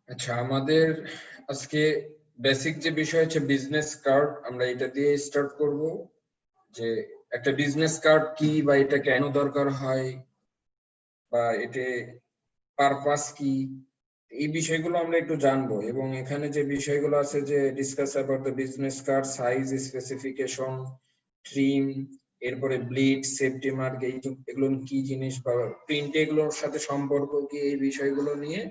আচ্ছা, আমাদের আজকে বেসিক যে বিষয় হচ্ছে বিজনেস কার্ড, আমরা এটা দিয়ে স্টার্ট করব। যে একটা বিজনেস কার্ড কি, বা এটা কেন দরকার হয়, বা এতে পারপাস কি, এই বিষয়গুলো আমরা একটু জানবো। এবং এখানে যে বিষয়গুলো আছে, যে discuss about the business card, size, specification, trim, এরপরে ব্লিড, সেফটি মার্ক, এগুলো কি জিনিস, বা প্রিন্ট এগুলোর সাথে সম্পর্ক কি, এই বিষয়গুলো নিয়ে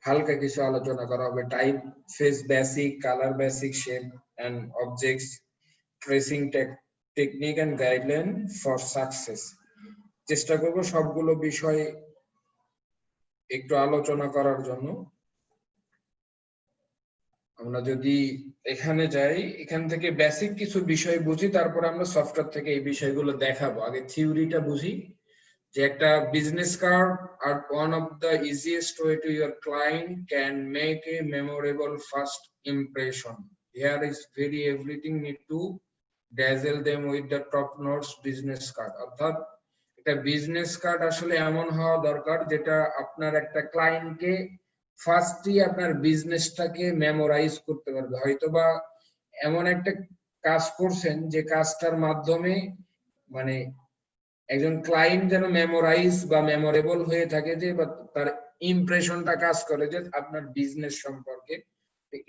হালকা কিছু আলোচনা করা হবে। Typeface basic, colour basic, shape and objects, tracing technique and guideline for success. চেষ্টা করব সবগুলো বিষয় একটু আলোচনা করার জন্য। আমরা যদি এখানে যাই, এখান থেকে বেসিক কিছু বিষয় বুঝি, তারপর আমরা সফটওয়্যার থেকে এই বিষয়গুলো দেখাবো। আগে থিওরিটা বুঝি, যে একটা business card are one of the easiest way to your client can make a memorable first impression. Here is very everything need to dazzle them with the top notes business card. অর্থাৎ একটা business card আসলে এমন হওয়া দরকার যেটা আপনার একটা ক্লায়েন্টকে ফার্স্টই আপনার বিজনেসটাকে মেমোরাইজ করতে পারবে। হয়তোবা এমন একটা কাজ করছেন যে কাজটার মাধ্যমে মানে একজন ক্লায়েন্ট যেন মেমোরাইজ বা মেমোরেবল হয়ে থাকে, যে বা তার ইমপ্রেশনটা কাজ করে যে আপনার বিজনেস সম্পর্কে।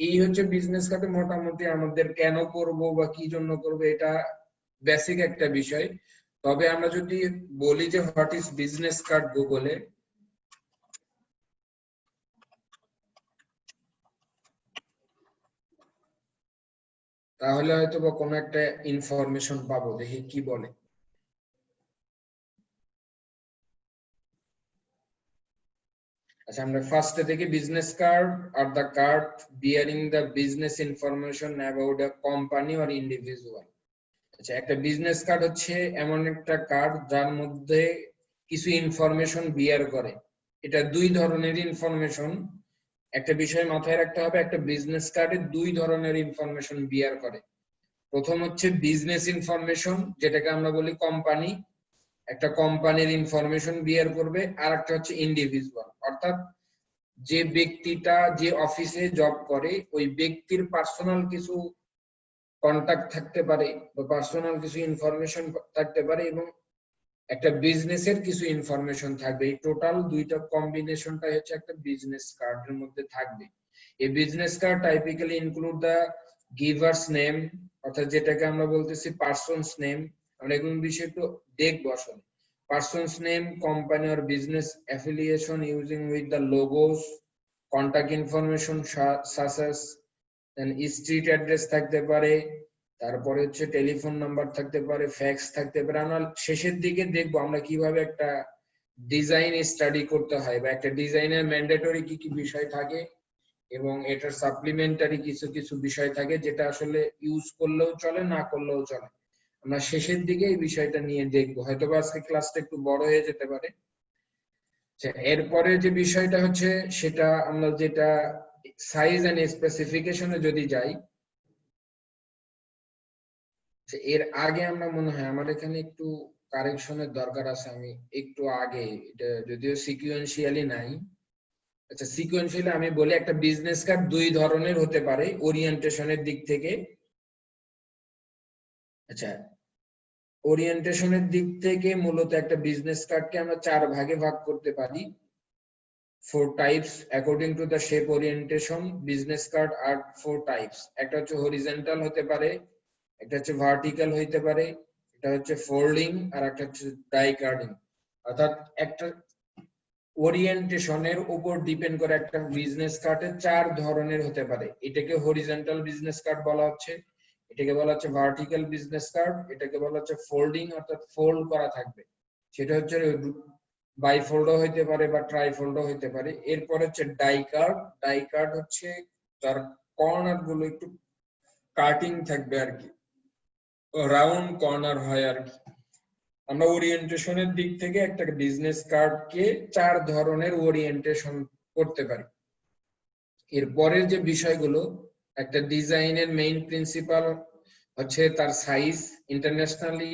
এই হচ্ছে বিজনেস কার্ডে মোটামুটি আমাদের কেন করব বা কি জন্য করব, এটা বেসিক একটা বিষয়। তবে আমরা যদি বলি যে হোয়াট ইজ বিজনেস কার্ড গুগলে, তাহলে হয়তো বা কোনো একটা ইনফরমেশন পাবো। দেখি কি বলে। আচ্ছা, আমরা ফার্স্টে দেখি business card are the card bearing the business information about a company or individual. আচ্ছা, একটা বিজনেস কার্ড হচ্ছে এমন একটা কার্ড যার মধ্যে কিছু ইনফরমেশন বিয়ার করে। এটা দুই ধরনের ইনফরমেশন। একটা বিষয় মাথায় রাখতে হবে, একটা বিজনেস কার্ডে দুই ধরনের ইনফরমেশন বিয়ার করে। প্রথম হচ্ছে বিজনেস ইনফরমেশন, যেটাকে আমরা বলি কোম্পানি, একটা কোম্পানির ইনফরমেশন বিয়ার করবে। আর একটা হচ্ছে ইন্ডিভিজুয়াল, অর্থাৎ যে ব্যক্তিটা যে অফিসে জব করে ওই ব্যক্তির পার্সোনাল কিছু কন্টাক্ট থাকতে পারে বা পার্সোনাল কিছু ইনফরমেশন থাকতে পারে, এবং একটা বিজনেসের কিছু ইনফরমেশন থাকবে। এই টোটাল দুইটা কম্বিনেশনটাই হচ্ছে একটা বিজনেস কার্ডের মধ্যে থাকবে। এই বিজনেস কার্ড টাইপিক্যালি ইনক্লুড দা গিভার্স নেম, অর্থাৎ যেটাকে আমরা বলতেছি পার্সনস নেম। আমরা এগুলো বিষয় একটু দেখবো আসলে। Person's name, company or business affiliation using with the logos, contact information such as street address থাকতে পারে, তারপরে হচ্ছে টেলিফোন নাম্বার থাকতে পারে, ফ্যাক্স থাকতে পারে। আমরা শেষের দিকে দেখবো আমরা কিভাবে একটা ডিজাইন স্টাডি করতে হয়, বা একটা ডিজাইনের ম্যান্ডেটরি কি কি বিষয় থাকে, এবং এটার সাপ্লিমেন্টারি কিছু কিছু বিষয় থাকে যেটা আসলে ইউজ করলেও চলে, না করলেও চলে। আমরা শেষের দিকে এই বিষয়টা নিয়ে দেখবো। হয়তো আজকে ক্লাসটা একটু বড় হয়ে যেতে পারে। এরপরে যে বিষয়টা হচ্ছে সেটা আমরা যেটা সাইজ এন্ড স্পেসিফিকেশনে যদি যাই, এর আগে আমরা মনে হয় আমার এখানে একটু কারেকশনের দরকার আছে। আমি একটু আগে, এটা যদিও সিকুয়েন্সিয়ালি নাই। আচ্ছা, সিকুয়েন্সিয়ালি আমি বলি, একটা বিজনেস কার্ড দুই ধরনের হতে পারে ওরিয়েন্টেশনের দিক থেকে। আচ্ছা, ওরিয়েন্টেশনের দিক থেকে মূলত একটা বিজনেস কার্ডকে আমরা চার ভাগে ভাগ করতে পারি। 4 types according to the shape orientation business card are 4 types. একটা হচ্ছে হরিজন্টাল হতে পারে, একটা হচ্ছে ভার্টিক্যাল হইতে পারে, এটা হচ্ছে ফোল্ডিং, আর একটা হচ্ছে ডাই কার্ডিং। অর্থাৎ একটা ওরিয়েন্টেশনের উপর ডিপেন্ড করে একটা বিজনেস কার্ডের চার ধরনের হতে পারে। এটাকে হরিজন্টাল বিজনেস কার্ড বলা হচ্ছে, এটাকে বলা হচ্ছে ভার্টিক্যাল বিজনেস কার্ড, এটাকে বলা হচ্ছে ফোল্ডিং, অর্থাৎ ফোল্ড করা থাকবে। সেটা হচ্ছে বাইফোল্ডও হইতে পারে বা ট্রাইফোল্ডও হইতে পারে। এরপর হচ্ছে ডাই কার্ড। ডাই কার্ড হচ্ছে তার কর্নার গুলো একটু কাটিং থাকবে আর কি, রাউন্ড কর্নার হয় আর কি। আমরা ওরিয়েন্টেশনের দিক থেকে একটা বিজনেস কার্ডকে চার ধরনের ওরিয়েন্টেশন করতে পারি। এরপরের যে বিষয়গুলো, একটা ডিজাইনের মেইন প্রিন্সিপাল হচ্ছে তার সাইজ। ইন্টারন্যাশনালি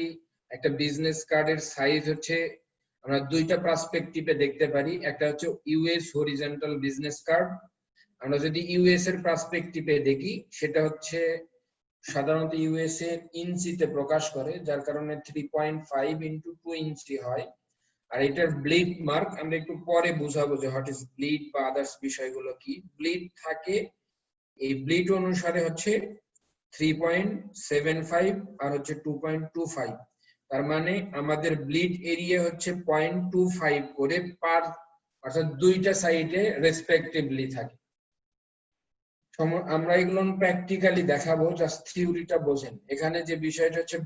একটা বিজনেস কার্ডের সাইজ হচ্ছে আমরা দুইটা পার্সপেক্টিভে দেখতে পারি। একটা হচ্ছে ইউএস হরিজন্টাল বিজনেস কার্ড, আমরা যদি ইউএস এর পার্সপেক্টিভে দেখি সেটা হচ্ছে সাধারণত ইউএস এর ইঞ্চিতে প্রকাশ করে, যার কারণে 3.5 ইনটু 2 ইঞ্চি হয়। আর এটার ব্লিড মার্ক আমরা একটু পরে বুঝাবো যে হোয়াট ইজ ব্লিড বা আদার্স বিষয়গুলো কি। ব্লিড থাকে, এই ব্লিড অনুসারে হচ্ছে 3.75 আর হচ্ছে 2.25, তার মানে আমাদের ব্লিড এরিয়া হচ্ছে 0.25 করে পার, অর্থাৎ দুইটা সাইডে রেসপেক্টিভলি থাকে। আমরা এগুলো প্র্যাকটিক্যালি দেখাবো, জাস্ট থিওরিটা বোঝেন। এখানে যে বিষয়টা হচ্ছে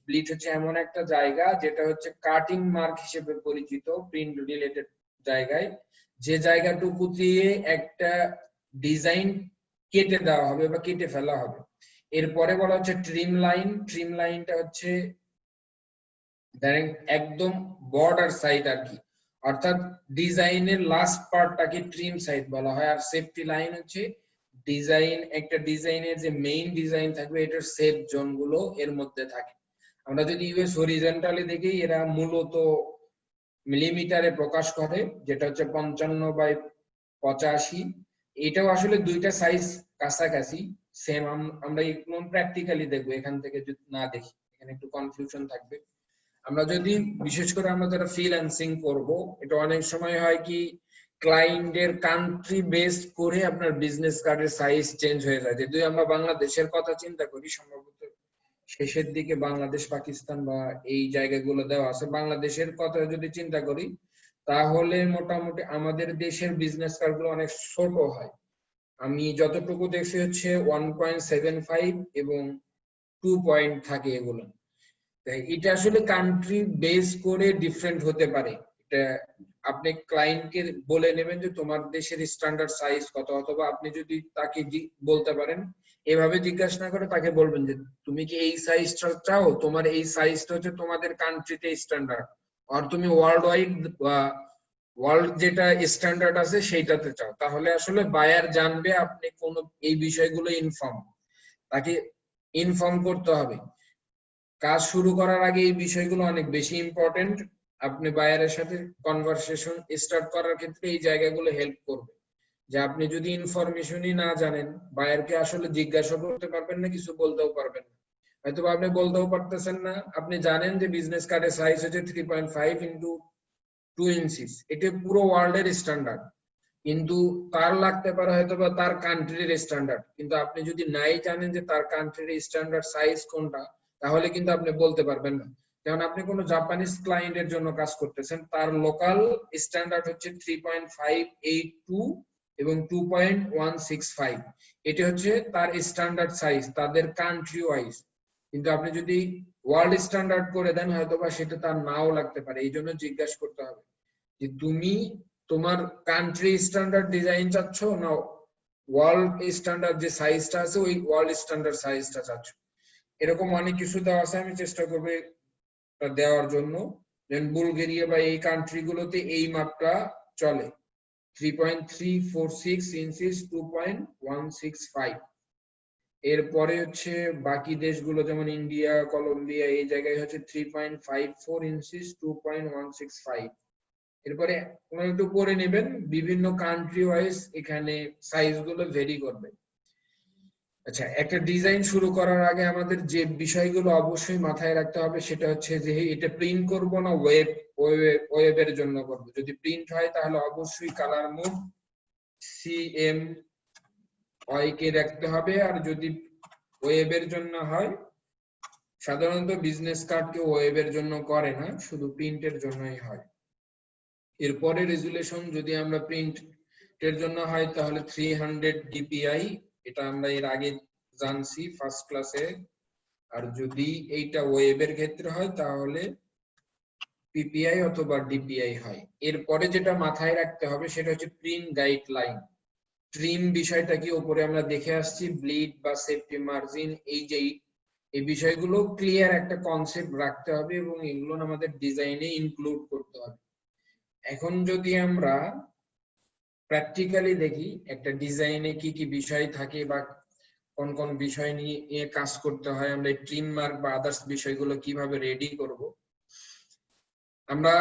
ব্লিড হচ্ছে এমন একটা জায়গা যেটা হচ্ছে কাটিং মার্ক হিসেবে পরিচিত প্রিন্ট রিলেটেড জায়গায়, যে জায়গাটুকু দিয়ে একটা ডিজাইন কেটে দেওয়া হবে বা কেটে ফেলা হবে। এরপরে বলা হচ্ছে ট্রিম লাইন। ট্রিম লাইনটা হচ্ছে একদম বর্ডার সাইড আর কি, অর্থাৎ ডিজাইনের লাস্ট পার্টটাকে ট্রিম সাইড বলা হয়। আর সেফটি লাইন হচ্ছে ডিজাইন, একটা ডিজাইনের যে মেইন ডিজাইন থাকবে এটার সেফ জোন গুলো এর মধ্যে থাকে। আমরা যদি ইউএস হরিজন্টালি দেখি, এরা মূলত মিলিমিটারে প্রকাশ করে, যেটা হচ্ছে 55/85। এটাও আসলে দুইটা সাইজ কাছাকাছি সেম। আমরা একদম প্র্যাকটিক্যালি দেখবো, এখান থেকে যদি না দেখি এখানে একটু কনফিউশন থাকবে। আমরা যদি বিশেষ করে আমরা যারা ফ্রিল্যান্সিং করব, এটা অনেক সময় হয় কি ক্লায়েন্টের কান্ট্রি বেসড করে আপনার বিজনেস কার্ডের সাইজ চেঞ্জ হয়ে যায়। যদি আমরা বাংলাদেশের কথা চিন্তা করি, সম্ভবত শেষের দিকে বাংলাদেশ, পাকিস্তান বা এই জায়গাগুলো দেওয়া আছে। বাংলাদেশের কথা যদি চিন্তা করি তাহলে মোটামুটি আমাদের দেশের বিজনেস কার্ডগুলো অনেক ছোট হয়। আমি যতটুকু দেখছি হচ্ছে 1.75 এবং 2 পয়েন্ট থাকে এগুলো। এটা আসলে কান্ট্রি বেস করে ডিফারেন্ট হতে পারে। এটা আপনি ক্লায়েন্টকে বলে নেবেন যে তোমার দেশের স্ট্যান্ডার্ড সাইজ কত, অথবা আপনি যদি তাকে বলতে পারেন, এভাবে জিজ্ঞাসা না করে তাকে বলবেন যে তুমি কি এই সাইজটা চাও, তোমার এই সাইজটা হচ্ছে তোমাদের কান্ট্রিতে স্ট্যান্ডার্ড, আর তুমি ওয়ার্ল্ড ওয়াইড বা ওয়ার্ল্ড যেটা স্ট্যান্ডার্ড আছে সেইটাতে চাও। তাহলে আসলে বায়ার জানবে আপনি কোন এই বিষয়গুলো তাকে ইনফর্ম করতে হবে। কাজ শুরু করার আগে এই বিষয়গুলো অনেক বেশি ইম্পর্টেন্ট। আপনি বায়ারের সাথে কনভারসেশন স্টার্ট করার ক্ষেত্রে এই জায়গাগুলো হেল্প করবে। যে আপনি যদি ইনফরমেশনই না জানেন, বায়ারকে আসলে জিজ্ঞাসা করতে পারবেন না, কিছু বলতেও পারবেন না। হয়তো আপনি বলতেও পারতেছেন না, আপনি জানেন যে বিজনেস কার্ডের সাইজ হচ্ছে 3.5 ইনটু 2 ইঞ্চিস, এটা পুরো ওয়ার্ল্ডের স্ট্যান্ডার্ড, কিন্তু তার লাগতে পারে হয়তো বা তার কান্ট্রির স্ট্যান্ডার্ড। কিন্তু আপনি যদি নাই জানেন যে তার কান্ট্রির স্ট্যান্ডার্ড সাইজ কোনটা, তাহলে কিন্তু আপনি বলতে পারবেন না। যেমন আপনি কোনো জাপানিজ ক্লায়েন্টের জন্য কাজ করতেছেন, তার লোকাল স্ট্যান্ডার্ড হচ্ছে 3.582 এবং 2.165, এটা হচ্ছে তার স্ট্যান্ডার্ড সাইজ তাদের কান্ট্রি ওয়াইজ। কিন্তু আপনি যদি ওয়ার্ল্ড স্ট্যান্ডার্ড করে দেন, হয়তোবা সেটা তার নাও লাগতে পারে। এই জন্য জিজ্ঞাসা করতে হবে যে তুমি তোমার কান্ট্রি স্ট্যান্ডার্ড ডিজাইন চাচ্ছ না ওয়ার্ল্ড স্ট্যান্ডার্ড যে সাইজটা আছে ওই ওয়ার্ল্ড স্ট্যান্ডার্ড সাইজটা চাচ্ছ। এরকম অনেক কিছু দেওয়া আছে, আমি চেষ্টা করব দেওয়ার জন্য। যেমন বুলগেরিয়া বা এই কান্ট্রি গুলোতে এই মাপটা চলে 3.346 ইঞ্চিস 2.165। এরপরে হচ্ছে বাকি দেশগুলো যেমন ইন্ডিয়া, কলম্বিয়া, এই জায়গায় হচ্ছে 3.54 ইঞ্চিস 2.165। এরপরে একটু পরে নেবেন, বিভিন্ন কান্ট্রি ওয়াইজ এখানে সাইজ গুলো ভেরি করবে। আচ্ছা, একটা ডিজাইন শুরু করার আগে আমাদের যে বিষয়গুলো অবশ্যই মাথায় রাখতে হবে সেটা হচ্ছে যে এটা প্রিন্ট করব না ওয়েবের জন্য করব। যদি প্রিন্ট হয় তাহলে অবশ্যই কালার মোড CMYK কে রাখতে হবে। আর যদি ওয়েবের জন্য হয়, সাধারণত বিজনেস কার্ড কেউ ওয়েবের জন্য করে না, শুধু প্রিন্টের জন্যই হয়। এরপরে রেজুলেশন যদি আমরা প্রিন্টের জন্য হয় তাহলে 300 DPI, এটা আমরা এর আগে জানছি ফার্স্ট ক্লাসে। আর যদি এইটা ওয়েবের ক্ষেত্রে হয় তাহলে PPI অথবা DPI হয়। এরপরে যেটা মাথায় রাখতে হবে সেটা হচ্ছে প্রিন্ট গাইডলাইন। ট্রিম বিষয়টা কি উপরে আমরা দেখে আসছি, ব্লিড বা সেফটি মার্জিন, এই বিষয়গুলো ক্লিয়ার একটা কনসেপ্ট রাখতে হবে এবং এগুলো আমাদের ডিজাইনে ইনক্লুড করতে হবে। এখন যদি আমরা প্র্যাকটিক্যালি দেখি একটা ডিজাইনে কি কি বিষয় থাকে বা কোন কোন বিষয় নিয়ে কাজ করতে হয়, আমরা এই ট্রিম মার্ক বা আদার্স বিষয়গুলো কিভাবে রেডি করব। আমরা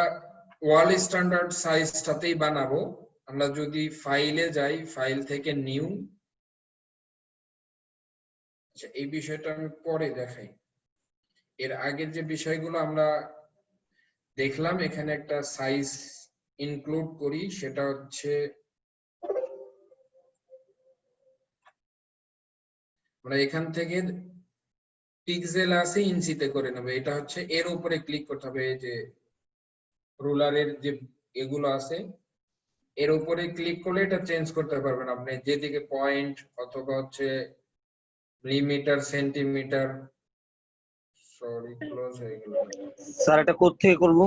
ওয়াল স্ট্যান্ডার্ড সাইজটাতেই বানাবো, আমরা যদি ফাইলে যাই, ফাইল থেকে নিউ, আচ্ছা এই বিষয়টা আমি পরে দেখাই। এর আগের যে বিষয়গুলো আমরা দেখলাম, এখানে একটা সাইজ ইনক্লুড করি, সেটা হচ্ছে আমরা এখান থেকে পিক্সেল আছে ইঞ্চিতে করে নেব। এটা হচ্ছে এর উপরে ক্লিক করতে হবে, এই যে রুলারের যে এগুলো আছে এর উপরে ক্লিক করলে এটা চেঞ্জ করতে পারবেন আপনি, যেদিকে পয়েন্ট অথবা হচ্ছে মিলিমিটার, সেন্টিমিটার। সরি ক্লোজ হয়ে গেল। স্যার এটা কোথা থেকে করব?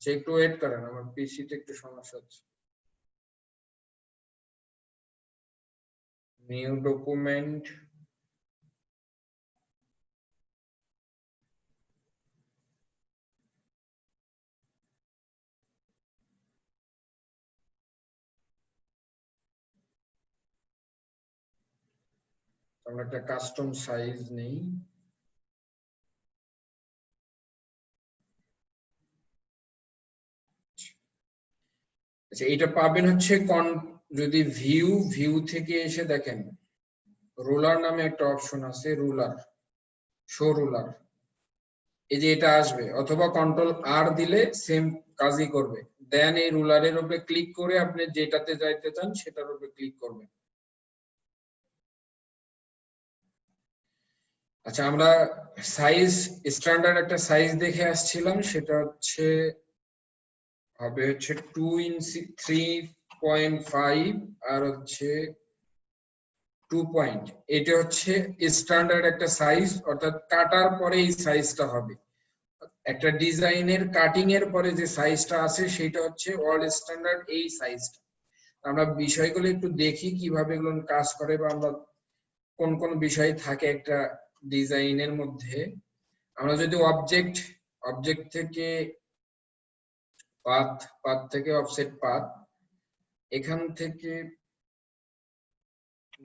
একটু ওয়েট করেন, আমার পিসিতে একটু সমস্যা হচ্ছে। নিউ ডকুমেন্ট, আমরা একটা কাস্টম সাইজ নেই। আচ্ছা এটা পাবেন হচ্ছে যদি ভিউ থেকে এসে দেখেন, রুলার নামে একটা অপশন আছে, রুলার, শো রুলার, এই যে এটা আসবে, অথবা কন্ট্রোল আর দিলে সেম কাজই করবে। দেন এই রুলারের উপরে ক্লিক করে আপনি যেটাতে যাইতে চান সেটার উপরে ক্লিক করবেন। আচ্ছা আমরা সাইজ, স্ট্যান্ডার্ড একটা সাইজ দেখে আসছিলাম, সেটা হচ্ছে হবে হচ্ছে 2 ইঞ্চি 3.5 আর হচ্ছে 2 পয়েন্ট। এটা হচ্ছে স্ট্যান্ডার্ড একটা সাইজ, অর্থাৎ কাটার পরে এই সাইজটা হবে। একটা ডিজাইনের কাটিং এর পরে যে সাইজটা আছে সেটা হচ্ছে অল স্ট্যান্ডার্ড এই সাইজটা। আমরা বিষয়গুলো একটু দেখি কিভাবে এগুলো কাজ করে, বা আমরা কোন কোন বিষয় থাকে একটা ডিজাইনের মধ্যে। আমরা যদি অবজেক্ট থেকে পাথ থেকে অফসেট পাথ, এখান থেকে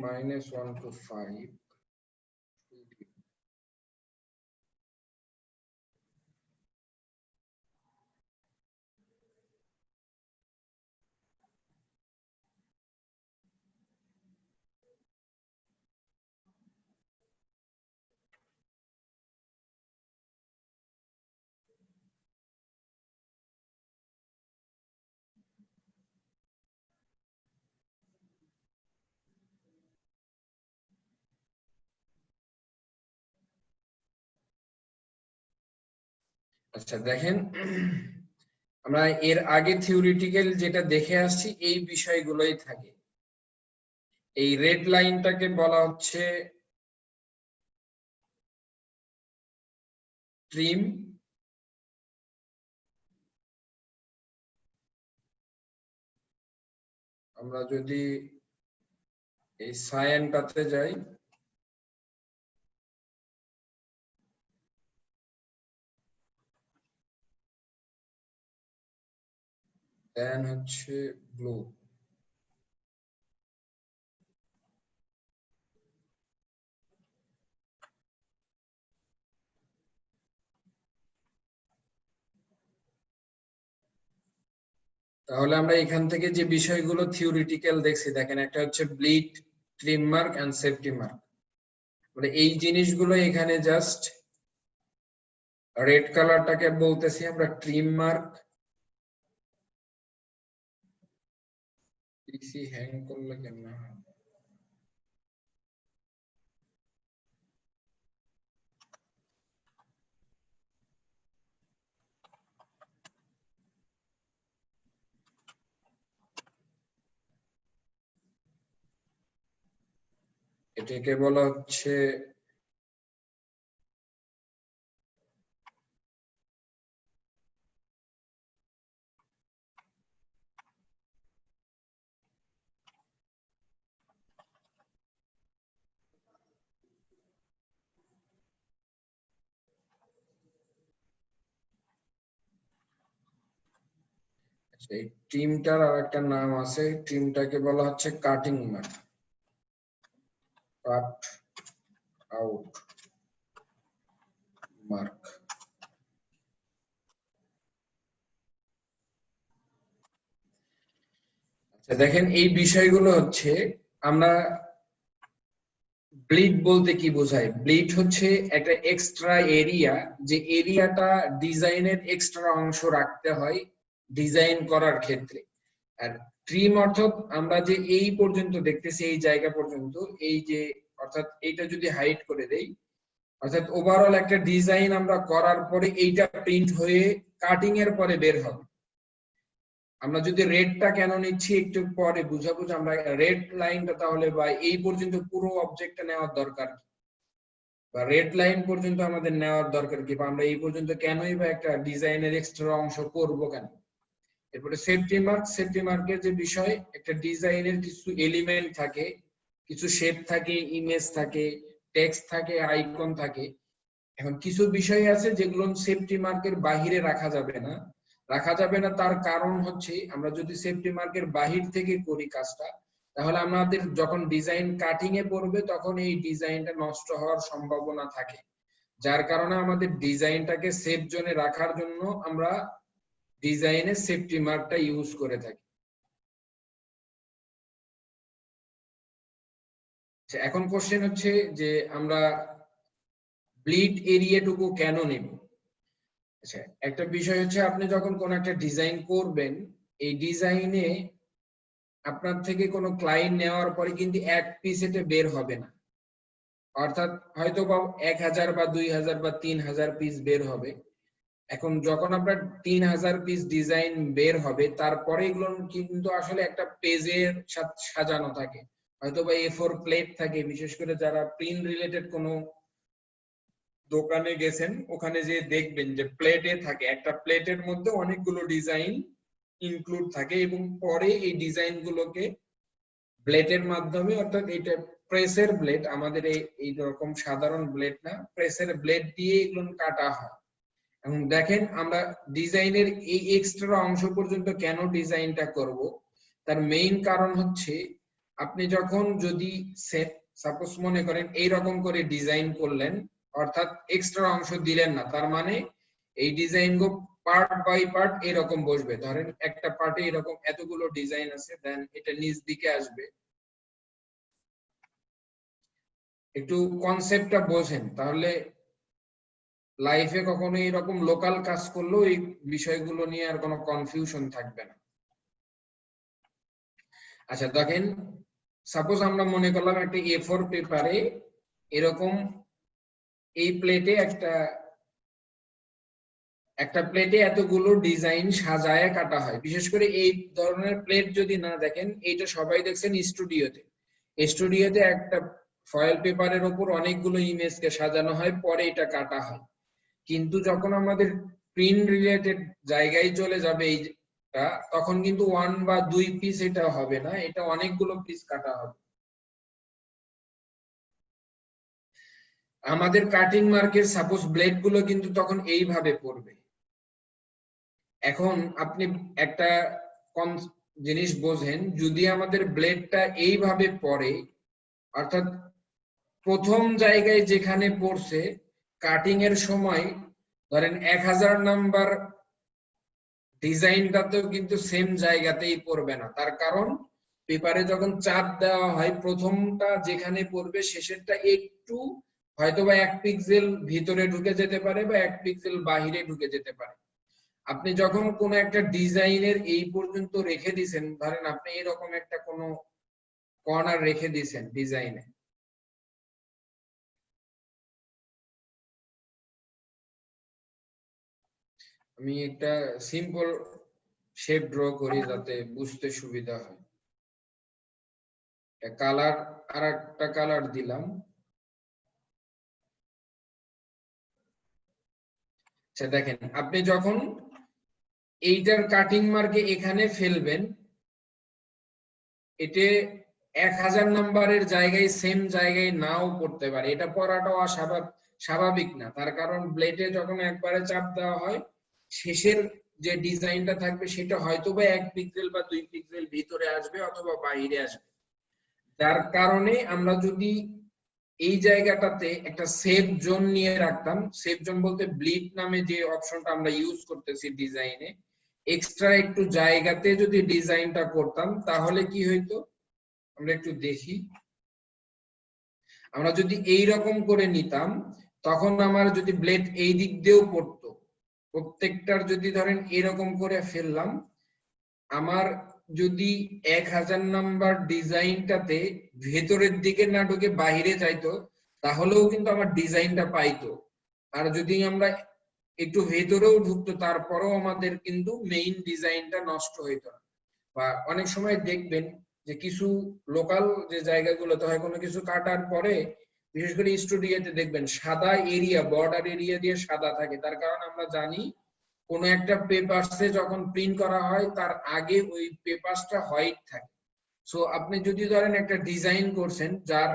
-1 to 5, আচ্ছা দেখেন আমরা এর আগে থিওরিটিক্যাল যেটা দেখে আসছি এই বিষয়গুলোই থাকে। এই রেড লাইনটাকে বলা হচ্ছে ট্রিম, আমরা যদি এই সায়ানটাতে যাই, দেন হচ্ছে ব্লু। তাহলে আমরা এখান থেকে যে বিষয়গুলো থিওরিটিক্যাল দেখছি, দেখেন একটা হচ্ছে bleed, trim mark and safety mark, মানে এই জিনিসগুলো এখানে জাস্ট রেড কালারটাকে বলতেছি আমরা ট্রিম মার্ক। পিসি হ্যাং করলে কেন? এটাকে বলা হচ্ছে এই টিমটার আর একটা নাম আছে, টিমটাকে বলা হচ্ছে cutting mark, cut out mark. দেখেন এই বিষয়গুলো হচ্ছে আমরা ব্লিড বলতে কি বোঝায়। ব্লিড হচ্ছে একটা এক্সট্রা এরিয়া, যে এরিয়াটা ডিজাইনের এক্সট্রা অংশ রাখতে হয় ডিজাইন করার ক্ষেত্রে। আর ট্রিম অর্থাৎ আমরা যে এই পর্যন্ত দেখতেছি এই জায়গা পর্যন্ত, এই যে অর্থাৎ এইটা যদি হাইড করে দেই, অর্থাৎ ওভারঅল একটা ডিজাইন আমরা করার পরে এইটা প্রিন্ট হয়ে কাটিং এর পরে বের হবে। আমরা যদি রেডটা কেন নিচ্ছি একটু পরে বুঝাবো, যে আমরা রেড লাইনটা তাহলে বা এই পর্যন্ত পুরো অবজেক্টটা নেওয়ার দরকার কি, বা রেড লাইন পর্যন্ত আমাদের নেওয়ার দরকার কি, বা আমরা এই পর্যন্ত কেনই বা একটা ডিজাইনের এক্সট্রা অংশ করব কেন। এরপরে সেফটি মার্ক। সেফটি মার্কের যে বিষয়, একটা ডিজাইনের কিছু এলিমেন্ট থাকে, কিছু শেপ থাকে, ইমেজ থাকে, টেক্সট থাকে, আইকন থাকে। এখন কিছু বিষয় আছে যেগুলো সেফটি মার্কের বাহিরে রাখা যাবে না। রাখা যাবে না তার কারণ হচ্ছে, আমরা যদি সেফটি মার্কের বাহির থেকে করি কাজটা, তাহলে আমাদের যখন ডিজাইন কাটিং এ পড়বে তখন এই ডিজাইনটা নষ্ট হওয়ার সম্ভাবনা থাকে। যার কারণে আমাদের ডিজাইনটাকে সেফ জোনে রাখার জন্য আমরা ডিজাইনে সেফটি মার্কটা ইউজ করে থাকি। এখন কোশ্চেন হচ্ছে যে আমরা ব্লিড এরিয়াটুকু কেন নেব। আচ্ছা, একটা বিষয় হচ্ছে আপনি যখন কোন একটা ডিজাইন করবেন, এই ডিজাইনে আপনার থেকে কোনো ক্লায়েন্ট নেওয়ার পরে কিন্তু এক পিস এটা বের হবে না। অর্থাৎ হয়তো বা 1000 বা 2000 বা 3000 পিস বের হবে। এখন যখন আপনার 3000 পিস ডিজাইন বের হবে, তারপরে এগুলো কিন্তু আসলে একটা পেজের সাথে সাজানো থাকে, হয়তো বা A4 প্লেট থাকে। বিশেষ করে যারা প্রিন্ট রিলেটেড কোনো দোকানে গেছেন, ওখানে যে দেখবেন যে প্লেটে থাকে, একটা প্লেটের মধ্যে অনেকগুলো ডিজাইন ইনক্লুড থাকে, এবং পরে এই ডিজাইন গুলোকে ব্লেডের মাধ্যমে, অর্থাৎ এটা প্রেসের ব্লেড, আমাদের এই রকম সাধারণ ব্লেড না, প্রেসের ব্লেড দিয়ে এগুলো কাটা হয়। এবং দেখেন আমরা ডিজাইনের এই এক্সট্রা অংশ পর্যন্ত কেন ডিজাইনটা করব, তার মেইন কারণ হচ্ছে, আপনি যখন যদি সাপোজ মনে করেন এইরকম করে ডিজাইন করলেন, অর্থাৎ এক্সট্রা অংশ দিলেন না, তার মানে এই design go part by part এরকম বসবে। ধরেন একটা পার্টে এরকম এতগুলো ডিজাইন আছে, দেন এটা নিচ দিকে আসবে। একটু কনসেপ্টটা বোঝেন, তাহলে লাইফে কখনো এরকম লোকাল কাজ করলেও এই বিষয়গুলো নিয়ে আর কোনো কনফিউশন থাকবে না। আচ্ছা দেখেন, সাপোজ আমরা মনে করলাম একটা A4 পেপারে এরকম এই প্লেটে একটা প্লেটে এতগুলো ডিজাইন সাজায় কাটা হয়। বিশেষ করে এই ধরনের প্লেট যদি না দেখেন, এইটা সবাই দেখছেন স্টুডিওতে। স্টুডিওতে একটা ফয়েল পেপারের উপর অনেকগুলো ইমেজকে সাজানো হয়, পরে এটা কাটা হয়। কিন্তু যখন আমাদের প্রিন্ট রিলেটেড জায়গায় চলে যাবে এইটা, তখন কিন্তু 1 বা 2 পিস এটা হবে না, এটা অনেকগুলো পিস কাটা হবে। আমাদের কাটিং মার্কের সাপোজ ব্লেড গুলো কিন্তু তখন এইভাবে পড়বে। এখন আপনি একটা জিনিস বোঝেন, যদি আমাদের ব্লেডটা এইভাবে পড়ে, অর্থাৎ প্রথম জায়গায় যেখানে পড়ছে কাটিং এর সময়, ধরেন 1000 নাম্বার ডিজাইনটাতেও কিন্তু সেম জায়গাতেই পড়বে না। তার কারণ পেপারে যখন চাপ দেওয়া হয়, প্রথমটা যেখানে পড়বে শেষেরটা একটু হয়তোবা 1 পিক্সেল ভিতরে ঢুকে যেতে পারে বা 1 পিক্সেল বাহিরে ঢুকে যেতে পারে। আপনি যখন কোন একটা ডিজাইনের এই পর্যন্ত রেখে দিয়েছেন, ধরেন আপনি এরকম একটা কোন কর্নার রেখে দিয়েছেন ডিজাইনে, আমি একটা সিম্পল শেপ ড্র করি যাতে বুঝতে সুবিধা হয়। কালার, আর একটা কালার দিলাম। আচ্ছা দেখেন, আপনি যখন এইটার কাটিং মার্কে এখানে ফেলবেন, এতে 1000 নাম্বারের জায়গায় সেম জায়গায় নাও পড়তে পারে। এটা পড়াটাও স্বাভাবিক না, তার কারণ ব্লেডে যখন একবারে চাপ দেওয়া হয়, শেষের যে ডিজাইনটা থাকবে সেটা হয়তো বা 1 পিক্সেল বা 2 পিক্সেল ভিতরে আসবে অথবা বাইরে আসবে। যার কারণে আমরা যদি এই জায়গাটাতে একটা সেফ জোন নিয়ে রাখতাম, সেফ জোন বলতে ব্লিড নামে যে অপশনটা আমরা ইউজ করতেছি ডিজাইনে, এক্সট্রা একটু জায়গাতে যদি ডিজাইনটা করতাম তাহলে কি হইতো আমরা একটু দেখি। আমরা যদি এই রকম করে নিতাম তখন আমার যদি ব্লেড এই দিক দিয়েও পড়তো, প্রত্যেকটার যদি ধরেন এরকম করে ফেললাম, আমার যদি 1000 নাম্বার ডিজাইনটাতে ভেতরের দিকে না ঢুকে বাইরে যাইতো তাহলেও কিন্তু আমার ডিজাইনটা পাইতো। আর যদি আমরা একটু ভেতরেও ঢুকতো তারপরেও আমাদের কিন্তু মেইন ডিজাইনটা নষ্ট হইতো না। বা অনেক সময় দেখবেন যে কিছু লোকাল যে জায়গাগুলোতে হয় কোনো কিছু কাটার পরে, বিশেষ করে স্টুডিওতে দেখবেন সাদা এরিয়া, বর্ডার এরিয়া দিয়ে সাদা থাকে। তার কারণ আমরা জানি কোন একটা পেপারসে যখন প্রিন্ট করা হয় তার আগে ওই পেপারসটা হোয়াইট থাকে। সো আপনি যদি ধরেন একটা ডিজাইন করছেন যার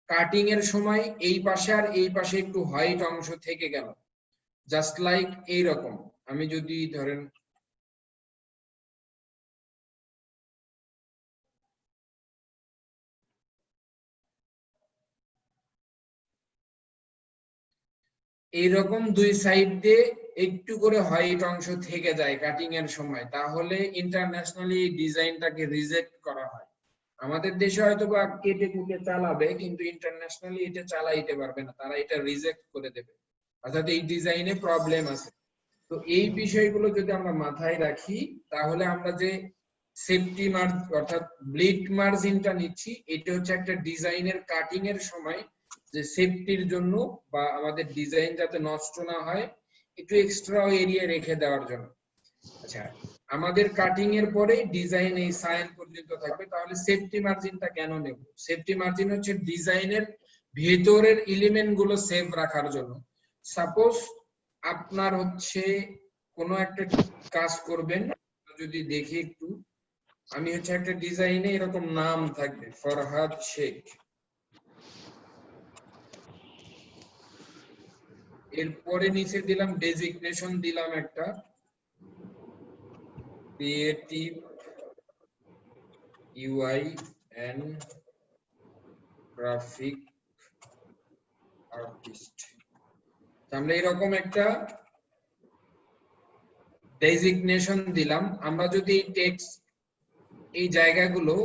কাটিং এর সময় এই পাশে আর এই পাশে একটু হোয়াইট অংশ থেকে গেল, জাস্ট লাইক এইরকম। আমি যদি ধরেন এইরকম দুই সাইড দিয়ে একটু করে হোয়াইট অংশ থেকে যায় কাটিং এর সময়, তাহলে ইন্টারন্যাশনালি এই ডিজাইনটাকে রিজেক্ট করা হয়। আমাদের দেশে হয়তো বা কেটে কুটে চালাবে, কিন্তু ইন্টারন্যাশনালি এটা চালাইতে পারবে না, তারা এটা রিজেক্ট করে দেবে, অর্থাৎ এই ডিজাইনে প্রবলেম আছে। তো এই বিষয়গুলো যদি আমরা মাথায় রাখি তাহলে আমরা যে সেফটি মার্জিন অর্থাৎ ব্লিড মার্জিনটা নিচ্ছি, এটা হচ্ছে একটা ডিজাইনের কাটিং এর সময় যে সেফটির জন্য বা আমাদের ডিজাইন যাতে নষ্ট না হয় একটু এক্সট্রা এরিয়া রেখে দেওয়ার জন্য। আচ্ছা, আমাদের কাটিং এর পরে ডিজাইন এই সাইন পর্যন্ত থাকবে, তাহলে সেফটি মার্জিনটা কেন নেব? সেফটি মার্জিন হচ্ছে ডিজাইনের ভেতরের এলিমেন্ট গুলো সেভ রাখার জন্য। সাপোজ আপনার হচ্ছে কোনো একটা কাজ করবেন, যদি দেখি একটু, আমি হচ্ছে একটা ডিজাইনে এরকম নাম থাকবে ফরহাদ শেখ, এরপরে নিচে দিলাম ডেজিগনেশন, দিলাম একটা creative UI and graphic artist. আমরা এরকম একটা ডেজিগনেশন দিলাম। আমরা যদি এই টেক্সট এই জায়গাগুলো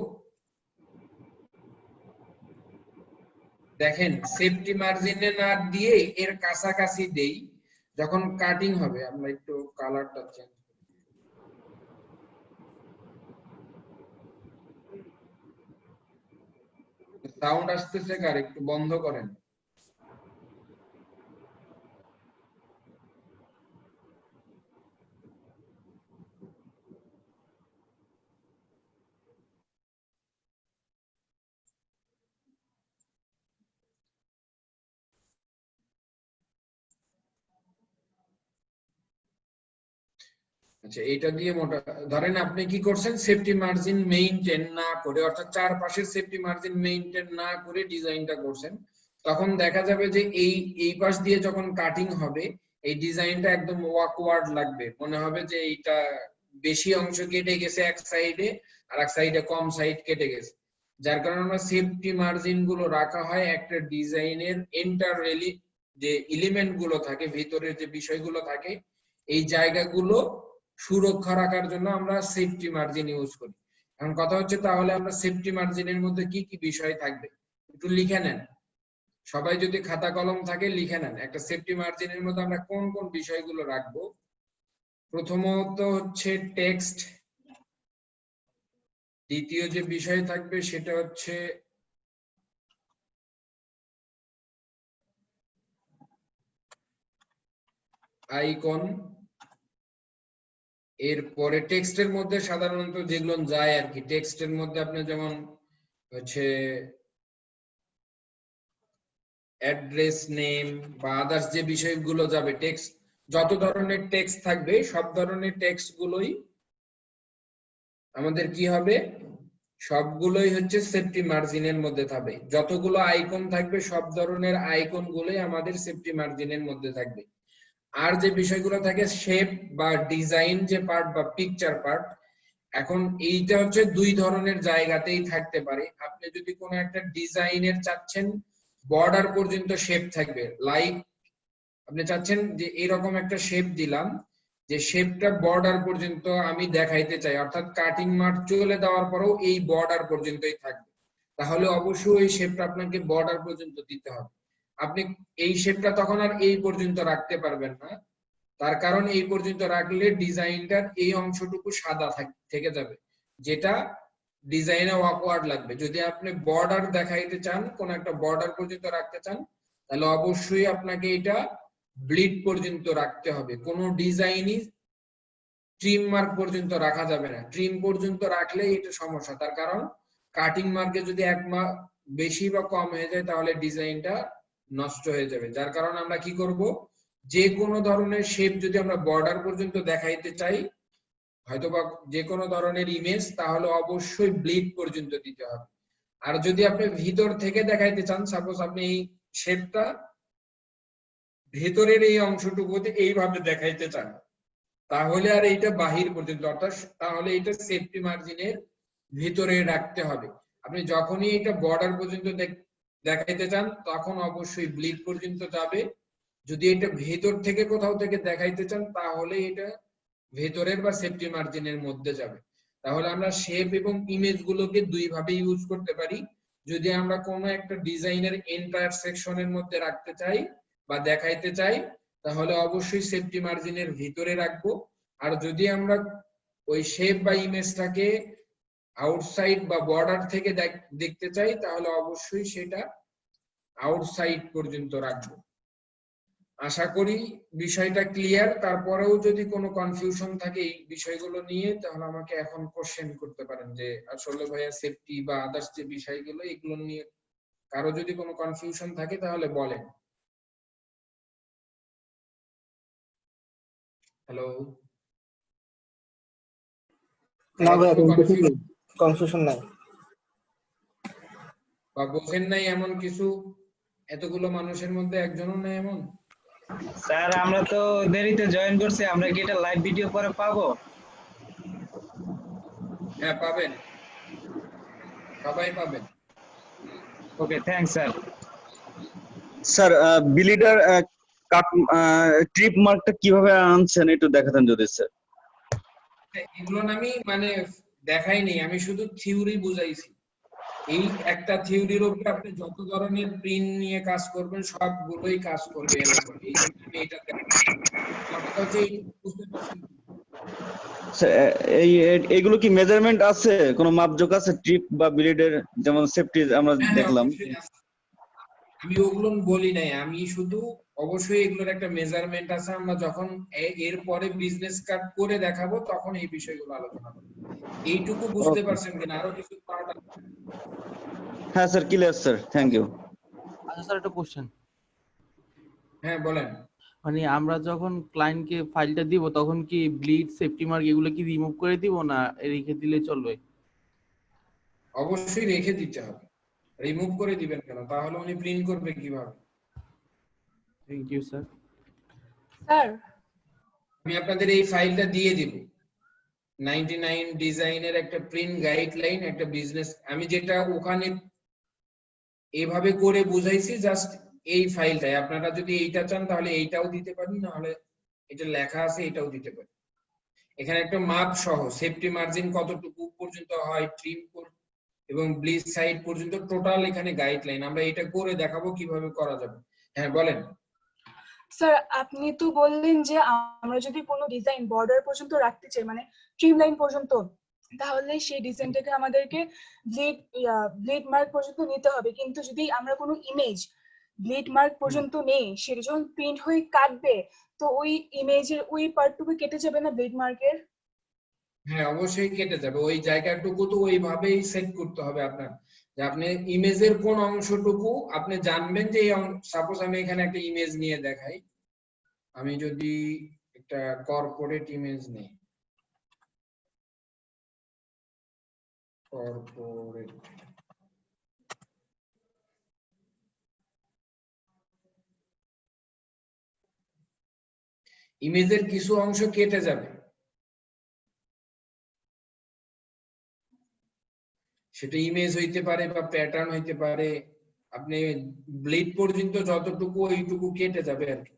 দেখেন সেফটি মার্জিনে না দিয়ে এর কাছাকাছি দেই, যখন কাটিং হবে, আমরা একটু কালারটা চেঞ্জ, সাউন্ড আসতেছে কার, একটু বন্ধ করেন। আচ্ছা, এটা দিয়ে মোটা ধরেন আপনি কি করছেন, সেফটি মার্জিন মেইনটেইন না করে, অর্থাৎ চারপাশের সেফটি মার্জিন মেইনটেইন না করে ডিজাইনটা করছেন, তখন দেখা যাবে যে এই পাশ দিয়ে যখন কাটিং হবে এই ডিজাইনটা একদম ওয়াকওয়ার্ড লাগবে, মনে হবে যে এইটা বেশি অংশ কেটে গেছে এক সাইডে আর এক সাইডে কম সাইড কেটে গেছে। যার কারণে আমরা সেফটি মার্জিন গুলো রাখা হয় একটা ডিজাইনের এন্টারলি যে এলিমেন্ট গুলো থাকে, ভিতরের যে বিষয়গুলো থাকে, এই জায়গাগুলো সুরক্ষা রাখার জন্য আমরা সেফটি মার্জিন ইউজ করি। এখন কথা হচ্ছে তাহলে আমরা সেফটি মার্জিনের মধ্যে কি কি বিষয় থাকবে একটু লিখে নেন। সবাই যদি খাতা কলম থাকে লিখে নেন একটা সেফটি মার্জিনের মধ্যে আমরা কোন কোন বিষয়গুলো রাখবো। প্রথমত হচ্ছে টেক্সট, দ্বিতীয় যে বিষয় থাকবে সেটা হচ্ছে আইকন, এরপরে টেক্সটের মধ্যে সাধারণত যেগুলো যায় আর কি, টেক্সটের মধ্যে আপনি যেমন হচ্ছে অ্যাড্রেস নেম বা আদার্স যে বিষয়গুলো যাবে, টেক্সট যত ধরনের টেক্সট থাকবে সব ধরনের টেক্সট গুলোই আমাদের কি হবে, সবগুলোই হচ্ছে সেফটি মার্জিনের মধ্যে থাকবে। যতগুলো আইকন থাকবে সব ধরনের আইকন গুলোই আমাদের সেফটি মার্জিনের মধ্যে থাকবে। আর যে বিষয়গুলো থাকে শেপ বা ডিজাইন যে পার্ট বা পিকচার পার্ট, এখন এইটা হচ্ছে দুই ধরনের জায়গাতেই থাকতে পারে। আপনি যদি কোনো একটা ডিজাইনের চাচ্ছেন বর্ডার পর্যন্ত শেপ থাকবে, লাইক আপনি চাচ্ছেন যে এরকম একটা শেপ দিলাম যে শেপটা বর্ডার পর্যন্ত আমি দেখাইতে চাই, অর্থাৎ কাটিং মার্ক চলে দেওয়ার পরেও এই বর্ডার পর্যন্তই থাকবে, তাহলে অবশ্যই এই শেপটা আপনাকে বর্ডার পর্যন্ত দিতে হবে। আপনি এই শেপটা তখন আর এই পর্যন্ত রাখতে পারবেন না, তার কারণ এই পর্যন্ত রাখলে ডিজাইনটার এই অংশটুকু সাদা থেকে যাবে, যেটা ডিজাইনে অকওয়ার্ড লাগবে। যদি আপনি বর্ডার দেখাইতে চান, কোন একটা বর্ডার পর্যন্ত রাখতে চান, তাহলে অবশ্যই আপনাকে এটা ব্লিড পর্যন্ত রাখতে হবে। কোন ডিজাইনই ট্রিম মার্ক পর্যন্ত রাখা যাবে না, ট্রিম পর্যন্ত রাখলে এটা সমস্যা। তার কারণ কাটিং মার্কে যদি এক মার্ক বেশি বা কম হয়ে যায় তাহলে ডিজাইনটা নষ্ট হয়ে যাবে। যার কারণে আমরা কি করব, যে কোনো ধরনের শেপ যদি আমরা বর্ডার পর্যন্ত দেখাইতে চাই, হয়তোবা যে কোনো ধরনের ইমেজ, তাহলে অবশ্যই ব্লিড পর্যন্ত দিতে হবে। আর যদি আপনি ভিতর থেকে দেখাইতে চান, সাপোজ আপনি এই শেপটা ভেতরের এই অংশটুকুতে এইভাবে দেখাইতে চান, তাহলে আর এইটা বাহির পর্যন্ত, অর্থাৎ তাহলে এটা সেফটি মার্জিনের ভিতরে রাখতে হবে। আপনি যখনই এটা বর্ডার পর্যন্ত দেখাইতে চান তখন অবশ্যই ব্লিড পর্যন্ত যাবে। যদি এটা ভেতর থেকে কোথাও থেকে দেখাইতে চান তাহলে এটা ভেতরের বা সেফটি মার্জিনের মধ্যে যাবে। তাহলে আমরা শেপ এবং ইমেজ গুলোকে দুই ভাবে ইউজ করতে পারি। যদি আমরা কোনো একটা ডিজাইনের এন্টায়ার সেকশনের মধ্যে রাখতে চাই বা দেখাইতে চাই, তাহলে অবশ্যই সেফটি মার্জিনের ভিতরে রাখবো। আর যদি আমরা ওই শেপ বা ইমেজটাকে আউটসাইড বা বর্ডার থেকে দেখতে চাই, তাহলে অবশ্যই সেটা আউটসাইড পর্যন্ত রাখবো। আশা করি বিষয়টা ক্লিয়ার। তারপরেও যদি কোনো কনফিউশন থাকে এই বিষয়গুলো নিয়ে, তাহলে আমাকে এখন কোশ্চেন করতে পারেন যে আসলে ভাইয়া সেফটি বা আদার্স যে বিষয়গুলো এগুলো নিয়ে কারো যদি কোনো কনফিউশন থাকে তাহলে বলেন। হ্যালো, না ভাই, কনফিউশন নাই বা বোঝেন নাই এমন কিছু, এতগুলো মানুষের মধ্যে একজনও নাই এমন? স্যার আমরা তো দেরিতে জয়েন করছি, আমরা কি এটা লাইভ ভিডিও পরে পাবো? হ্যাঁ পাবেন, সবাই পাবেন। ওকে, থ্যাঙ্কস স্যার। স্যার বিলিডার কাট ট্রিপ মার্কটা কিভাবে আনছেন একটু দেখাতেন যদি স্যার। এগুলো আমি মানে দেখাইনি, আমি শুধু থিওরি বুঝাইছি। এই একটা থিওরির উপরে আপনি যত ধরনের প্রিন্ট নিয়ে কাজ করবেন সবগুলোই কাজ করবে এরকম। এই জন্য আমি এটা কথাটা হচ্ছে বুঝতে পারছেন। এইগুলো কি মেজারমেন্ট আছে, কোনো মাপজোক আছে ট্রিপ বা বিলিডের, যেমন সেফটি আমরা দেখলাম? আমি ওগুলো বলি নাই, আমি শুধু অবশ্যই এগুলোর একটা মেজারমেন্ট আছে। আমরা যখন এর পরে বিজনেস কার্ড করে দেখাবো তখন এই বিষয়গুলো আলোচনা করব। এইটুকু বুঝতে পারছেন কিনা, আরো কিছু পাওয়াটা? হ্যাঁ sir, clear sir, thank you. আচ্ছা স্যার, একটা কোশ্চেন। হ্যাঁ বলেন। মানে আমরা যখন ক্লায়েন্টকে ফাইলটা দিব তখন কি ব্লিড, সেফটি মার্ক এগুলো কি রিমুভ করে দিব না রেখে দিলে চলবে? অবশ্যই রেখে দিতে হবে, রিমুভ করে দিবেন কেন? তাহলে উনি প্রিন্ট করবে কিভাবে? Thank you sir. স্যার আমি আপনাদের এই ফাইলটা দিয়ে দিব, 99 ডিজাইনের একটা প্রিন্ট গাইডলাইন, একটা বিজনেস। আমি যেটা ওখানে এভাবে করে বুঝাইছি জাস্ট এই ফাইলটাই। আপনারা যদি এইটা চান তাহলে এইটাও দিতে পারেন, না হলে এটা লেখা আছে এটাও দিতে পারেন। এখানে একটা মাপ সহ সেফটি মার্জিন কতটুকু পর্যন্ত হয়, ট্রিম এবং ব্লিচ সাইড পর্যন্ত টোটাল এখানে গাইডলাইন। আমরা এটা করে দেখাবো কিভাবে করা যাবে। হ্যাঁ বলেন। স্যার আপনি তো বললেন যে আমরা যদি কোনো ডিজাইন বর্ডার পর্যন্ত রাখতে চাই, মানে ট্রিম লাইন পর্যন্ত, তাহলে সেই ডিজাইনটাকে আমাদেরকে ব্লিড মার্ক পর্যন্ত নিতে হবে। কিন্তু যদি আমরা কোনো ইমেজ ব্লিড মার্ক পর্যন্ত নেই, সেটা যখন প্রিন্ট হয়ে কাটবে তো ওই ইমেজের ওই পার্টটুকু কেটে যাবে না ব্লিড মার্কের? হ্যাঁ অবশ্যই কেটে যাবে, ওই জায়গাটুকু তো ওইভাবেই সেট করতে হবে আপনার। যে আপনি ইমেজের কোন অংশটুকু আপনি জানবেন যে সাপোজ আমি এখানে একটা ইমেজ নিয়ে দেখাই। আমি যদি একটা কর্পোরেট ইমেজ নেই, কর্পোরেট, ইমেজের কিছু অংশ কেটে যাবে, সেটা ইমেজ হইতে পারে বা প্যাটার্ন হইতে পারে। আপনি ব্লেড পর্যন্ত যতটুকু ওইটুকু কেটে যাবে আর কি।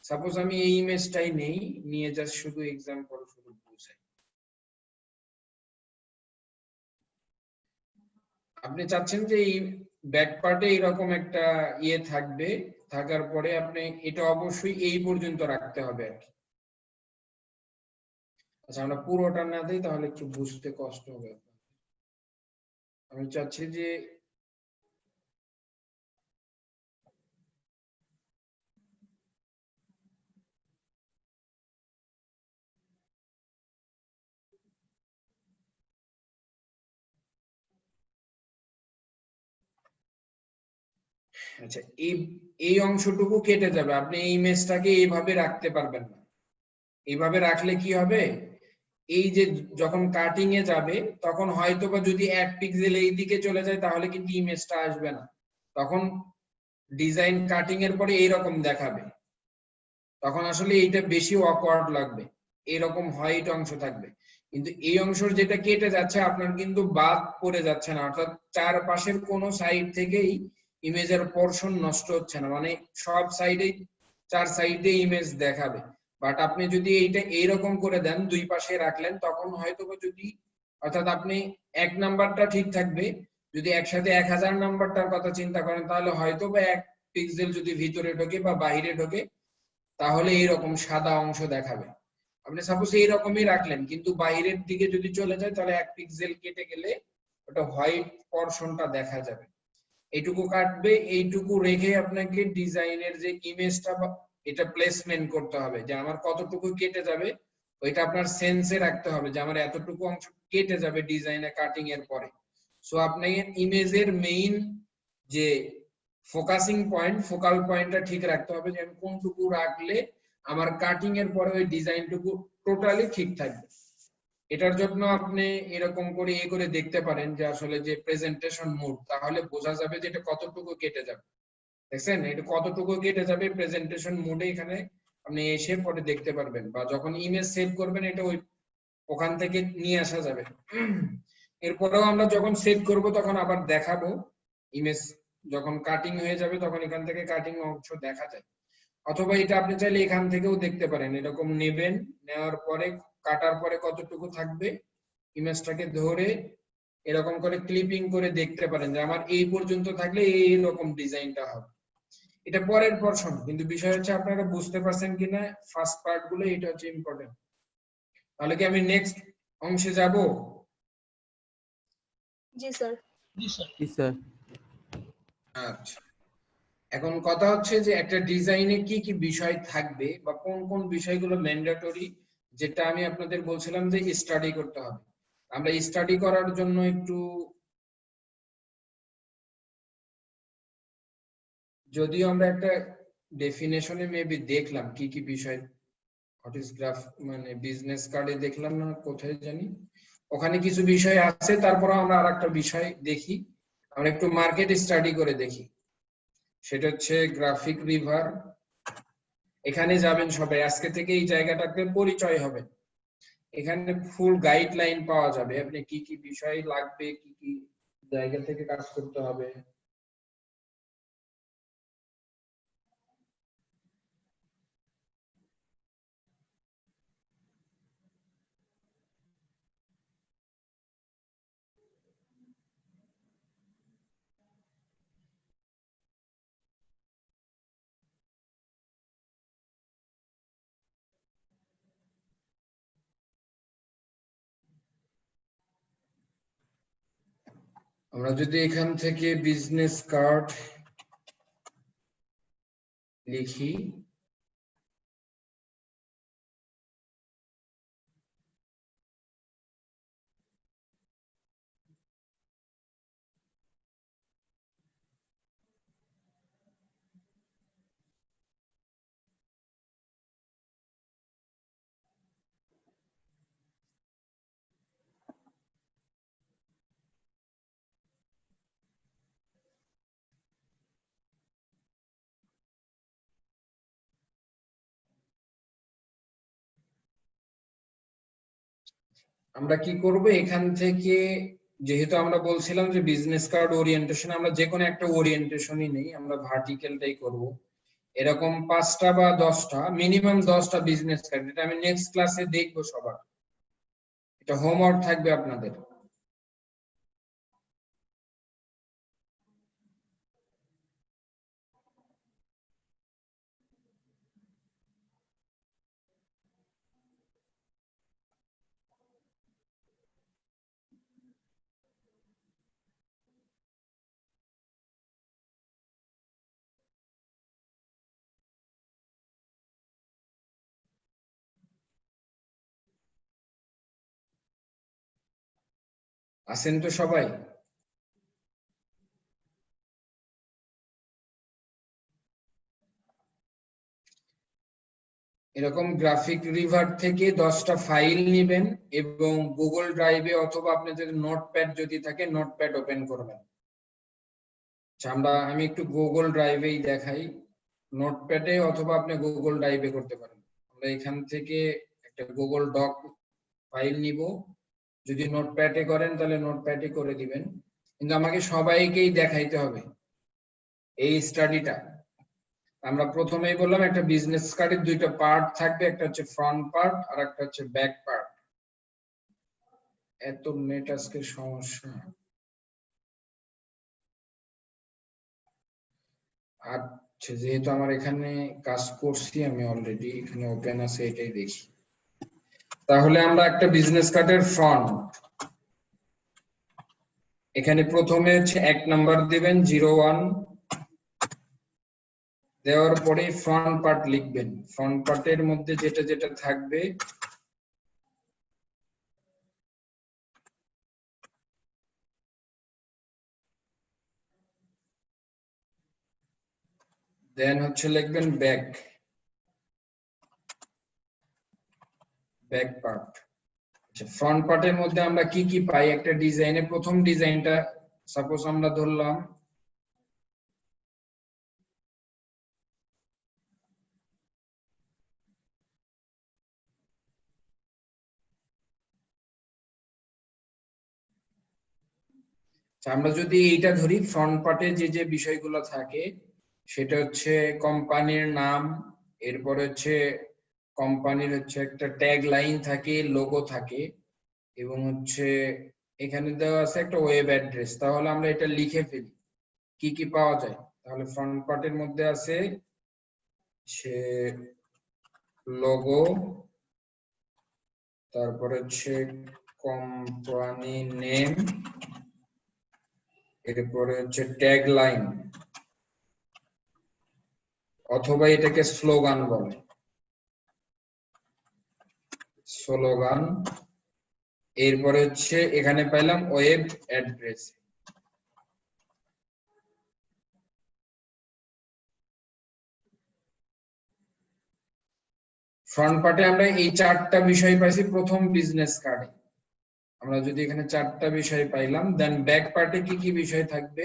সাপোজ আমি এই ইমেজটাই নেই, নিয়ে জাস্ট শুধু এক্সাম্পল শুধু বুঝাই। আপনি চাচ্ছেন যে এই ব্যাক পার্টে এরকম একটা ইয়ে থাকবে, থাকার পরে আপনি এটা অবশ্যই এই পর্যন্ত রাখতে হবে আর কি। আচ্ছা, আমরা পুরোটা না দিই তাহলে একটু বুঝতে কষ্ট হবে। আমি চাচ্ছি যে আচ্ছা এই এই অংশটুকু কেটে যাবে, আপনি এই ইমেজটাকে এইভাবে রাখতে পারবেন না। এইভাবে রাখলে কি হবে, এই যে যখন কাটিং এ যাবে তখন হয়তোবা যদি 1 পিক্সেল এই দিকে চলে যায় তাহলে কিন্তু ইমেজটা আসবে না, তখন ডিজাইন কাটিং এর পরে এইরকম দেখাবে, তখন আসলে এইটা বেশি অকওয়ার্ড লাগবে, এরকম হোয়াইট অংশ থাকবে। কিন্তু এই অংশের যেটা কেটে যাচ্ছে আপনার কিন্তু বাদ পড়ে যাচ্ছে না, অর্থাৎ চারপাশের কোনো সাইড থেকেই ইমেজের পোরশন নষ্ট হচ্ছে না, মানে সব সাইডে 4 সাইডে ইমেজ দেখাবে। বাট আপনি যদি এইটা এইরকম করে দেন, দুই পাশে রাখলেন, তখন হয়তো যদি অর্থাৎ আপনি 1 নাম্বারটা ঠিক থাকবে, যদি একসাথে 1000 নাম্বারটার কথা চিন্তা করেন তাহলে হয়তো বা 1 পিক্সেল যদি ভিতরে ঢোকে বা বাইরে ঢোকে তাহলে এইরকম সাদা অংশ দেখাবে। আপনি সাপোজ এইরকমই রাখলেন, কিন্তু বাইরের দিকে যদি চলে যায় তাহলে 1 পিক্সেল কেটে গেলে ওটা হোয়াইট পোরশনটা দেখা যাবে। এইটুকু কাটবে, এইটুকু রেখে আপনাকে ডিজাইনের যে ইমেজটা এটা প্লেসমেন্ট করতে হবে, যে আমার কতটুকু কেটে যাবে ওইটা আপনার সেন্সে রাখতে হবে যে আমার এতটুকু অংশ কেটে যাবে ডিজাইনে কাটিং এর পরে। সো আপনি ইমেজের মেইন যে ফোকাসিং পয়েন্ট, ফোকাল পয়েন্টটা ঠিক রাখতে হবে যে আমি কোনটুকু রাখলে আমার কাটিং এর পরে ওই ডিজাইনটুকু টোটালি ঠিক থাকবে। এটার জন্য আপনি এরকম করে করে দেখতে পারেন যে আসলে যে প্রেজেন্টেশন মোড, তাহলে বোঝা যাবে যে এটা কতটুকু কেটে যাবে। দেখছেন এটা কতটুকু কেটে যাবে প্রেজেন্টেশন মোডে, এখানে আপনি এসে পরে দেখতে পারবেন, বা যখন ইমেজ সেভ করবেন এটা ওই ওখান থেকে নিয়ে আসা যাবে। এরপরেও আমরা যখন সেভ করব তখন আবার দেখাবো, ইমেজ যখন কাটিং হয়ে যাবে তখন এখান থেকে কাটিং অংশ দেখা যায়। অথবা এটা আপনি চাইলে এখান থেকেও দেখতে পারেন, এরকম নেবেন, নেওয়ার পরে কাটার পরে কতটুকু থাকবে ইমেজটাকে ধরে এরকম করে ক্লিপিং করে দেখতে পারেন যে আমার এই পর্যন্ত থাকলে এই রকম ডিজাইনটা হবে। এটা পরের পোরশন, কিন্তু বিষয় হচ্ছে আপনারা বুঝতে পারছেন কিনা ফার্স্ট পার্ট গুলো, এটা হচ্ছে ইম্পর্টেন্ট। তাহলে কি আমি নেক্সট অংশে যাব? জি স্যার। জি স্যার। আচ্ছা, এখন কথা হচ্ছে যে একটা ডিজাইনে কি কি বিষয় থাকবে বা কোন কোন বিষয়গুলো ম্যান্ডেটরি, যেটা আমি আপনাদের বলছিলাম যে স্টাডি করতে হবে। আমরা স্টাডি করার জন্য একটু, যদিও আমরা একটা ডেফিনেশনে মেবি দেখলাম কি কি বিষয়, হোয়াট ইজ গ্রাফ মানে বিজনেস কার্ডে দেখলাম না কোথায় জানি, ওখানে কিছু বিষয় আছে। তারপর আমরা আরেকটা বিষয় দেখি, আমরা একটু মার্কেট স্টাডি করে দেখি, সেটা হচ্ছে গ্রাফিক রিভার। এখানে যাবেন সবাই, আজকে থেকে এই জায়গাটাতে পরিচয় হবে। এখানে ফুল গাইডলাইন পাওয়া যাবে, আপনি কি কি বিষয় লাগবে, কি কি জায়গা থেকে কাজ করতে হবে। আমরা যদি এখান থেকে বিজনেস কার্ড লিখি, আমরা কি করব এখান থেকে, যেহেতু আমরা বলছিলাম যে বিজনেস কার্ড ওরিয়েন্টেশন, আমরা যে কোনো একটা ওরিয়েন্টেশনই নেই, আমরা ভার্টিক্যালটাই করব। এরকম 5টা বা 10টা, মিনিমাম 10টা বিজনেস কার্ড, এটা আমি নেক্সট ক্লাসে দেখবো সবার। এটা হোমওয়ার্ক থাকবে আপনাদের। আছেন তো সবাই? এরকম গ্রাফিক রিভার থেকে 10টা ফাইল নেবেন এবং গুগল ড্রাইভে অথবা আপনাদের নোটপ্যাড যদি থাকে নোটপ্যাড ওপেন করবেন। আমি একটু গুগল ড্রাইভেই দেখাই, নোটপ্যাডে অথবা আপনি গুগল ড্রাইভে করতে পারেন। আমরা এখান থেকে একটা গুগল ডক ফাইল নিব, যদি নোটপ্যাডে করেন তাহলে নোটপ্যাডে করে দিবেন, কিন্তু আমাকে সবাইকেই দেখাইতে হবে এই স্টাডিটা। আমরা প্রথমেই বললাম একটা বিজনেস কার্ডের 2টা পার্ট থাকবে, একটা হচ্ছে ফ্রন্ট পার্ট আর একটা হচ্ছে ব্যাক পার্ট। এত নেট আজকে সমস্যা। আচ্ছা, যেহেতু আমার এখানে কাজ করছি আমি অলরেডি, এখানে ওপেন আছে, এটাই দেখি। তাহলে আমরা একটা বিজনেস কার্ডের ফ্রন্ট, এখানে প্রথমে হচ্ছে 1 নাম্বার দিবেন 01, দেওয়ার পরে ফ্রন্ট পার্ট লিখবেন। ফ্রন্ট পার্টের মধ্যে যেটা যেটা থাকবে দেন হচ্ছে লিখবেন ব্যাক পার্ট। আচ্ছা, ফ্রন্ট পার্টের মধ্যে আমরা কি কি পাই একটা ডিজাইনে? প্রথম ডিজাইনটা সাপোজ আমরা ধরলাম আমরা যদি এইটা ধরি, ফ্রন্ট পার্টে যে যে বিষয়গুলো থাকে সেটা হচ্ছে কোম্পানির নাম, এরপর হচ্ছে কোম্পানির হচ্ছে একটা ট্যাগ লাইন থাকে, লোগো থাকে, এবং হচ্ছে এখানে দেওয়া আছে একটা ওয়েব অ্যাড্রেস। তাহলে আমরা এটা লিখে ফেলি কি কি পাওয়া যায়। তাহলে ফ্রন্ট পার্টের মধ্যে আছে সে লোগো, তারপর হচ্ছে কোম্পানি নেম, এরপরে হচ্ছে ট্যাগ লাইন অথবা এটাকে স্লোগান বলে, স্লোগান। এরপরে হচ্ছে এখানে পাইলাম ওয়েব অ্যাড্রেস। ফ্রন্ট পার্টে আমরা এই 4টা বিষয় পাইছি প্রথম বিজনেস কার্ডে। আমরা যদি এখানে 4টা বিষয় পাইলাম, দেন ব্যাক পার্টে কি কি বিষয় থাকবে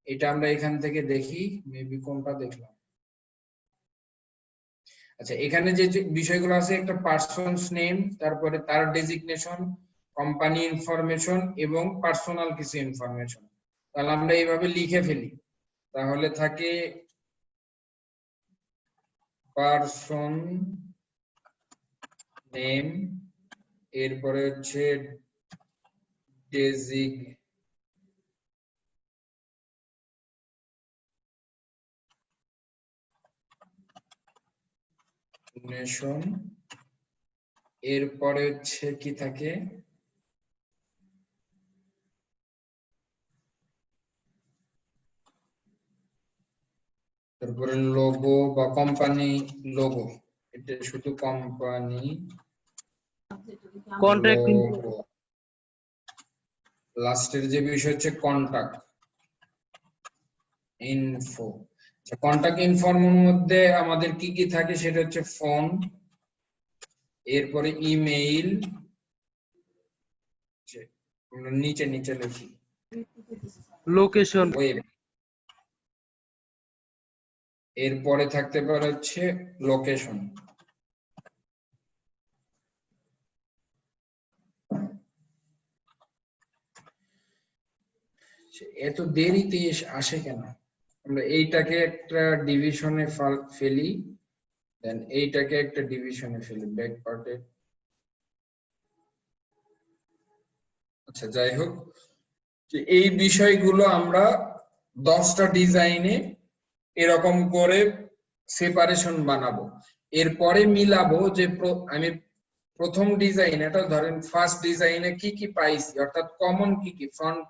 এটা আমরা এখান থেকে দেখি, মেবি কোনটা দেখলাম। আচ্ছা, এখানে যে যে বিষয়গুলো আছে একটা পারসনস নেম, তারপরে তার ডেজিগনেশন, কোম্পানি ইনফরমেশন এবং পার্সোনাল কিছু ইনফরমেশন। তাহলে আমরা এইভাবে লিখে ফেলি, তাহলে থাকে পারসন নেম, এরপরে হচ্ছে ডেজিগনেশন, এরপরে হচ্ছে কি থাকে তারপরে লোগো বা কোম্পানি লোগো, এটা শুধু কোম্পানি কন্ট্রাক্ট লোগো। লাস্টের যে বিষয় হচ্ছে কন্টাক্ট ইনফো। কন্টাক্ট ইনফোর মধ্যে আমাদের কি কি থাকে সেটা হচ্ছে ফোন, এরপরে ইমেইল, নিচে নিচে লিখি লোকেশন, ওয়েব, এরপরে থাকতে পারে হচ্ছে লোকেশন। এত দেরিতে আসে কেন? আমরা এইটাকে একটা ডিভিশনে ফেলি, দেন এইটাকে একটা ডিভিশনে ফেলি ব্যাক পার্টে। আচ্ছা যাই হোক, যে এই বিষয়গুলো আমরা 10টা ডিজাইনে এরকম করে সেপারেশন বানাবো, এরপরে মিলাবো যে আমি প্রথম ডিজাইন, এটা ধরেন ফার্স্ট ডিজাইনে কি কি পাইছি, অর্থাৎ কমন কি কি ফ্রন্ট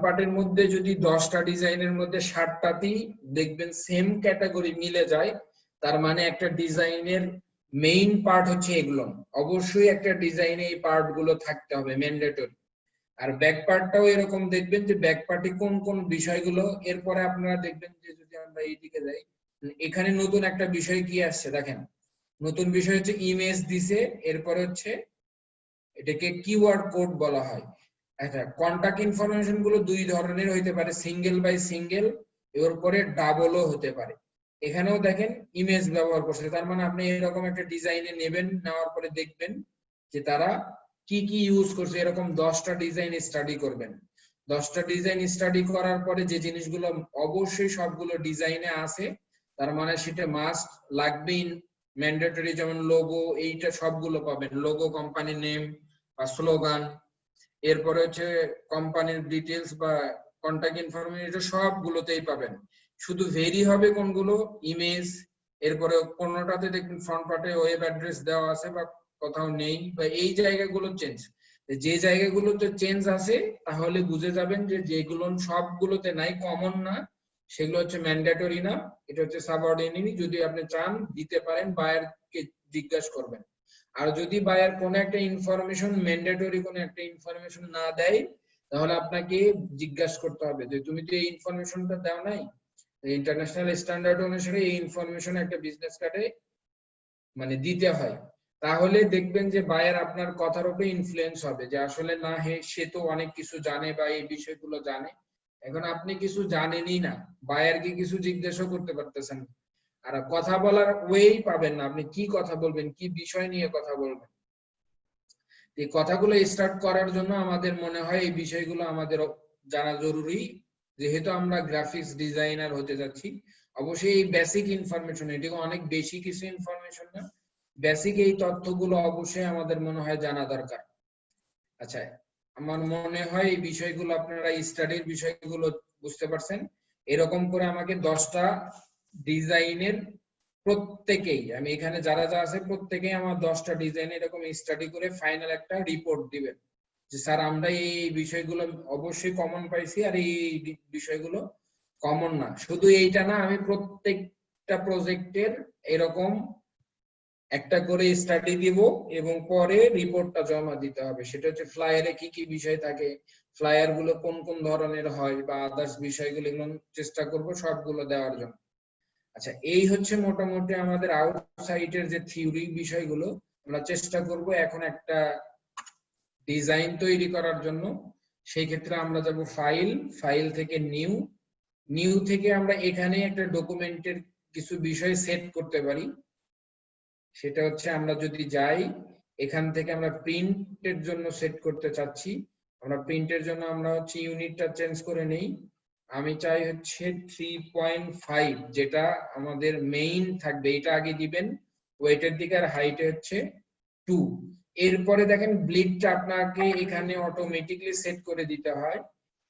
পার্টের মধ্যে যদি 10টা ডিজাইনের মধ্যে 7টাতেই দেখবেন সেম ক্যাটাগরি মিলে যায়, তার মানে একটা ডিজাইনের মেইন পার্ট হচ্ছে এগুলো, অবশ্যই একটা ডিজাইনে এই পার্ট গুলো থাকতে হবে ম্যান্ডেটরি। আর ব্যাক পার্টটাও এরকম দেখবেন যে ব্যাক পার্টে কোন কোন বিষয়গুলো, এরপরে আপনারা দেখবেন যে যদি আমরা এইদিকে যাই, এখানে নতুন একটা বিষয় কি আসছে দেখেন, নতুন বিষয় হচ্ছে ইমেজ দিছে, এরপরে হচ্ছে এটাকে কিওয়ার্ড কোড বলা হয়। আচ্ছা, কন্টাক্ট ইনফরমেশন গুলো দুই ধরনের হইতে পারে, সিঙ্গেল বাই সিঙ্গেল, এরপরে ডাবলও হতে পারে। এখানেও দেখেন ইমেজ ব্যবহার করছে, তার মানে আপনি এরকম একটা ডিজাইনে নেবেন, নেওয়ার পরে দেখবেন যে তারা কি কি ইউজ করছে, এরকম 10টা ডিজাইন স্টাডি করবেন। 10টা ডিজাইন স্টাডি করার পরে যে জিনিসগুলো অবশ্যই সবগুলো ডিজাইনে আছে, তার মানে সেটা মাস্ট লাগবে, ম্যান্ডেটরি, যেমন লোগো, এইটা সবগুলো পাবেন, লোগো, কোম্পানি নেম বা স্লোগান, এরপরে হচ্ছে কোম্পানির ডিটেলস বা কন্টাক্ট ইনফরমেশন, এটা সবগুলোতেই পাবেন। শুধু ভেরি হবে কোনগুলো, ইমেজ, এরপরে কোনটাতে দেখবেন ফ্রন্ট পার্টে ওয়েব অ্যাড্রেস দেওয়া আছে বা কোথাও নেই, বা এই জায়গাগুলো চেঞ্জ, যে জায়গাগুলোতে চেঞ্জ আছে তাহলে বুঝে যাবেন যে যেগুলো সবগুলোতে নাই, কমন না, সেগুলো হচ্ছে ম্যান্ডেটরি না, এটা হচ্ছে সাবঅর্ডিনেট। যদি আপনি চান দিতে পারেন, বায়ারকে জিজ্ঞাসা করবেন। আর যদি বায়ার কোনো একটা ইনফরমেশন ম্যান্ডেটরি কোনো একটা ইনফরমেশন না দেয়, তাহলে আপনাকে জিজ্ঞাসা করতে হবে যে তুমি তো এই ইনফরমেশনটা দাও নাই, ইন্টারন্যাশনাল স্ট্যান্ডার্ড অনুসারে এই ইনফরমেশন একটা বিজনেস কার্ডে মানে দিতে হয়। তাহলে দেখবেন যে বায়ার আপনার কথার উপরে ইনফ্লুয়েন্স হবে, যে আসলে না হে সে তো অনেক কিছু জানে বা এই বিষয়গুলো জানে, এখন আপনি কিছু জানেনই না, বায়ারকে কিছু জিজ্ঞাসা করতে পারতেছেন না, আর কথা বলার ওয়েই পাবেন না, আপনি কি কথা বলবেন, কি বিষয় নিয়ে কথা বলবেন। এই কথাগুলো স্টার্ট করার জন্য আমাদের মনে হয় এই বিষয়গুলো আমাদের জানা জরুরি, যেহেতু আমরা গ্রাফিক্স ডিজাইনার হতে যাচ্ছি। অবশ্যই এই বেসিক ইনফরমেশন, এটিকে অনেক বেশি কিছু ইনফরমেশন না, বেসিক এই তথ্যগুলো অবশ্যই আমাদের মনে হয় জানা দরকার। আচ্ছা, আমার মনে হয় এই বিষয়গুলো আপনারা স্টাডির বিষয়গুলো বুঝতে পারছেন। এরকম করে আমাকে 10টা ডিজাইনের প্রত্যেকেই, আমি এখানে যারা যা আছে প্রত্যেকেই আমার 10টা ডিজাইন এরকম স্টাডি করে ফাইনাল একটা রিপোর্ট দিবেন যে স্যার আমরা এই বিষয়গুলো অবশ্যই কমন পাইছি, আর এই বিষয়গুলো কমন না। শুধু এইটা না, আমি প্রত্যেকটা প্রজেক্টের এরকম একটা করে স্টাডি দিব এবং পরে রিপোর্টটা জমা দিতে হবে। সেটা হচ্ছে ফ্লায়ারে কি কি বিষয় থাকে, ফ্লায়ার গুলো কোন কোন ধরনের হয় বা আদার্স বিষয়গুলো, এগুলো চেষ্টা করব সবগুলো দেওয়ার জন্য। আচ্ছা, এই হচ্ছে মোটামুটি আমাদের আউটসাইডের যে থিওরি বিষয়গুলো, আমরা চেষ্টা করব এখন একটা ডিজাইন তৈরি করার জন্য। সেই ক্ষেত্রে আমরা যাব ফাইল থেকে নিউ থেকে আমরা এখানে একটা ডকুমেন্টের কিছু বিষয় সেট করতে পারি। সেটা হচ্ছে আমরা যদি যাই এখান থেকে আমরা প্রিন্টের জন্য সেট করতে চাচ্ছি, আমরা প্রিন্টের জন্য আমরা হচ্ছে ইউনিটটা চেঞ্জ করে নেই, আমি চাই হচ্ছে 3.5, যেটা আমাদের মেইন থাকবে, এটা আগে দিবেন ওয়েটের দিকে, আর হাইটে হচ্ছে 2। এরপরে দেখেন ব্লিডটা আপনাকে এখানে অটোমেটিকলি সেট করে দিতে হয়,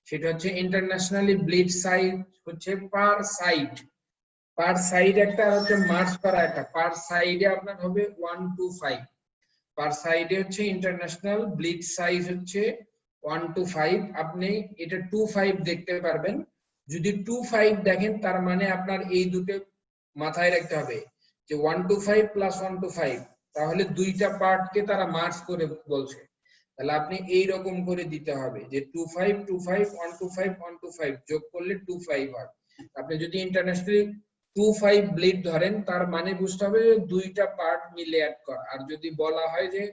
সেটা হচ্ছে ইন্টারন্যাশনালি ব্লিড সাইজ হচ্ছে পার সাইড একটা, আর হচ্ছে মার্চ করা একটা, পার সাইডে আপনার হবে 1 to 5, পার সাইডে হচ্ছে ইন্টারন্যাশনাল ব্লিড সাইজ হচ্ছে 1 to 5। আপনি এটা 2.5 দেখতে পারবেন, যদি 2.5 দেখেন তার মানে আপনার এই দুটো মাথায় রাখতে হবে যে 1 to 5 প্লাস 1 to 5, তাহলে দুইটা পার্টকে তারা মার্চ করে বলছে, তাহলে আপনি এই রকম করে দিতে হবে যে 2.5 2.5 1 to 5 1 to 5 যোগ করলে 2.5 হয়। আপনি যদি ইন্টারন্যাশনালি 2.5 ব্লিড ধরেন তার মানে বুঝতে হবে যে দুইটা পার্ট মিলে অ্যাড করা, আর যদি বলা হয় যে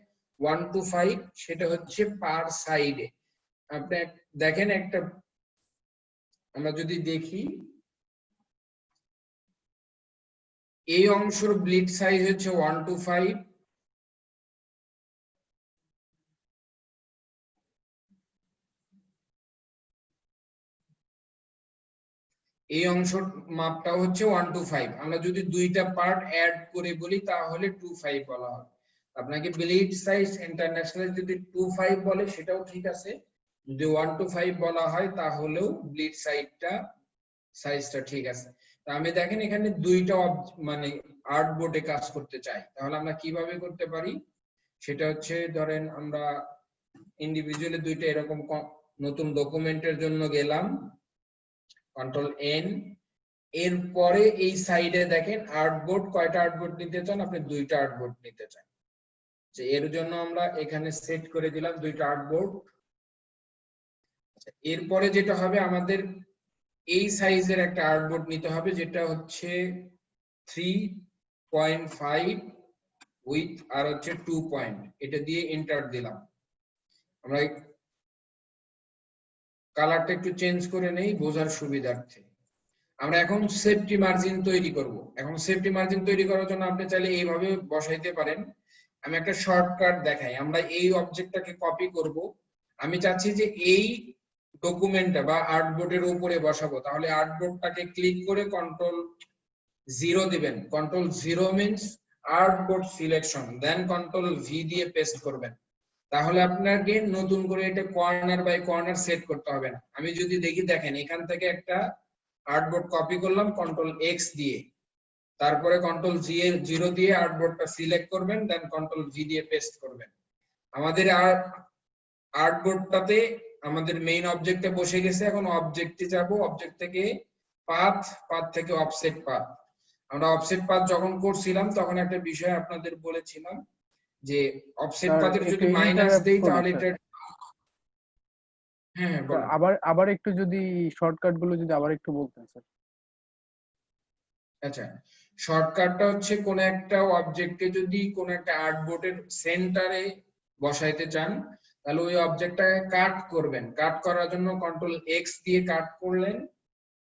1 to 5 সেটা হচ্ছে পার সাইডে। আপনি দেখেন একটা, আমরা যদি দেখি এই অংশের ব্লিড সাইজ হচ্ছে 1 to 5, এই অংশ মাপটা হচ্ছে 1 to 5। আমরা যদি দুইটা পার্ট অ্যাড করে বলি তাহলে 2.5 বলা হয়। আপনাকে ব্লিড সাইজ ইন্টারন্যাশনাল যদি 2.5 বলে সেটাও ঠিক আছে, যদি 1 to 5 বলা হয় তাহলেও ব্লিড সাইজটা ঠিক আছে। তা আমি দেখেন এখানে দুইটা মানে আর্টবোর্ডে কাজ করতে চাই, তাহলে আমরা কিভাবে করতে পারি সেটা হচ্ছে, ধরেন আমরা ইন্ডিভিজুয়ালি দুইটা এরকম নতুন ডকুমেন্টের জন্য গেলাম, কন্ট্রোল এন, এরপরে এই সাইডে দেখেন আর্টবোর্ড, কয়টা আর্টবোর্ড নিতে চান আপনি? দুইটা আর্টবোর্ড নিতে চান। যে এর জন্য আমরা এখানে সেট করে দিলাম দুইটা আর্টবোর্ড। এরপরে যেটা হবে আমাদের এই সাইজের একটা আর্টবোর্ড নিতে হবে, যেটা হচ্ছে 3.5 উইথ আর হচ্ছে 2 পয়েন্ট, এটা দিয়ে এন্টার দিলাম। আমরা কালারটা একটু চেঞ্জ করে নেই বোঝার সুবিধার্থে। আমরা এখন সেফটি মার্জিন তৈরি করব। এখন সেফটি মার্জিন তৈরি করার জন্য আপনি চাইলে এইভাবে বসাইতে পারেন। আমি একটা শর্টকাট দেখাই। আমরা এই অবজেক্টটাকে কপি করব, আমি চাচ্ছি যে এই ডকুমেন্টটা বা আর্টবোর্ডের উপরে বসাবো, তাহলে আর্টবোর্ডটাকে ক্লিক করে কন্ট্রোল 0 দিবেন। কন্ট্রোল 0 মিন্স আর্টবোর্ড সিলেকশন, দেন কন্ট্রোল ভি দিয়ে পেস্ট করবেন। তাহলে আপনাকে নতুন করে এটা কর্নার বাই কর্নার সেট করতে হবে না। আমি যদি দেখি, দেখেন এখান থেকে একটা আর্টবোর্ড কপি করলাম কন্ট্রোল এক্স দিয়ে, তারপরে কন্ট্রোল 0 দিয়ে আর্টবোর্ডটা সিলেক্ট করবেন, দেন কন্ট্রোল ভি দিয়ে পেস্ট করবেন। আমাদের আর্টবোর্ডটাতে আমাদের মেইন অবজেক্টে বসে গেছে। এখন অবজেক্টে যাব, অবজেক্ট থেকে পাথ থেকে অফসেট পাথ। আমরা অফসেট পাথ যখন করছিলাম তখন একটা বিষয় আপনাদের বলেছিলাম যে অফসেট পাথের যদি মাইনাস দেই তাহলে এটা হ্যাঁ বলেন। আবার একটু যদি শর্টকাট গুলো যদি আবার একটু বলতেন স্যার। আচ্ছা, শর্টকাটটা হচ্ছে কোন একটা অবজেক্টকে যদি কোন একটা আর্টবোর্ডের সেন্টারে বসাইতে চান তাহলে ওই অবজেক্টটাকে কাট করবেন। কাট করার জন্য কন্ট্রোল এক্স দিয়ে কাট করলেন,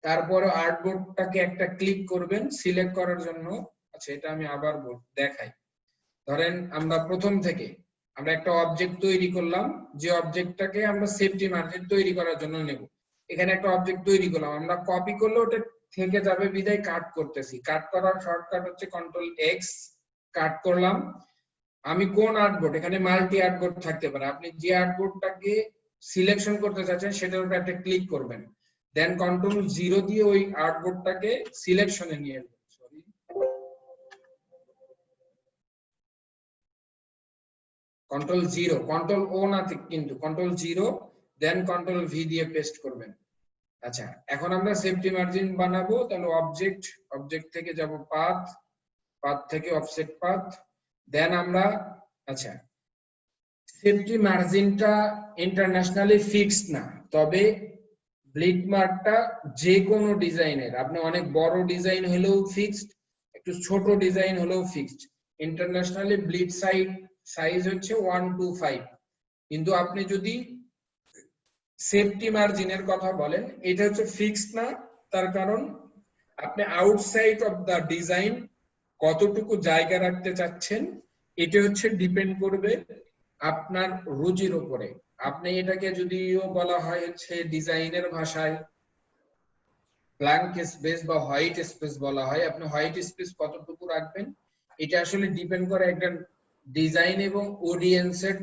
তারপরে আর্টবোর্ডটাকে একটা ক্লিক করবেন সিলেক্ট করার জন্য। আচ্ছা, এটা আমি আবার দেখাই। ধরেন আমরা প্রথম থেকে আমরা একটা অবজেক্ট তৈরি করলাম, যে অবজেক্টটাকে আমরা সেফটি মার্জিন তৈরি করার জন্য নেব। এখানে একটা অবজেক্ট তৈরি করলাম, আমরা কপি করলে ওটা থেকে যাবে বিদায় কাট করতেছি। কাট করার শর্টকাট হচ্ছে কন্ট্রোল এক্স, কাট করলাম। আমি কোন আর্টবোর্ড, এখানে মাল্টি আর্টবোর্ড থাকতে পারে, আপনি যে আর্টবোর্ডটাকে সিলেকশন করতে চাচ্ছেন সেটার উপর একটা ক্লিক করবেন, দেন কন্ট্রোল 0 দিয়ে ওই আর্টবোর্ডটাকে সিলেকশনে নিয়ে আসবেন। সরি, কন্ট্রোল 0, কন্ট্রোল ও না কিন্তু কন্ট্রোল 0 দেন কন্ট্রোল ভি দিয়ে পেস্ট করবেন। আচ্ছা, এখন আমরা সেফটি মার্জিন বানাবো, তাহলে অবজেক্ট থেকে যাব পাথ থেকে অফসেট পাথ, দেন আমরা আচ্ছা সেফটি মার্জিনটা ইন্টারন্যাশনালি ফিক্সড না, তবে ব্লিড মার্কটা যে কোনো ডিজাইনের, আপনি অনেক বড় ডিজাইন হলেও ফিক্সড, একটু ছোট ডিজাইন হলেও ফিক্সড। ইন্টারন্যাশনালি ব্লিড সাইজ হচ্ছে 1 to 5, কিন্তু আপনি যদি সেফটি মার্জিনের কথা বলেন এটা হচ্ছে ফিক্সড না। তার কারণ আপনি আউটসাইড অফ দা ডিজাইন কতটুকু জায়গা রাখতে চাচ্ছেন এটা হচ্ছে ডিপেন্ড করবে আপনার রুচির উপরে। আপনি এটাকে যদিও বলা হয় হচ্ছে ডিজাইনের ভাষায় ব্ল্যাঙ্ক স্পেস বা হোয়াইট স্পেস বলা হয়, আপনি হোয়াইট স্পেস কতটুকু রাখবেন এটা আসলে ডিপেন্ড করে একটা ডিজাইন এবং অডিয়েন্সের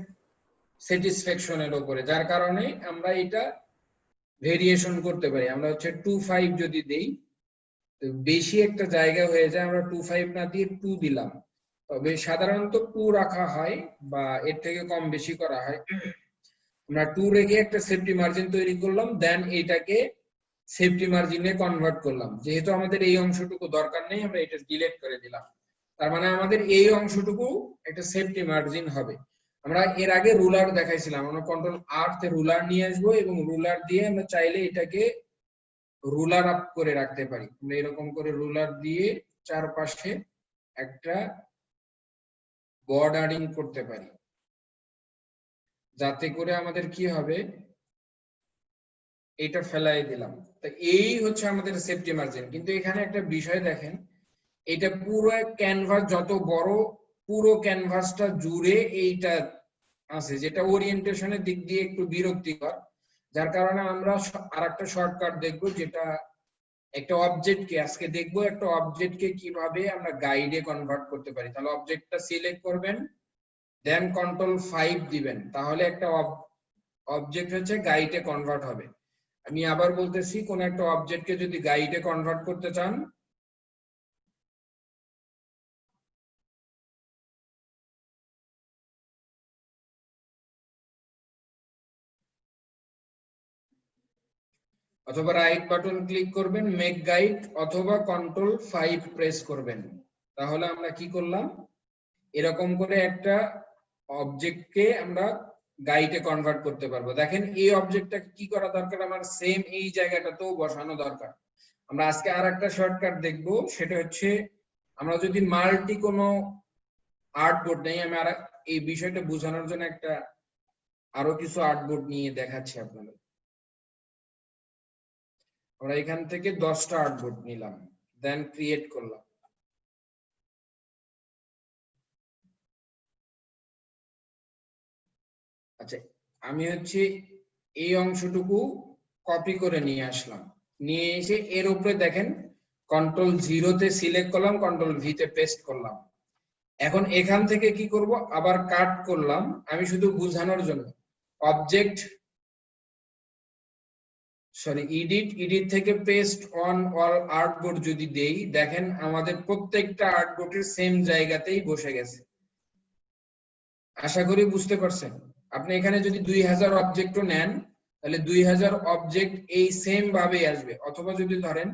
স্যাটিসফ্যাকশনের উপরে, যার কারণে আমরা এটা ভেরিয়েশন করতে পারি। আমরা হচ্ছে 2.5 যদি দেই তো বেশি একটা জায়গা হয়ে যায়, আমরা 2.5 না দিয়ে 2 দিলাম, তবে সাধারণত 2 রাখা হয় বা এর থেকে কম বেশি করা হয়। আমরা 2 রেখে একটা সেফটি মার্জিন তৈরি করলাম, দেন এটাকে সেফটি মার্জিনে কনভার্ট করলাম। যেহেতু আমাদের এই অংশটুকু দরকার নেই আমরা এটা ডিলিট করে দিলাম, তার মানে আমাদের এই অংশটুকু একটা সেফটি মার্জিন হবে। আমরা এর আগে রুলার দেখাইছিলাম, আমরা কন্ট্রোল আর তে রুলার নিয়ে আসবো এবং রুলার দিয়ে আমরা চাইলে এটাকে রুলার আপ করে রাখতে পারি। আমরা এরকম করে রুলার দিয়ে চারপাশে একটা বর্ডারিং করতে পারি, যাতে করে আমাদের কি হবে, এটা ফেলাই দিলাম। তো এই হচ্ছে আমাদের সেফটি মার্জিন। কিন্তু এখানে একটা বিষয় দেখেন, এটা পুরো ক্যানভাস যত বড়, পুরো ক্যানভাসটা জুড়ে এইটা আছে, যেটা ওরিয়েন্টেশনের দিক দিয়ে একটু বিরক্তিকর, যার কারণে আমরা আরেকটা শর্টকাট দেখবো যেটা একটা অবজেক্টকে আজকে দেখবো একটা অবজেক্টকে কিভাবে আমরা গাইডে কনভার্ট করতে পারি। তাহলে অবজেক্টটা সিলেক্ট করবেন, দেন কন্ট্রোল 5 দিবেন, তাহলে একটা অবজেক্ট হচ্ছে গাইডে কনভার্ট হবে। আমি আবার বলতেছি, কোন একটা অবজেক্টকে যদি গাইডে কনভার্ট করতে চান, অথবা রাইট বাটন ক্লিক করবেন, মেক গাইড, অথবা কন্ট্রোল 5 প্রেস করবেন। তাহলে আমরা কি করলাম, এরকম করে একটা অবজেক্টকে আমরা গাইডে কনভার্ট করতে পারবো। দেখেন এই অবজেক্টটা কি করা দরকার, আমার সেম এই জায়গাটাতেও বসানো দরকার। আমরা আজকে আর একটা শর্টকাট দেখবো, সেটা হচ্ছে আমরা যদি মাল্টি কোনো আর্টবোর্ড নেই, আমি আর এই বিষয়টা বোঝানোর জন্য একটা আরো কিছু আর্টবোর্ড নিয়ে দেখাচ্ছি আপনাদের। আমরা এখান থেকে 10টা আর্টবোর্ড নিলাম, দেন ক্রিয়েট করলাম। আচ্ছা, আমি হচ্ছে এই অংশটুকু কপি করে নিয়ে আসলাম, নিয়ে এসে এর উপরে দেখেন কন্ট্রোল 0 তে সিলেক্ট করলাম, কন্ট্রোল ভি তে পেস্ট করলাম। এখন এখান থেকে কি করব, আবার কাট করলাম, আমি শুধু বোঝানোর জন্য অবজেক্ট এডিট থেকে পেস্ট অন অল আর্টবোর্ড যদি দেই, দেখেন আমাদের প্রত্যেকটা আর্টবোর্ডের সেম জায়গাতেই বসে গেছে। আশা করি বুঝতে পারছেন। আপনি এখানে যদি 2000 অবজেক্টও নেন, তাহলে 2000 অবজেক্ট এই সেম ভাবে আসবে। অথবা যদি ধরেন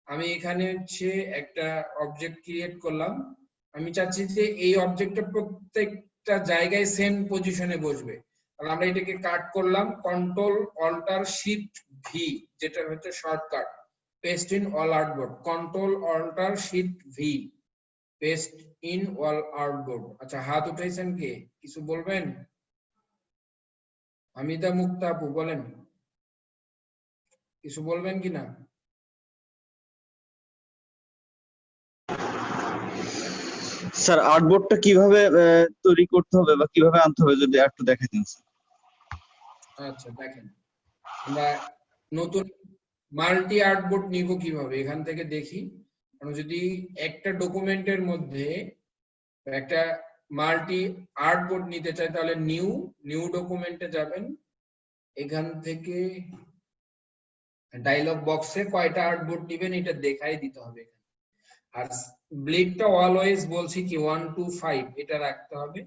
আমি এখানে হচ্ছে একটা অবজেক্ট ক্রিয়েট করলাম, আমি চাচ্ছি যে এই অবজেক্টটা প্রত্যেকটা জায়গায় সেম পজিশনে বসবে, তাহলে আমরা এটাকে কাট করলাম, কন্ট্রোল অল্টার শিফট ভি, যেটা হচ্ছে shortcut, paste in all artboard, control alter shift V, paste in all artboard. আচ্ছা, হাত উঠাইছেন কে, কিছু বলবেন? হামিদা মুক্তা আপু বলেন, কিছু বলবেন কিনা? স্যার আর্টবোর্ডটা কিভাবে তৈরি করতে হবে বা কিভাবে আনতে হবে যদি একটু দেখাই দিন স্যার। আচ্ছা দেখেন, আমরা নতুন মাল্টি আর্টবোর্ড নিব কিভাবে, এখান থেকে দেখি। আমরা যদি একটা ডকুমেন্টের মধ্যে একটা মাল্টি আর্টবোর্ড নিতে চাই, তাহলে নিউ ডকুমেন্টে যাবেন, এখান থেকে ডায়লগ বক্সে কয়টা আর্টবোর্ড নেবেন এটা দেখাই দিতে হবে। আর ব্লিডটা অলওয়েজ বলছি কি 1 to 5 এটা রাখতে হবে।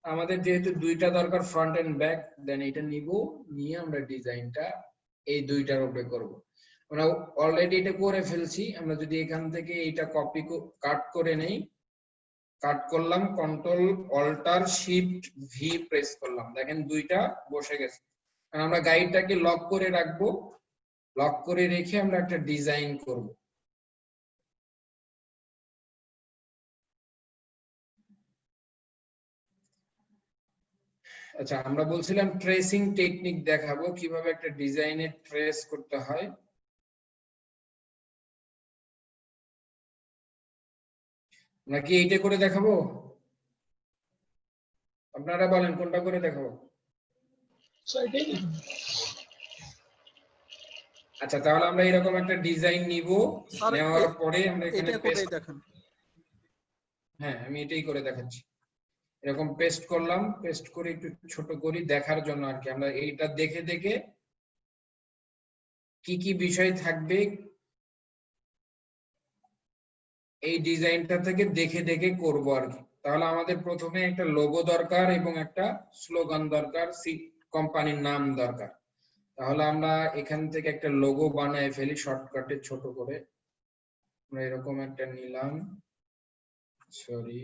আমাদের যেহেতু দুইটা দরকার, ফ্রন্ট এন্ড ব্যাক, দেন এটা নিব, নিয়ে আমরা ডিজাইনটা এই দুইটার উপরে করব। আমরা অলরেডি এটা করে ফেলছি, আমরা যদি এখান থেকে এটা কপি কাট করে নেই, কাট করলাম, control alter shift V press করলাম, দেখেন দুইটা বসে গেছে। আমরা গাইডটাকে লক করে রাখবো, লক করে রেখে আমরা একটা ডিজাইন করব। আচ্ছা, আমরা বলছিলাম ট্রেসিং টেকনিক দেখাবো, কিভাবে একটা ডিজাইনে ট্রেস করতে হয়। নাকি এইটা করে দেখাবো? আপনারা বলেন কোনটা করে দেখাবো? আচ্ছা, তাহলে আমরা এরকম একটা ডিজাইন নিব, নেওয়ার পরে আমরা এখানে পেস্ট, হ্যাঁ আমি এটাই করে দেখাচ্ছি। এরকম পেস্ট করলাম, পেস্ট করে একটু ছোট করি দেখার জন্য আর কি, আমরা এইটা দেখে দেখে কি কি বিষয় থাকবে এই ডিজাইনটা থেকে দেখে দেখে করব আর কি। তাহলে আমাদের প্রথমে একটা লোগো দরকার এবং একটা স্লোগান দরকার, কোম্পানির নাম দরকার। তাহলে আমরা এখান থেকে একটা লোগো বানায় ফেলি শর্টকাটে ছোট করে। আমরা এরকম একটা নিলাম, সরি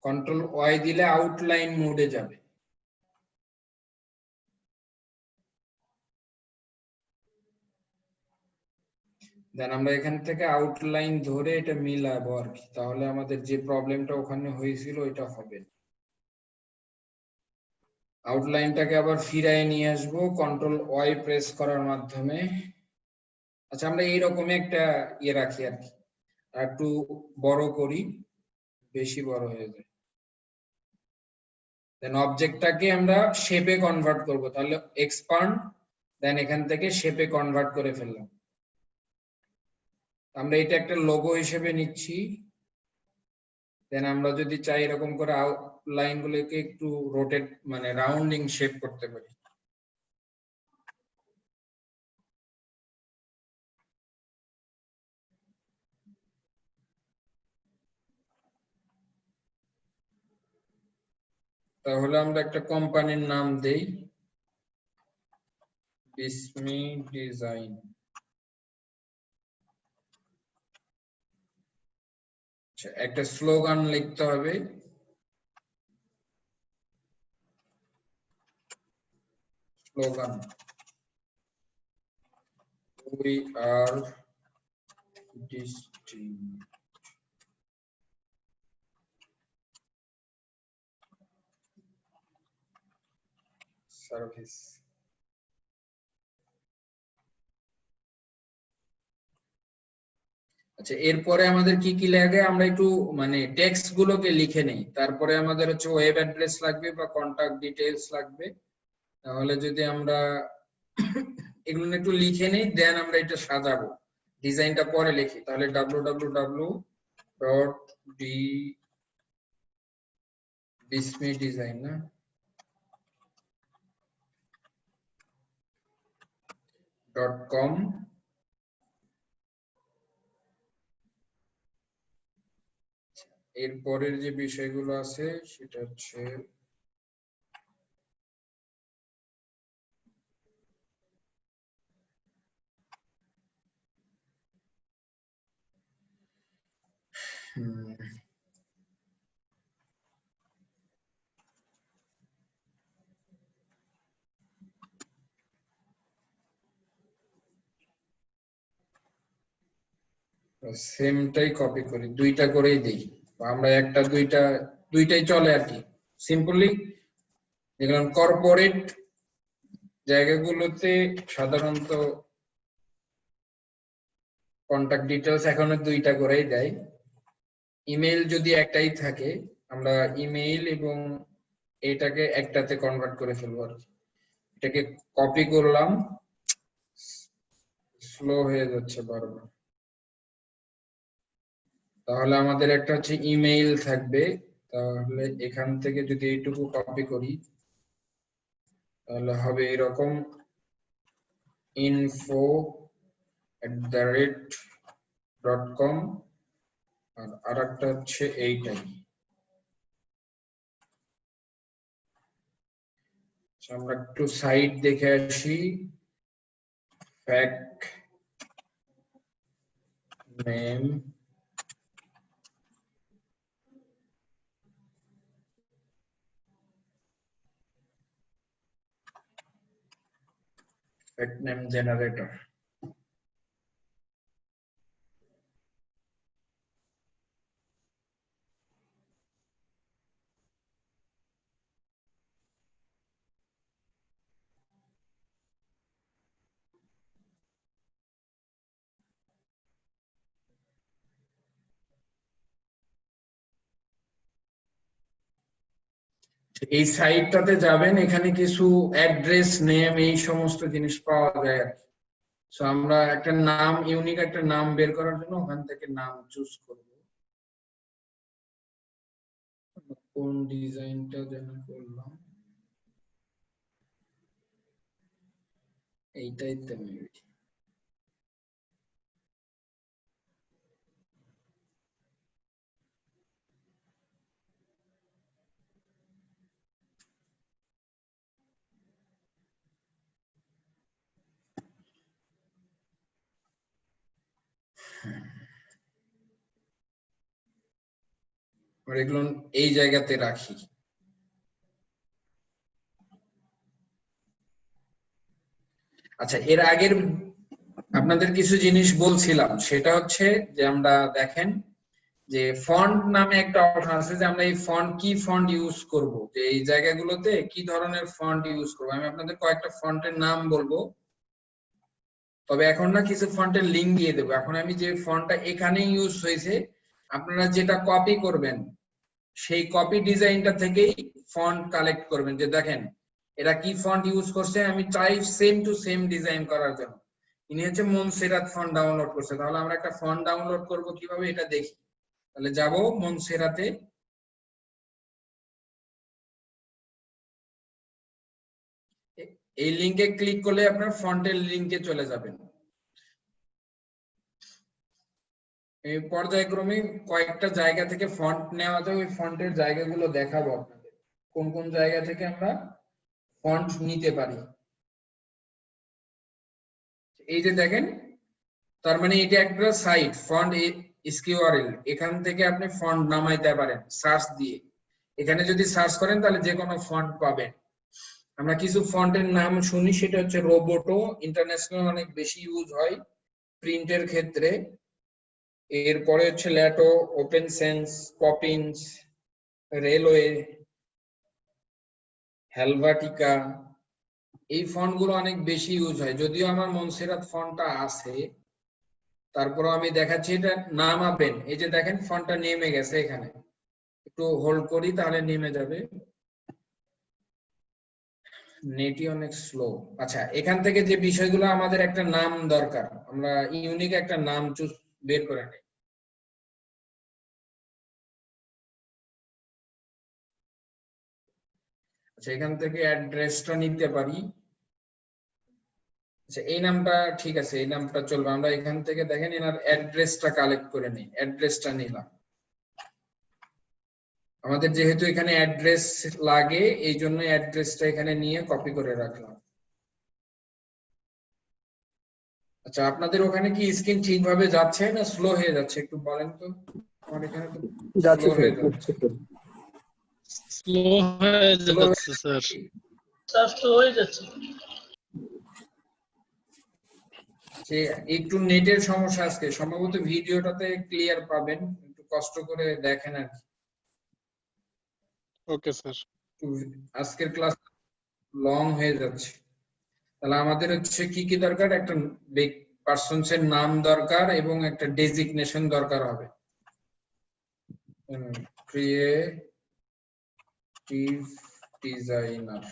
কন্ট্রোল ওয়াই দিলে আউটলাইন মোডে যাবে। দেন আমরা এখান থেকে আউটলাইন ধরে এটা মিলাবো আর কি, তাহলে আমাদের যে প্রবলেমটা ওখানে হয়েছিল ওইটা হবে। আউটলাইনটাকে আবার ফিরায় নিয়ে আসবো কন্ট্রোল ওয়াই প্রেস করার মাধ্যমে। আচ্ছা আমরা এইরকমই একটা ইয়ে রাখি আর কি, আর একটু বড় করি, বেশি বড় হয়ে যায়। দেন অবজেক্টটাকে আমরা শেপে কনভার্ট করব, তাহলে এক্সপান্ড, দেন এখান থেকে শেপে কনভার্ট করে ফেললাম। আমরা এটা একটা লোগো হিসেবে নিচ্ছি। দেন আমরা যদি চাই এরকম করে আউটলাইন গুলোকে একটু রোটেট মানে রাউন্ডিং শেপ করতে পারি। তাহলে আমরা একটা কোম্পানির নাম দেই, বিসমি ডিজাইন। আচ্ছা একটা স্লোগান লিখতে হবে, slogan we are district service. আচ্ছা এরপরে আমাদের কি কি লাগে, আমরা একটু মানে টেক্সট গুলোকে লিখে নেই, তারপরে আমাদের হচ্ছে ওয়েব অ্যাড্রেস লাগবে বা কন্টাক্ট ডিটেইলস লাগবে। তাহলে যদি আমরা এগুলো একটু লিখে নেই, দেন আমরা এটা সাজাবো, ডিজাইনটা পরে লিখি। তাহলে www.bismi design না .com, এরপরের যে বিষয়গুলো আছে সেটা হচ্ছে সেমটাই কপি করি, দুইটা করেই দেই, আমরা একটা দুইটাই চলে আর কি। সিম্পলি দেখলাম কর্পোরেট জায়গাগুলোতে সাধারণত কন্টাক্ট ডিটেলস এখন দুইটা করেই দেয়। ইমেল যদি একটাই থাকে, আমরা ইমেইল এবং এটাকে একটাতে কনভার্ট করে ফেলবো আর কি। এটাকে কপি করলাম, স্লো হয়ে যাচ্ছে বারবার। তাহলে আমাদের একটা হচ্ছে ইমেইল থাকবে, তাহলে এখান থেকে যদি এইটুকু কপি করি তাহলে হবে এরকম info@.com, আর আরেকটা হচ্ছে এইটাই। আমরা একটু সাইট দেখে আসি, ফ্যাক নেম জেনারেটর। এই সাইটটাতে যাবেন, এখানে কিছু অ্যাড্রেস নেম এই সমস্ত জিনিস পাওয়া যায় আর কি। সো আমরা একটা নাম, ইউনিক একটা নাম বের করার জন্য ওখান থেকে নাম চুজ করব। কোন ডিজাইনটা যেন করলাম, এইটাই তো মেবি। আমরা এগুলো এই জায়গাতে রাখি। আচ্ছা, এর আগের আপনাদের কিছু জিনিস বলছিলাম, সেটা হচ্ছে যে আমরা দেখেন যে ফন্ট নামে একটা অপশন আছে, যে আমরা এই ফন্ট কি ফন্ট ইউজ করব, যে এই জায়গাগুলোতে কি ধরনের ফন্ট ইউজ করব। আমি আপনাদের কয়েকটা ফন্টের নাম বলবো, তবে এখন না কিছু ফন্টের লিংক দিয়ে দেবো। এখন আমি যে ফন্টটা এখানে ইউজ হয়েছে, আপনারা যেটা কপি করবেন সেই কপি ডিজাইনটা থেকেই ফন্ট কালেক্ট করবেন, যে দেখেন এরা কি ফন্ট ইউজ করছে, আমি চাই সেম টু সেম ডিজাইন করার জন্য। ইনি হচ্ছে মনসেরাত ফন্ট ডাউনলোড করছে, তাহলে আমরা একটা ফন্ট ডাউনলোড করব কিভাবে এটা দেখি। তাহলে যাব মনসেরাতে, এই লিংকে ক্লিক করলে আপনার ফন্টের লিংকে চলে যাবেন। এই পর্যায়ক্রমে কয়েকটা জায়গা থেকে ফন্ট নেওয়া যায়, ওই ফন্টের জায়গাগুলো দেখাবো আপনাদের, কোন কোন জায়গা থেকে আমরা ফন্ট নিতে পারি। এই যে দেখেন, তার মানে এটা একটা সাইট ফন্ট এসকিউআরএল, এখান থেকে আপনি ফন্ট নামাইতে পারেন সার্চ দিয়ে। এখানে যদি সার্চ করেন তাহলে যে কোনো ফন্ট পাবেন। আমরা কিছু ফন্টের নাম শুনি, সেটা হচ্ছে রোবোটো, ইন্টারন্যাশনাল অনেক বেশি ইউজ হয় প্রিন্টের ক্ষেত্রে। এরপরে হচ্ছে Lato, Open Sans, Poppins, Raleway, Helvetica, এই ফন্ট গুলো অনেক বেশি ইউজ হয়। যদিও আমার মনসেরাত ফন্টটা আছে, তারপরে আমি দেখাচ্ছি, এটা নামাবেন। এই যে দেখেন ফন্টটা নেমে গেছে, এখানে একটু হোল্ড করি তাহলে নেমে যাবে, নেটই অনেক স্লো। আচ্ছা, এখান থেকে যে বিষয়গুলো আমাদের একটা নাম দরকার, আমরা ইউনিক একটা নাম চুজ বের করে নেই। আচ্ছা, এখান থেকে অ্যাড্রেসটা নিতে পারি। আচ্ছা, এই নামটা ঠিক আছে, এই নামটা চলবে। আমরা এখান থেকে দেখেন এনার অ্যাড্রেসটা কালেক্ট করে নিই, অ্যাড্রেসটা নিলাম। আমাদের যেহেতু এখানে অ্যাড্রেস লাগে, এই জন্য অ্যাড্রেসটা এখানে নিয়ে কপি করে রাখলাম। আচ্ছা, আপনাদের ওখানে কি স্ক্রিন ঠিকভাবে যাচ্ছে না স্লো হয়ে যাচ্ছে, একটু বলেন তো। আমার এখানে তো যাচ্ছে স্লো হয়ে যাচ্ছে। স্লো হয়ে যাচ্ছে স্যার। স্লো হয়ে যাচ্ছে। যে একটু নেটের সমস্যা আজকে, সম্ভবত ভিডিওটাতে ক্লিয়ার পাবেন, একটু কষ্ট করে দেখেন আর কি। Okay sir. আজকের ক্লাস লং হয়ে যাচ্ছে। তাহলে আমাদের হচ্ছে কি কি দরকার, একটা পারসনস এর নাম দরকার এবং একটা ডেজিগনেশন দরকার হবে। Creative designer.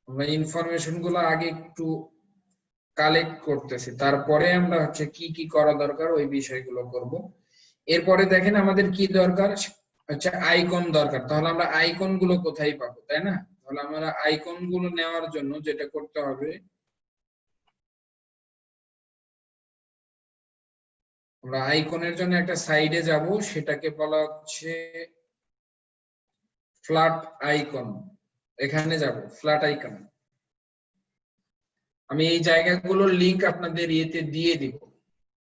আমরা ইনফরমেশন গুলো আগে একটু কালেক্ট করতেছি, তারপরে আমরা হচ্ছে কি কি করা দরকার ওই বিষয়গুলো করব। এরপরে দেখেন আমাদের কি দরকার, হচ্ছে আইকন দরকার। তাহলে আমরা আইকন গুলো কোথায় পাবো, তাই না? তাহলে আমরা আইকন গুলো নেওয়ার জন্য যেটা করতে হবে, আমরা আইকনের জন্য একটা সাইডে যাব, সেটাকে বলা হচ্ছে ফ্ল্যাট আইকন। এখানে যাব ফ্ল্যাট আইকন। আমি এই জায়গাগুলোর লিংক আপনাদের ইয়েতে দিয়ে দিব,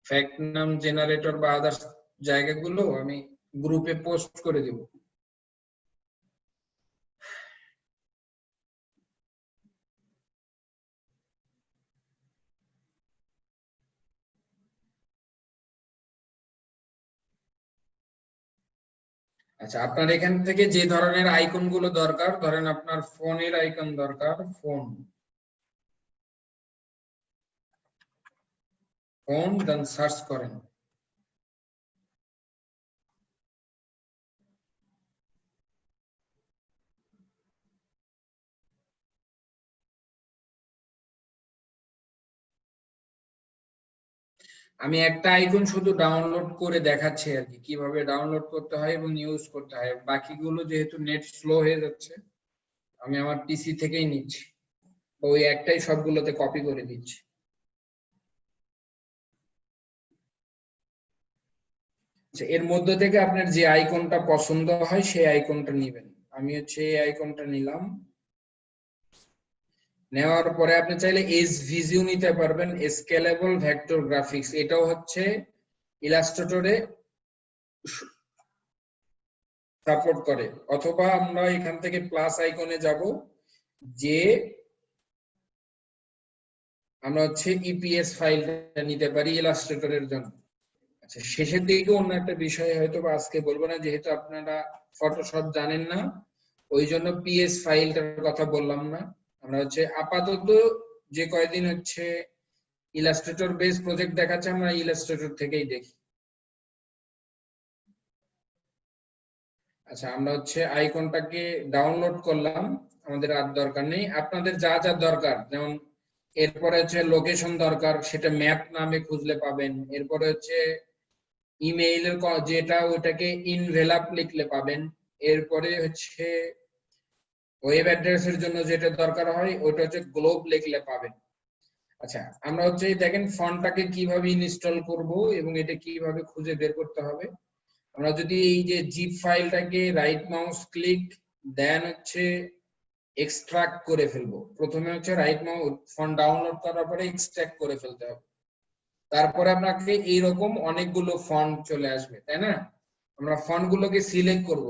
ফ্যাক্ট নাম জেনারেটর বা আদার্স জায়গাগুলো আমি গ্রুপে পোস্ট করে দিব। আচ্ছা, আপনার এখান থেকে যে ধরনের আইকন গুলো দরকার, ধরেন আপনার ফোনের আইকন দরকার, ফোন দেন সার্চ করেন। আমি একটা আইকন শুধু ডাউনলোড করে দেখাচ্ছি আর কি, কিভাবে ডাউনলোড করতে হয় এবং ইউজ করতে হয়। বাকিগুলো যেহেতু নেট স্লো হয়ে যাচ্ছে, আমি আমার পিসি থেকেই নিচ্ছি, ওই একটাই সবগুলোতে কপি করে দিচ্ছি। এর মধ্যে থেকে আপনার যে আইকনটা পছন্দ হয় সেই আইকনটা নেবেন। আমি হচ্ছে এই আইকনটা নিলাম। নেওয়ার পরে আপনি চাইলে এসভিজিও নিতে পারবেন, স্কেলেবল ভেক্টর গ্রাফিক্স। এটাও হচ্ছে ইলাস্ট্রেটরে সাপোর্ট করে, অথবা আমরা এখান থেকে প্লাস আইকনে যাব, যে আমরা হচ্ছে ইপিএস ফাইলটা নিতে পারি ইলাস্ট্রেটরের জন্য। আচ্ছা, শেষের দিকে অন্য একটা বিষয় হয়তো বা আজকে বলবো না, যেহেতু আপনারা ফটোশপ জানেন না, ওই জন্য পিএস ফাইলটার কথা বললাম না। আমরা হচ্ছে আপাতত যে কয়দিন হচ্ছে ইলাস্ট্রেটর বেস প্রজেক্ট দেখাচ্ছে, আমরা ইলাস্ট্রেটর থেকেই দেখি। আচ্ছা, আমরা হচ্ছে আইকনটাকে ডাউনলোড করলাম, আমাদের আর দরকার নেই। আপনাদের যা যা দরকার, যেমন এরপরে হচ্ছে লোকেশন দরকার, সেটা ম্যাপ নামে খুঁজলে পাবেন। এরপরে হচ্ছে ইমেইলের যেটা, ওটাকে ইনভেলাপ লিখলে পাবেন। এরপরে হচ্ছে ওয়েব অ্যাড্রেসের জন্য যেটা দরকার হয়, ওটা হচ্ছে গ্লোব লিখলে পাবেন। আচ্ছা, আমরা হচ্ছে দেখেন ফন্টটাকে কিভাবে ইনস্টল করব এবং এটা কিভাবে খুঁজে বের করতে হবে। আমরা যদি এই যে জিপ ফাইলটাকে রাইট মাউস ক্লিক দেন হচ্ছে এক্সট্রাক্ট করে ফেলবো। প্রথমে হচ্ছে রাইট মাউস, ফন্ট ডাউনলোড করার পরে এক্সট্রাক্ট করে ফেলতে হবে। তারপরে আপনাকে এইরকম অনেকগুলো ফন্ট চলে আসবে, তাই না? আমরা ফন্ট গুলোকে সিলেক্ট করব,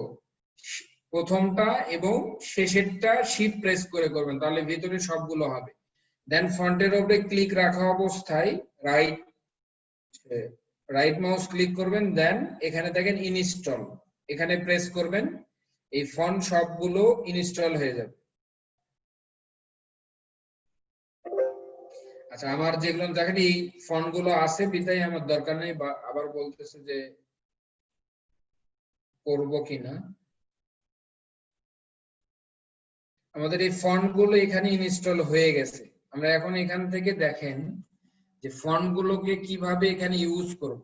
প্রথমটা এবং শেষেরটা শিফট প্রেস করে করবেন, তাহলে ভিতরে সবগুলো হবে। দেন ফন্টের উপরে ক্লিক রাখা অবস্থায় রাইট মাউস ক্লিক করবেন, দেন এখানে দেখেন ইনস্টল, এখানে প্রেস করবেন, এই ফন্ট সবগুলো ইনস্টল হয়ে যাবে। আচ্ছা, আমার যেগুলো দেখেন এই ফন্ট গুলো আছে বিধায় আমার দরকার নেই, বা আবার বলতেছে যে করব কিনা। আমাদের এই ফন্ট গুলো এখানে ইনস্টল হয়ে গেছে। আমরা এখন এখান থেকে দেখেন যে ফন্ট গুলোকে কিভাবে এখানে ইউজ করব।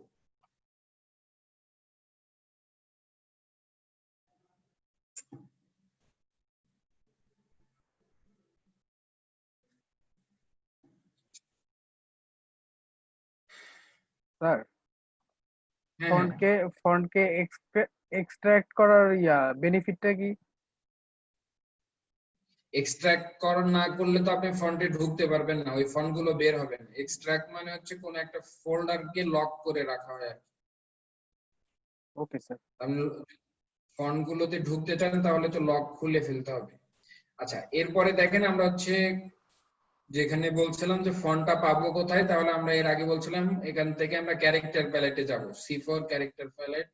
স্যার হ্যাঁ, ফন্টকে এক্সট্রাক্ট করার বেনিফিটটা কি? এক্সট্রাক্ট করা না করলে তো আপনি ফন্টে ঢুকতে পারবেন না, ওই ফন্ট গুলো বের হবে না। এক্সট্রাক্ট মানে হচ্ছে কোন একটা ফোল্ডারকে লক করে রাখা হয়। Okay sir. আপনি ফন্ট গুলোতে ঢুকতে চান তাহলে তো লক খুলে ফেলতে হবে। আচ্ছা, এরপরে দেখেন আমরা হচ্ছে যেখানে বলছিলাম যে ফন্টটা পাবো কোথায়, তাহলে আমরা এর আগে বলছিলাম এখান থেকে আমরা ক্যারেক্টার প্যালেটে যাব। C4 ক্যারেক্টার প্যালেট,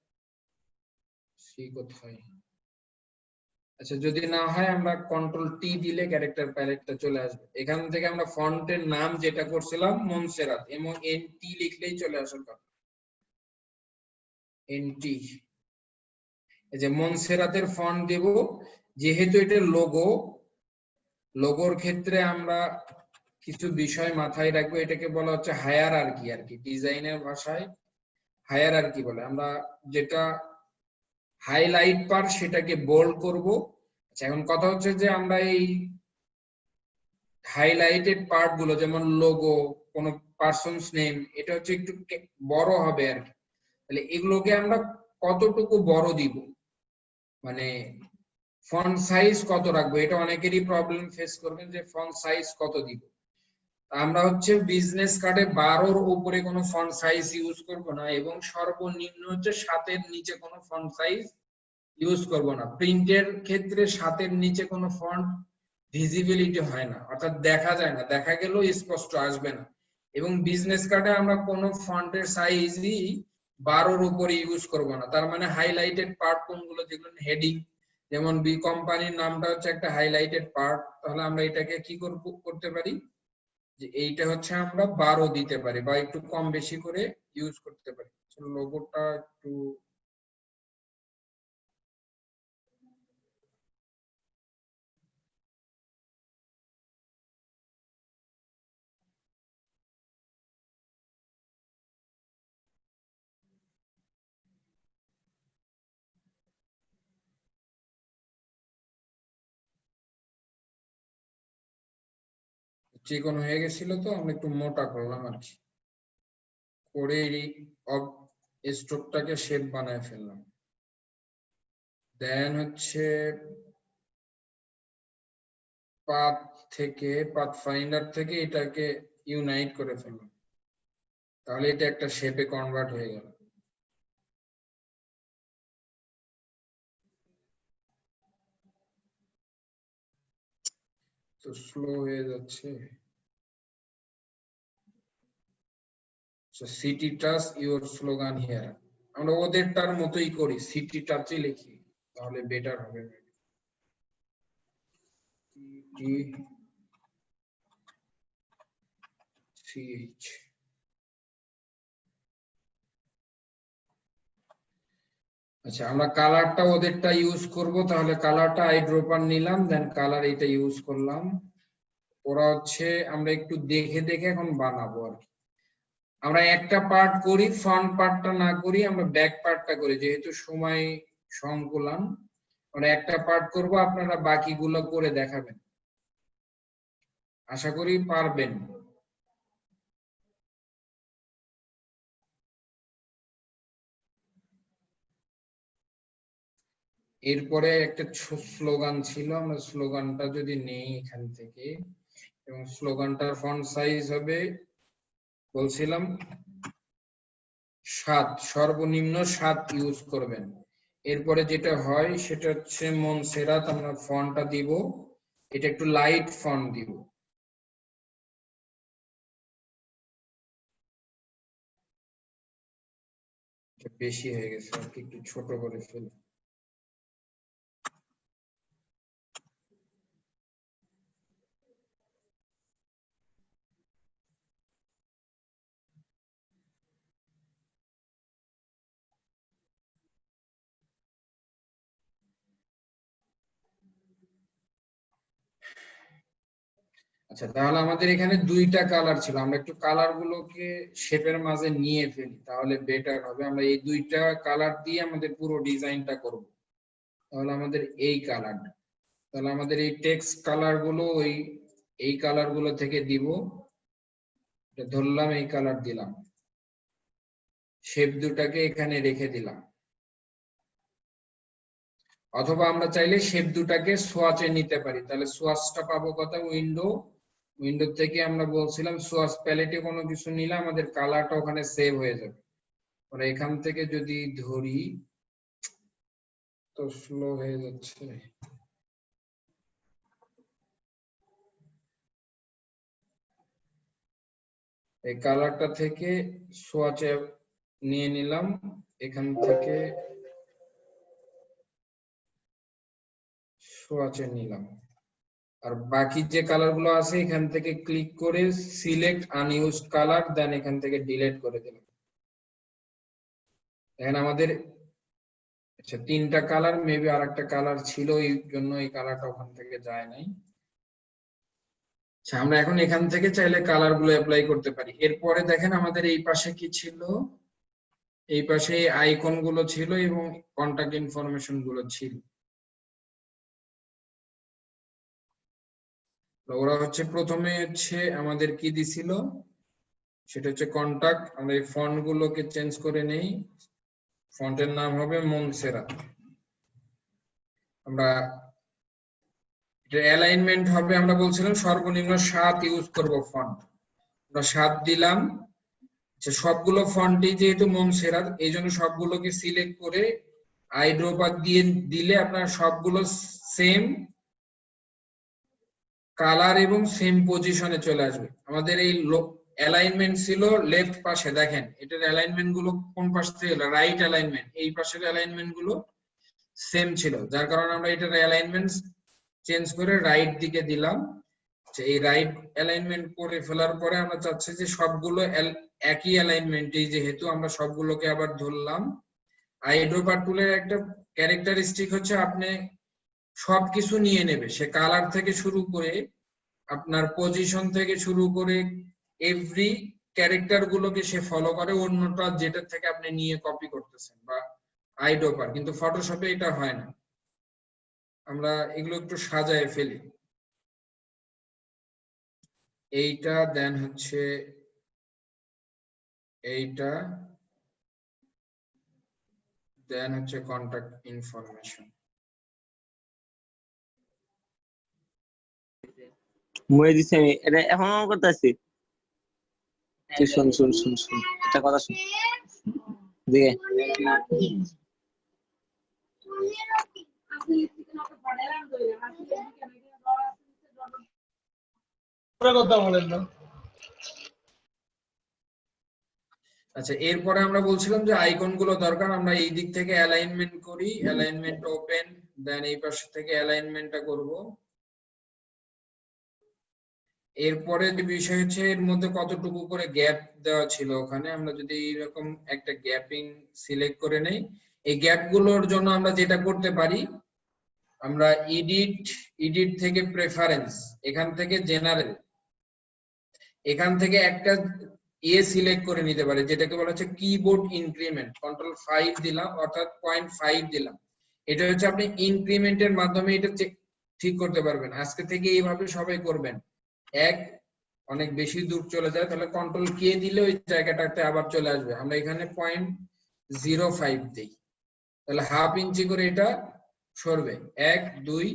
সি কোথায়? আচ্ছা, যদি না হয় আমরা কন্ট্রোল টি দিলে ক্যারেক্টার প্যালেটটা চলে আসবে। এখান থেকে আমরা ফন্টের নাম যেটা করছিলাম মনসেরাত, এবং এনটি লিখলেই চলে আসার কথা। এনটি, এই যে মনসেরাতের ফন্ট দেব। যেহেতু এটা লোগোর ক্ষেত্রে আমরা কিছু বিষয় মাথায় রাখবো। এটাকে বলা হচ্ছে হায়ারার্কি আর কি, ডিজাইনের ভাষায় হায়ারার্কি বলে। আমরা যেটা হাইলাইট পার সেটাকে বোল্ড করব। আচ্ছা, এখন কথা হচ্ছে যে আমরা এই হাইলাইটেড পার্ট গুলো, যেমন লোগো, কোন পারসনস নেম, এটা হচ্ছে একটু বড় হবে আর কি। তাহলে এগুলোকে আমরা কতটুকু বড় দিব, মানে ফন্ট সাইজ কত রাখবো, এটা অনেকেরই প্রবলেম ফেস করবেন যে ফন্ট সাইজ কত দিব। আমরা হচ্ছে বিজনেস কার্ডে 12-র উপরে কোনো ফন্ট সাইজ ইউজ করব না, এবং সর্বনিম্ন হচ্ছে 7-এর নিচে কোনো ফন্ট সাইজ ইউজ করব না। প্রিন্টের ক্ষেত্রে 7-এর নিচে কোনো ফন্ট ভিজিবিলিটি হয় না, অর্থাৎ দেখা যায় না, দেখা গেলেও স্পষ্ট আসবে না। এবং বিজনেস কার্ডে আমরা কোনো ফন্টের সাইজই 12-র উপরে ইউজ করব না। তার মানে হাইলাইটেড পার্ট কোনগুলো, যেগুলো হেডিং, যেমন বি কোম্পানির নামটা হচ্ছে একটা হাইলাইটেড পার্ট, তাহলে আমরা এটাকে কি করতে পারি, যে এইটা হচ্ছে আমরা 12 দিতে পারি, বা একটু কম বেশি করে ইউজ করতে পারি। লোগোটা একটু চিকন হয়ে গেছিল, তো আমরা একটু মোটা করলাম আর কি, করে এই স্ট্রোকটাকে শেপ বানায় ফেললাম। দেন হচ্ছে পাথ ফাইন্ডার থেকে এটাকে ইউনাইট করে ফেললাম, তাহলে এটা একটা শেপে কনভার্ট হয়ে গেল। তো স্লো হয়ে যাচ্ছে। City touch your slogan here, আমরা ওদেরটার মতোই করি, সিটি টাচই লিখি, তাহলে বেটার হবে। CH আচ্ছা, আমরা কালারটা ওদেরটা ইউজ করব, তাহলে কালারটা আইড্রপার নিলাম, দেন কালার এটা ইউজ করলাম। ওরা হচ্ছে আমরা একটু দেখে দেখে এখন বানাবো আর কি। আমরা একটা পার্ট করি, ফ্রন্ট পার্টটা না করি, আমরা ব্যাক পার্টটা করি, যেহেতু সময় সংকুলান। আমরা একটা পার্ট করব, আপনারা বাকিগুলো করে দেখাবেন, আশা করি পারবেন। এরপরে একটা স্লোগান ছিল, আমরা স্লোগানটা যদি নেই এখান থেকে, এবং স্লোগানটার ফন্ট সাইজ হবে বলছিলাম 7, সর্বনিম্ন 7 ইউজ করবেন। এরপরে যেটা হয় সেটা হচ্ছে মনসেরাত, আমরা ফন্টটা দিব, এটা একটু লাইট ফন্ট দিব। বেশি হয়ে গেছে আর কি, একটু ছোট করে ফেলি। আচ্ছা, তাহলে আমাদের এখানে দুইটা কালার ছিল, আমরা একটু কালার গুলোকে শেপের মাঝে নিয়ে ফেলি, তাহলে বেটার হবে। আমরা এই দুইটা কালার দিয়ে আমাদের পুরো ডিজাইনটা করব। তাহলে আমাদের এই কালারটা, তাহলে আমাদের এই টেক্সট কালার গুলো এই কালার গুলো থেকে দিব। এটা ধরলাম, এই কালার দিলাম, শেপ দুটাকে এখানে রেখে দিলাম। অথবা আমরা চাইলে শেপ দুটাকে সোয়াচে নিতে পারি, তাহলে সোয়াচটা পাবো কথা উইন্ডো থেকে আমরা বলছিলাম সোয়াচ প্যালেটে কোনো কিছু নিলে আমাদের কালারটা ওখানে সেভ হয়ে যাবে। আমরা এখান থেকে যদি ধরি, তো স্লো হয়ে যাচ্ছে। এই কালারটা থেকে সোয়াচে নিয়ে নিলাম, এখান থেকে সোয়াচে নিলাম, আর বাকি যে কালার গুলো আছে এখান থেকে ক্লিক করে সিলেক্ট আনইউজড কালার, দেন এখান থেকে ডিলিট করে দিলাম। এখন আমাদের আচ্ছা 3টা কালার, মেবি আরেকটা কালার ছিল, এই জন্য এই কালারটা ওখান থেকে যায় নাই। আচ্ছা, আমরা এখন এখান থেকে চাইলে কালার গুলো অ্যাপ্লাই করতে পারি। এরপরে দেখেন আমাদের এই পাশে কি ছিল, এই পাশে আইকন গুলো ছিল এবং কন্টাক্ট ইনফরমেশন গুলো ছিল। ওরা হচ্ছে প্রথমে হচ্ছে আমাদের কি দিছিল, সেটা হচ্ছে কন্টাক্ট। আমরা এই ফন্ট গুলোকে চেঞ্জ করে নেই, ফন্টের নাম হবে মনসেরাত। আমরা এটা অ্যালাইনমেন্ট হবে, আমরা বলছিলাম সর্বনিম্ন 7 ইউজ করব ফন্ট, আমরা 7 দিলাম। সবগুলো ফন্টই যেহেতু মনসেরাত, এই জন্য সবগুলোকে সিলেক্ট করে আইড্রপার দিয়ে দিলে আপনার সবগুলো সেম কালার এবং সেম পজিশনে চলে আসবে। আমাদের এই অ্যালাইনমেন্ট ছিল লেফট পাশে, দেখেন এটার অ্যালাইনমেন্ট গুলো কোন পাশ থেকে হলো, রাইট অ্যালাইনমেন্ট, এই পাশের অ্যালাইনমেন্ট গুলো সেম ছিল, যার কারণে আমরা এটার অ্যালাইনমেন্ট চেঞ্জ করে রাইট দিকে দিলাম। এই রাইট অ্যালাইনমেন্ট করে ফেলার পরে আমরা চাচ্ছি যে সবগুলো একই অ্যালাইনমেন্টই, যেহেতু আমরা সবগুলোকে আবার ধরলাম। আইড্রপার টুলের একটা ক্যারেক্টারিস্টিক হচ্ছে আপনি সবকিছু নিয়ে নেবে, সে কালার থেকে শুরু করে আপনার পজিশন থেকে শুরু করে এভরি ক্যারেক্টার গুলোকে সে ফলো করে, অন্যটা যেটা থেকে আপনি নিয়ে কপি করতেছেন বা আইড্রপার, কিন্তু ফটোশপে এটা হয় না। আমরা এগুলো একটু সাজায় ফেলি, এইটা দেন হচ্ছে এইটা, দেন হচ্ছে কন্টাক্ট ইনফরমেশন। মরে দিছি আমি, এটা এখন করতেছি। শুন শুন শুন শুন, একটা কথা শুন দিকে। কথা বলেন না। আচ্ছা, এরপরে আমরা বলছিলাম যে আইকন গুলো দরকার, আমরা এই দিক থেকে অ্যালাইনমেন্ট করি, অ্যালাইনমেন্ট ওপেন, দেন এই পাশ থেকে অ্যালাইনমেন্টটা করব। এরপরে যে বিষয় হচ্ছে এর মধ্যে কতটুকু করে গ্যাপ দেওয়া ছিল, ওখানে আমরা যদি এরকম একটা গ্যাপিং সিলেক্ট করে নেই, এই গ্যাপ গুলোর জন্য আমরা যেটা করতে পারি, আমরা এডিট থেকে প্রেফারেন্স, এখান থেকে জেনারেল, এখান থেকে একটা সিলেক্ট করে নিতে পারি, যেটাকে বলা হচ্ছে কিবোর্ড ইনক্রিমেন্ট। কন্ট্রোল 5 দিলাম, অর্থাৎ 0.5 দিলাম। এটা হচ্ছে আপনি ইনক্রিমেন্টের মাধ্যমে এটা ঠিক করতে পারবেন। আজকে থেকে এইভাবে সবাই করবেন। অনেক বেশি দূর চলে যায়, তাহলে কন্ট্রোল কে দিলে ওই জায়গাটাতে আবার চলে আসবে। আমরা এখানে 0.05 দিই, তাহলে হাফ ইঞ্চি করে এটা সরবে। 1 2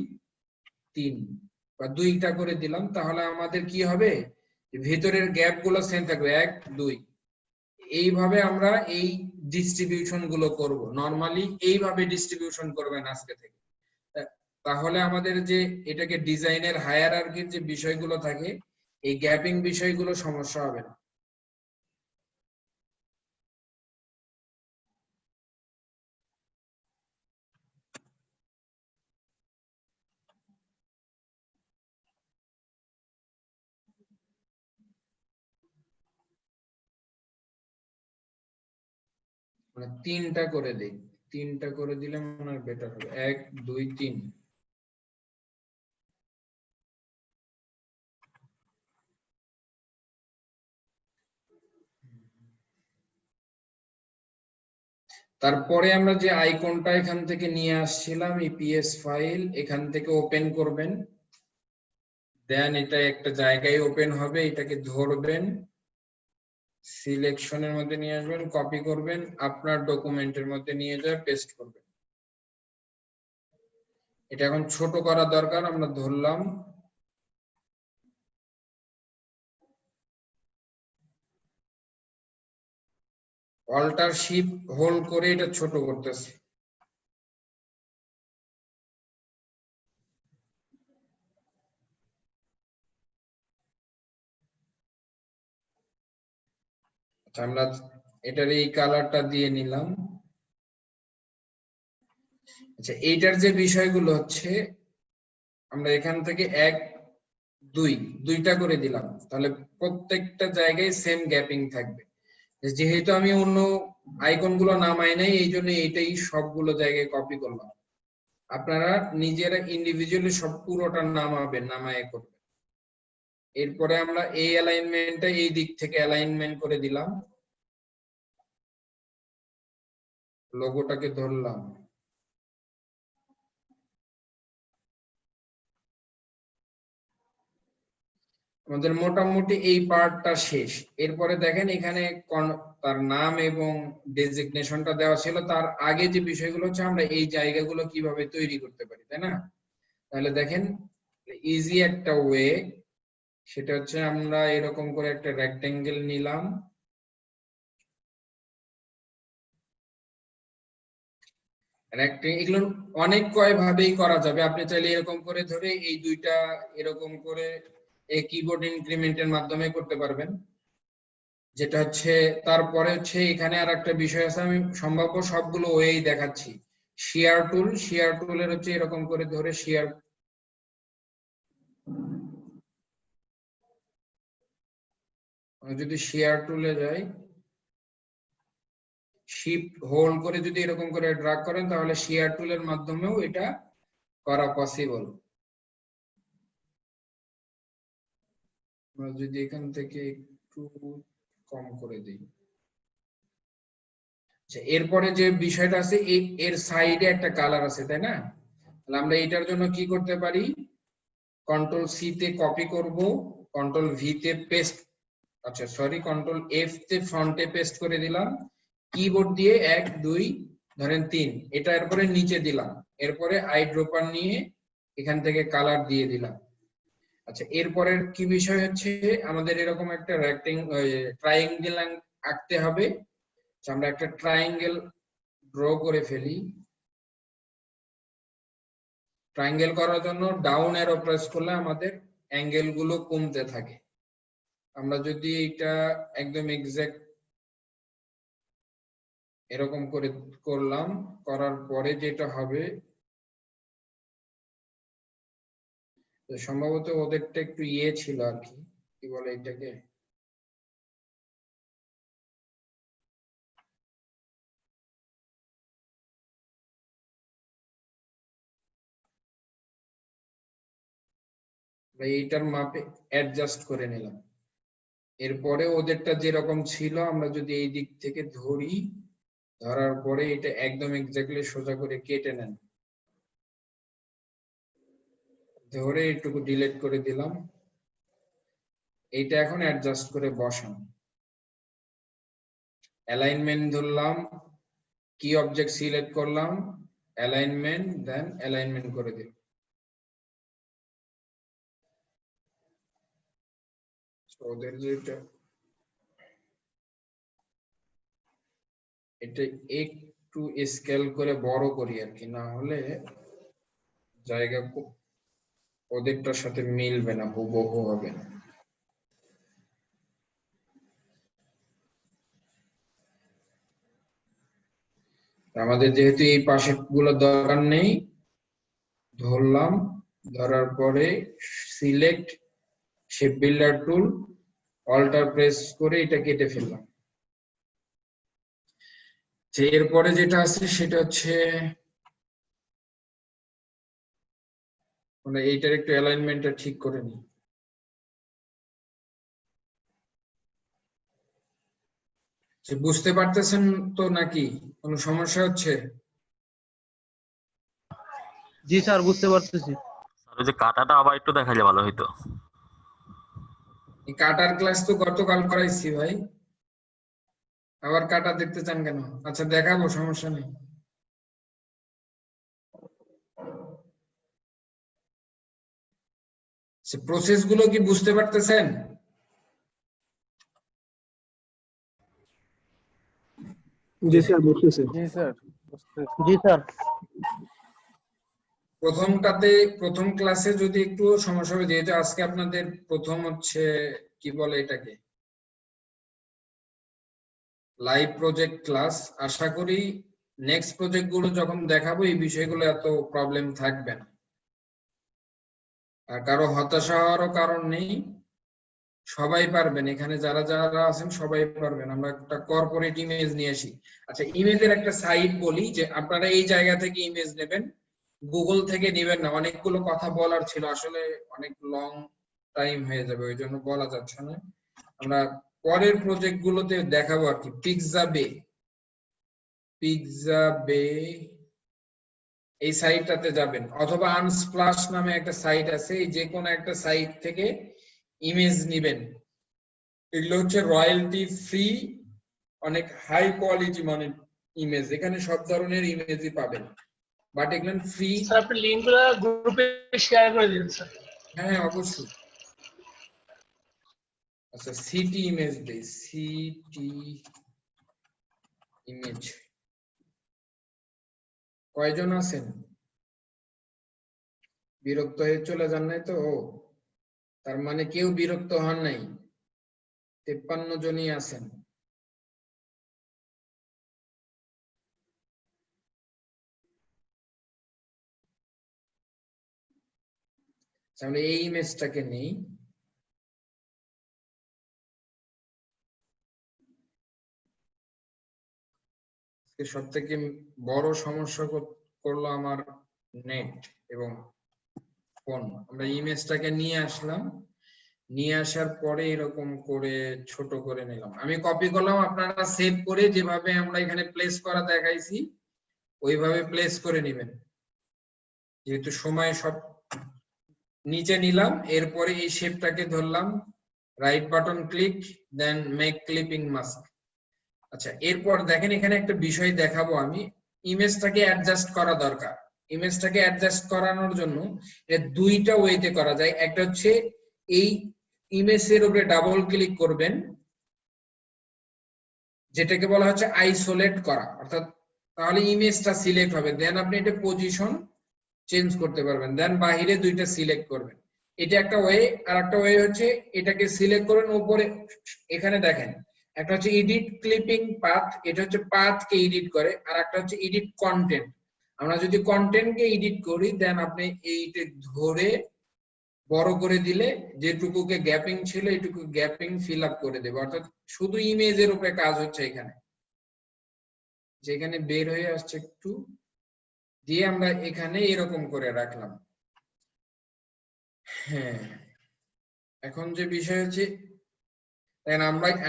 3 বা 2টা করে দিলাম, তাহলে আমাদের কি হবে, ভেতরের গ্যাপ গুলো সেম থাকবে। 1 2, এইভাবে আমরা এই ডিস্ট্রিবিউশন গুলো করব। নরমালি এইভাবে ডিস্ট্রিবিউশন করবেন আজকে থেকে, তাহলে আমাদের যে এটাকে ডিজাইনের হায়ারার্কির যে বিষয়গুলো থাকে, এই গ্যাপিং বিষয়গুলো সমস্যা হবে না। মানে 3টা করে দেই, 3টা করে দিলে মনে হয় বেটার হবে। 1 2 3। তারপরে আমরা যে আইকনটা এখান থেকে নিয়ে আসছিলাম, ইপিএস ফাইল, এখান থেকে ওপেন করবেন, দেন এটা একটা জায়গায় ওপেন হবে, এটাকে ধরবেন, সিলেকশনের মধ্যে নিয়ে আসবেন, কপি করবেন, আপনার ডকুমেন্টের মধ্যে নিয়ে যায় পেস্ট করবেন। এটা এখন ছোট করা দরকার, আমরা ধরলাম, অল্টার শিফট হোল্ড করে এটা ছোট করতেছি। আমরা এটার এই কালারটা দিয়ে নিলাম। আচ্ছা, এইটার যে বিষয়গুলো হচ্ছে, আমরা এখান থেকে 1 2 2টা করে দিলাম, তাহলে প্রত্যেকটা জায়গায় সেম গ্যাপিং থাকবে। যেহেতু আমি অন্য আইকন গুলো নামাই নাই, এই জন্য এইটাই সবগুলো জায়গায় কপি করলাম। আপনারা নিজেরা ইন্ডিভিজুয়ালি সব পুরোটা নামাবেন, নামায় করবেন। এরপরে আমরা এই অ্যালাইনমেন্টটা এই দিক থেকে অ্যালাইনমেন্ট করে দিলাম, লোগোটাকে ধরলাম। আমাদের মোটামুটি এই পার্টটা শেষ। এরপরে দেখেন এখানে তার নাম এবং ডেজিগনেশনটা দেওয়া ছিল, তার আগে যে বিষয়গুলো হচ্ছে আমরা এই জায়গাগুলো কিভাবে তৈরি করতে পারি, তাই না? তাহলে দেখেন ইজি একটা ওয়ে, সেটা হচ্ছে আমরা এরকম করে একটা রেক্টেঙ্গেল নিলাম, এগুলো অনেক কয় ভাবেই করা যাবে। আপনি চাইলে এরকম করে ধরে এই দুইটা এরকম করে এই কিবোর্ড ইনক্রিমেন্টের মাধ্যমে করতে পারবেন, যেটা হচ্ছে। তারপরে হচ্ছে এখানে আর একটা বিষয় আছে, আমি সম্ভাব্য সবগুলো ওয়েই দেখাচ্ছি। শেয়ার টুলের হচ্ছে এরকম করে ধরে শেয়ার, যদি শেয়ার টুলে যাই, শিফট হোল্ড করে যদি এরকম করে ড্রাগ করেন, তাহলে শেয়ার টুলের মাধ্যমেও এটা করা পসিবল। আমরা যদি এখান থেকে একটু কম করে দিই। আচ্ছা, এরপরে যে বিষয়টা আছে, এর সাইডে একটা কালার আছে, তাই না? তাহলে আমরা এটার জন্য কি করতে পারি, কন্ট্রোল সি তে কপি করব, কন্ট্রোল ভি তে পেস্ট, আচ্ছা সরি, কন্ট্রোল এফ তে ফ্রন্টে পেস্ট করে দিলাম, কিবোর্ড দিয়ে 1 2 ধরেন 3, এটা এরপরে নিচে দিলাম, এরপরে আই ড্রপার নিয়ে এখান থেকে কালার দিয়ে দিলাম। আচ্ছা, এরপরের কি বিষয় হচ্ছে, আমাদের এরকম একটা ট্রায়াঙ্গেল আঁকতে হবে। আমরা একটা ট্রায়াঙ্গেল ড্র করে ফেলি। ট্রায়াঙ্গেল করার জন্য ডাউন অ্যারো প্রেস করলে আমাদের অ্যাঙ্গেল গুলো কমতে থাকে। আমরা যদি এটা একদম এক্সাক্ট এরকম করে করলাম, করার পরে যেটা হবে সম্ভবত ওদেরটা একটু ইয়ে ছিল আর কি বলে এটাকে, এইটার মাপে অ্যাডজাস্ট করে নিলাম। এরপরে ওদেরটা যেরকম ছিল আমরা যদি এই দিক থেকে ধরি, ধরার পরে এটা একদম এক্স্যাক্টলি সোজা করে কেটে নেন, ধরে একটু ডিলিট করে দিলাম। এইটা এখন অ্যাডজাস্ট করে বসান। অ্যালাইনমেন্ট ধরলাম, কি অবজেক্ট সিলেক্ট করলাম, অ্যালাইনমেন্ট, দেন অ্যালাইনমেন্ট করে দিলাম। ওদের যেটা এটা একটু স্কেল করে বড় করি আর কি, না হলে জায়গা ওদেরটার সাথে মিলবে না, হুবহু হবে না। আমাদের যেহেতু এই পাশে গুলো দরকার নেই, ধরলাম, ধরার পরে select shape builder tool, alter press করে এটা কেটে ফেললাম। এরপরে যেটা আছে সেটা হচ্ছে মানে এইটার একটু অ্যালাইনমেন্টটা ঠিক করে নিই। বুঝতে পারতেছেন তো নাকি কোনো সমস্যা হচ্ছে? জি স্যার, বুঝতে পারতেছি। ওই যে কাটাটা আবার একটু দেখালে ভালো হইতো। এই কাটার ক্লাস তো গতকাল করাইছি ভাই, আবার কাটা দেখতে চান কেন? আচ্ছা দেখাবো, সমস্যা নেই। প্রসেস গুলো কি বুঝতে পারতেছেন? জি স্যার, বুঝতেছি। জি স্যার। জি স্যার। প্রথম ক্লাসে যদি একটু সমস্যা হবে, যেহেতু আজকে আপনাদের প্রথম হচ্ছে কি বলে এটাকে লাইভ প্রজেক্ট ক্লাস, আশা করি নেক্সট প্রজেক্ট গুলো যখন দেখাবো এই বিষয়গুলো এত প্রবলেম থাকবে না। আর কারো হতাশা হওয়ারও কারণ নেই, সবাই পারবেন, এখানে যারা যারা আছেন সবাই পারবেন। আমরা একটা কর্পোরেট ইমেজ নিয়ে আসি। আচ্ছা, ইমেজের একটা সাইট বলি যে আপনারা এই জায়গা থেকে ইমেজ নেবেন, গুগল থেকে নেবেন না। অনেকগুলো কথা বলার ছিল, আসলে অনেক লং টাইম হয়ে যাবে, ওই জন্য বলা যাচ্ছে না। আমরা পরের প্রজেক্ট গুলোতে দেখাবো আর কি। পিক্সা বে এই সাইটটাতে যাবেন, অথবা আনস্প্লাশ নামে একটা সাইট আছে, এই যে কোনো একটা সাইট থেকে ইমেজ নিবেন। এগুলো হচ্ছে রয়্যালটি ফ্রি, অনেক হাই কোয়ালিটি মানে ইমেজ, এখানে সব ধরনের ইমেজই পাবেন, বাট এগুলো ফ্রি। স্যার আপনি লিংকগুলো গ্রুপে শেয়ার করে দিন স্যার। হ্যাঁ অবশ্যই। আচ্ছা, সিটি ইমেজ দেই, সিটি ইমেজ। কয়জন আছেন? বিরক্ত হয়ে চলে যান নাই তো? তার মানে কেউ বিরক্ত হন নাই, 53 জনই আছেন। আমরা এই ইমেজটাকে নেই, সব থেকে বড় সমস্যা করলো আমার নেট এবং ফোন। আমরা ইমেজটাকে নিয়ে আসলাম, নিয়ে আসার পরে এরকম করে ছোট করে নিলাম, আমি কপি করলাম, আপনারা সেভ করে যেভাবে আমরা এখানে প্লেস করা দেখাইছি ওইভাবে প্লেস করে নেবেন। যেহেতু সময় সব নিচে নিলাম, এরপরে এই শেপটাকে ধরলাম, right button click, then make clipping mask. আচ্ছা, এরপর দেখেন এখানে একটা বিষয় দেখাবো আমি, ইমেজটাকে অ্যাডজাস্ট করা দরকার। ইমেজটাকে অ্যাডজাস্ট করানোর জন্য এটা দুইটা ওয়েতে করা যায়। একটা হচ্ছে এই ইমেজের উপরে ডাবল ক্লিক করবেন, যেটাকে বলা হচ্ছে আইসোলেট করা, অর্থাৎ তাহলে ইমেজটা সিলেক্ট হবে, দেন আপনি এটা পজিশন চেঞ্জ করতে পারবেন, দেন বাইরে দুইটা সিলেক্ট করবেন। এটা একটা ওয়ে, আর একটা ওয়ে হচ্ছে এটাকে সিলেক্ট করেন উপরে, এখানে দেখেন একটা হচ্ছে এডিট ক্লিপিং পাথ, এটা হচ্ছে পাথকে এডিট করে, আর একটা হচ্ছে এডিট কন্টেন্ট। আমরা যদি কন্টেন্টকে এডিট করি দেন আপনি এইটা ধরে বড় করে দিলে যেটুকুকে গ্যাপিং ছিল এইটুকু গ্যাপিং ফিল আপ করে দেবে, অর্থাৎ শুধু ইমেজের উপরে কাজ হচ্ছে এখানে, যেখানে বের হয়ে আসছে একটু দিয়ে আমরা এখানে এরকম করে রাখলাম। হ্যাঁ, এখন যে বিষয় হচ্ছে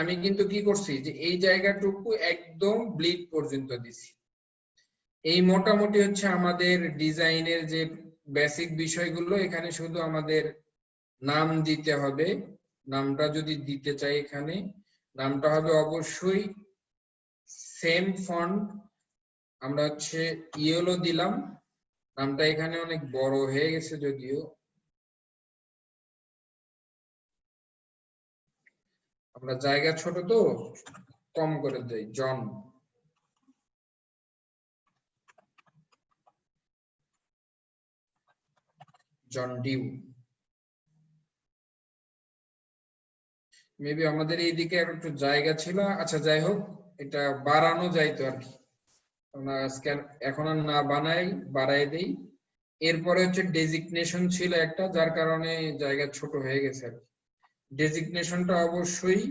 আমি কিন্তু কি করছি যে এই জায়গাটুকু একদম ব্লিড পর্যন্ত দিছি। এই মোটামুটি হচ্ছে আমাদের ডিজাইনের যে বেসিক বিষয়গুলো। এখানে শুধু আমাদের নাম দিতে হবে। নামটা যদি দিতে চাই এখানে নামটা হবে অবশ্যই সেম ফন্ট। আমরা হচ্ছে ইয়েলো দিলাম, নামটা এখানে অনেক বড় হয়ে গেছে যদিও, আমরা জায়গা ছোট তো কম করে দেই। জন ডিউ। মেবি আমাদের এইদিকে একটু জায়গা ছিল, আচ্ছা যাই হোক, এটা বাড়ানো যাইতো আর কি। আমরা এখন আর না বানাই, বাড়াই দেই। এরপরে হচ্ছে ডেজিগনেশন ছিল একটা, যার কারণে জায়গা ছোট হয়ে গেছে আর কি। ডেজিগনেশনটা অবশ্যই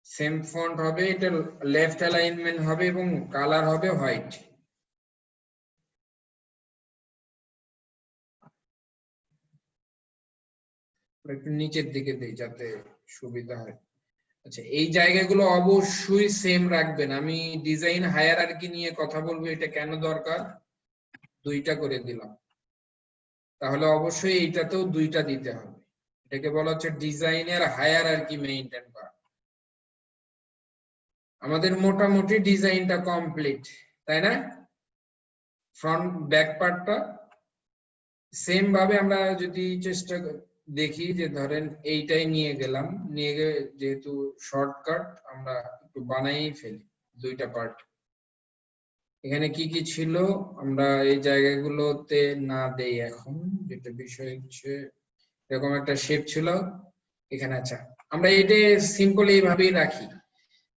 সেম ফন্ট হবে, এটা লেফট অ্যালাইনমেন্ট হবে এবং কালার হবে হোয়াইট। একটু নিচের দিকে দেই যাতে সুবিধা হয়। আচ্ছা, এই জায়গাগুলো অবশ্যই সেম রাখবেন। আমি ডিজাইন হায়ারার্কি নিয়ে কথা বলবো, এটা কেন দরকার, দুইটা করে দিলাম। তাহলে অবশ্যই এইটাতেও দুইটা দিতে হবে। এটাকে বলা হচ্ছে ডিজাইনের হায়ারার্কি মেইনটেইন করা। আমাদের মোটামুটি ডিজাইনটা কমপ্লিট, তাই না? ফ্রন্ট ব্যাক পার্টটা সেম ভাবে আমরা যদি চেষ্টা দেখি যে ধরেন এইটাই নিয়ে গেলাম, নিয়ে গিয়ে যেহেতু শর্টকাট আমরা একটু বানাই ফেলি দুইটা পার্ট। এখানে কি কি ছিল আমরা এই জায়গাগুলোতে না দেই এখন, যেটা বিষয় হচ্ছে এরকম একটা শেপ ছিল এখানে। আচ্ছা, আমরা এটা সিম্পল এইভাবেই রাখি।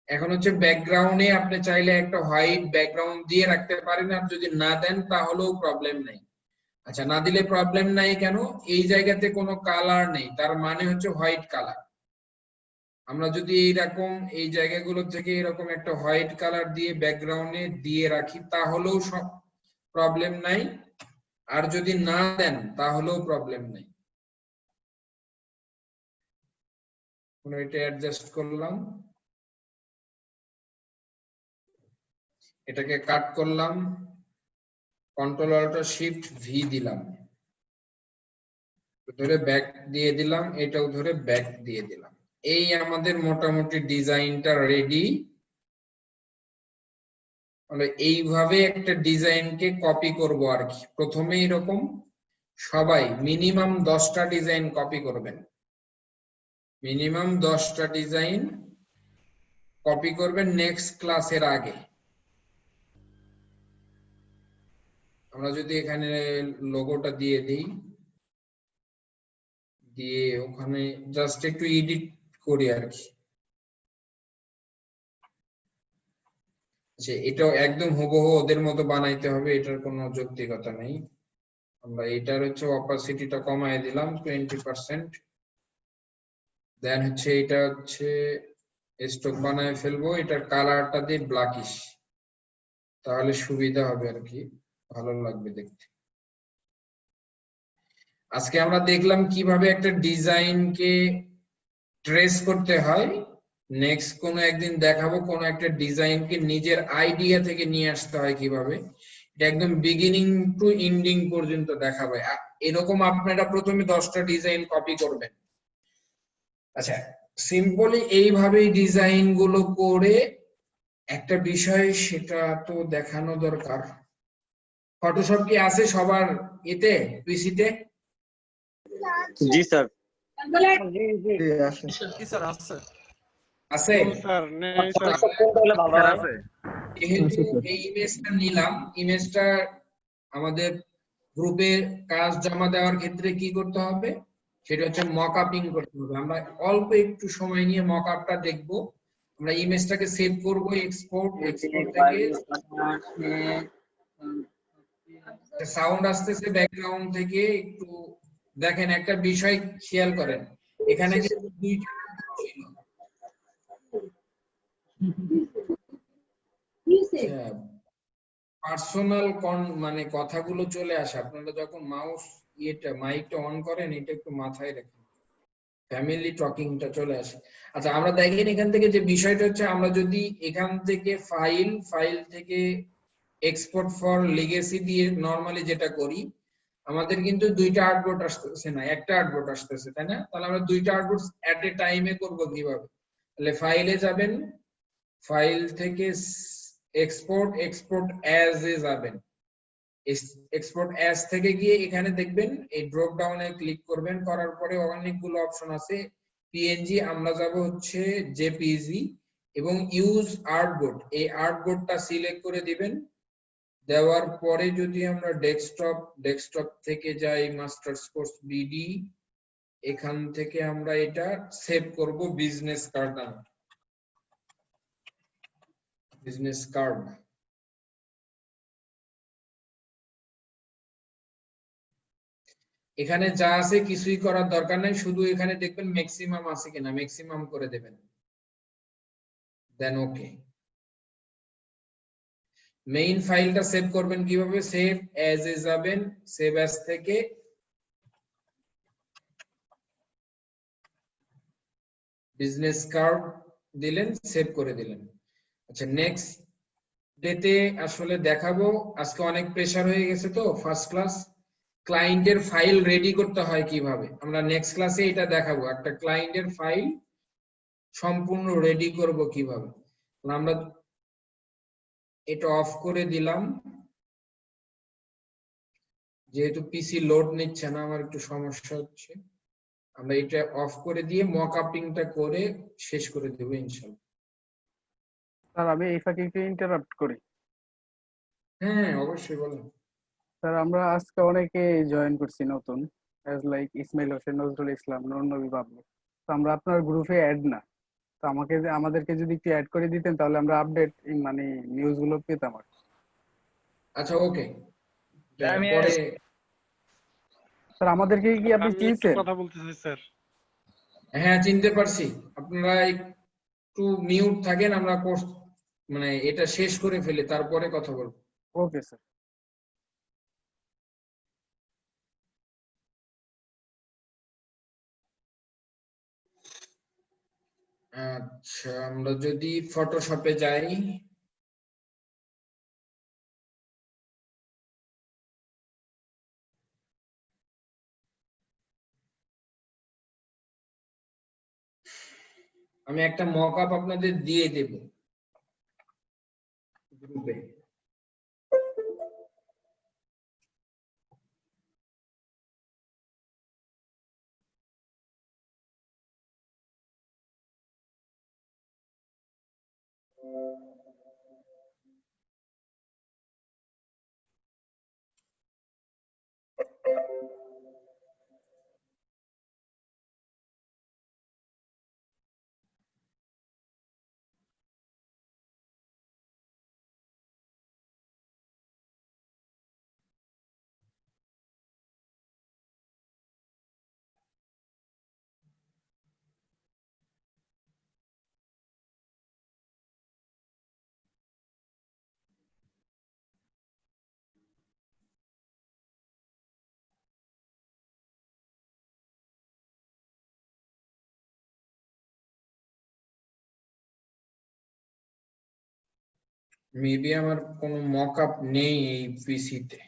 এখন হচ্ছে ব্যাকগ্রাউন্ডে আপনি চাইলে একটা হোয়াইট ব্যাকগ্রাউন্ড দিয়ে রাখতে পারেন, আর যদি না দেন তাহলেও প্রবলেম নাই। আচ্ছা, না দিলে প্রবলেম নাই কেন, এই জায়গাতে কোনো কালার নেই, তার মানে হচ্ছে হোয়াইট কালার। আমরা যদি এইরকম এই জায়গাগুলো থেকে এরকম একটা হোয়াইট কালার দিয়ে ব্যাকগ্রাউন্ডে দিয়ে রাখি তাহলেও সব প্রবলেম নাই, আর যদি না দেন তাহলেও প্রবলেম নাই। এটা অ্যাডজাস্ট করলাম, এটাকে কাট করলাম, কন্ট্রোল অল্ট শিফট ভি দিলাম, ধরে ব্যাক দিয়ে দিলাম, এটাও ধরে ব্যাক দিয়ে দিলাম। এই আমাদের মোটামুটি ডিজাইনটা রেডি। এইভাবে একটা ডিজাইনকে কপি করব আর কি। প্রথমে এরকম সবাই মিনিমাম 10টা ডিজাইন কপি করবেন, মিনিমাম 10টা ডিজাইন কপি করবেন নেক্সট ক্লাসের আগে। আমরা যদি এখানে লোগোটা দিয়ে দিই, দিয়ে ওখানে জাস্ট একটু এডিট করি আর কি। আচ্ছা, এটাও একদম হুবহু ওদের মতো বানাইতে হবে, এটার কোনো যৌক্তিকতা নেই। আমরা এটার হচ্ছে অপাসিটিটা কমায় দিলাম 20%। দেন হচ্ছে এটা হচ্ছে স্টক বানায় ফেলবো, এটার কালারটা দিয়ে ব্ল্যাকিশ, তাহলে সুবিধা হবে আর কি, ভালো লাগবে দেখতে। আজকে আমরা দেখলাম কিভাবে একটা ডিজাইনকে ট্রেস করতে হয়। নেক্সট কোনো একদিন দেখাবো কোন একটা ডিজাইনকে নিজের আইডিয়া থেকে নিয়ে আসতে হয় কিভাবে, এটা একদম বিগিনিং টু এন্ডিং পর্যন্ত দেখাবো। এরকম আপনারা প্রথমে 10টা ডিজাইন কপি করবেন। আচ্ছা, সিম্পলি এইভাবেই ডিজাইন গুলো করে একটা বিষয় সেটা তো দেখানো দরকার। ফটোশপ কি আছে সবার এতে পিসিতে? জি স্যার। আছে স্যার নেই স্যার। যেহেতু এই ইমেজটা নিলাম, ইমেজটা আমাদের গ্রুপে কাজ জমা দেওয়ার ক্ষেত্রে কি করতে হবে সেটা হচ্ছে মক আপিং করতে হবে। আমরা অল্প একটু সময় নিয়ে মক আপটা দেখবো। আমরা ইমেজটাকে সেভ করব, এক্সপোর্ট থেকে সাউন্ড আসতেছে ব্যাকগ্রাউন্ড থেকে, একটু দেখেন একটা বিষয় খেয়াল করেন, এখানে কিন্তু দুইটা ছিল। পার্সোনাল মানে কথাগুলো চলে আসে আপনারা যখন মাউস মাইকটা অন করেন, এটা একটু মাথায় রাখেন, ফ্যামিলি টকিংটা চলে আসে। আচ্ছা আমরা দেখেন এখান থেকে যে বিষয়টা হচ্ছে, আমরা যদি এখান থেকে ফাইল থেকে এক্সপোর্ট ফর লিগেসি দিয়ে নরমালি যেটা করি, আমাদের কিন্তু দুইটা আর্টবোর্ড আসতেছে না, একটা আর্টবোর্ড আসতেছে, তাই না? তাহলে আমরা দুইটা আর্টবোর্ড এট এ টাইমে করব কিভাবে? তাহলে ফাইলে যাবেন, ফাইল থেকে এক্সপোর্ট অ্যাজ এ যাবেন, এক্সপোর্ট অ্যাজ থেকে গিয়ে এখানে দেখবেন এই ড্রপ ডাউনে ক্লিক করবেন, করার পরে অনেকগুলো অপশন আছে, পিএনজি, আমরা যাব হচ্ছে জেপিজি, এবং ইউজ আর্টবোর্ড, এই আর্টবোর্ডটা সিলেক্ট করে দিবেন। দেওয়ার পরে যদি আমরা ডেস্কটপ থেকে যাই মাস্টার্স কোর্স বিডি, এখান থেকে আমরা এটা সেভ করব বিজনেস কার্ড নামে, বিজনেস কার্ড। এখানে যা আছে কিছুই করার দরকার নাই, শুধু এখানে দেখবেন ম্যাক্সিমাম আছে কিনা, ম্যাক্সিমাম করে দেবেন, দেন ওকে। মেইন ফাইলটা সেভ করবেন কিভাবে? সেভ অ্যাজ এ যাবেন, সেভ অ্যাজ থেকে বিজনেস কার্ড দিলেন, সেভ করে দিলেন। আচ্ছা নেক্সট ডেতে আসলে দেখাবো, আজকে অনেক প্রেসার হয়ে গেছে তো ফার্স্ট ক্লাস, ক্লায়েন্টের ফাইল রেডি করতে হয় কিভাবে, আমরা নেক্সট ক্লাসে এটা দেখাবো, একটা ক্লায়েন্টের ফাইল সম্পূর্ণ রেডি করব কিভাবে। আমরা এটা অফ করে দিলাম, যেহেতু পিসি লোড নিচ্ছে না, আমার একটু সমস্যা হচ্ছে, আমরা এটা অফ করে দিয়ে মক আপিংটা করে শেষ করে দেবো ইনশাআল্লাহ। স্যার আমি এই ফাঁকে একটু ইন্টারাপ্ট করি। হ্যাঁ অবশ্যই বলেন। স্যার আমরা আজকে অনেকে জয়েন করছি নতুন, অ্যাজ লাইক ইসমাইল হোসেন, নজরুল ইসলাম, নূর নবী বাবলু। তো আমরা আপনার গ্রুপে অ্যাড না, তো আমাদেরকে যদি একটু অ্যাড করে দিতেন তাহলে আমরা আপডেট মানে নিউজ গুলো পেতাম আর কি। আচ্ছা ওকে, আমি পরে স্যার আমাদেরকে কি আপনি আমি একটু চিনছেন? কথা বলতে চাই স্যার। হ্যাঁ চিনতে পারছি, আপনারা একটু মিউট থাকেন, আমরা কোর্স মানে এটা শেষ করে ফেলি তারপরে কথা বলবো। Okay sir. আচ্ছা আমরা যদি ফটোশপে যাই, আমি একটা মক আপ আপনাদের দিয়ে দেব গ্রুপে। মেবি আমার কোনো মক আপ নেই এই পিসিতে।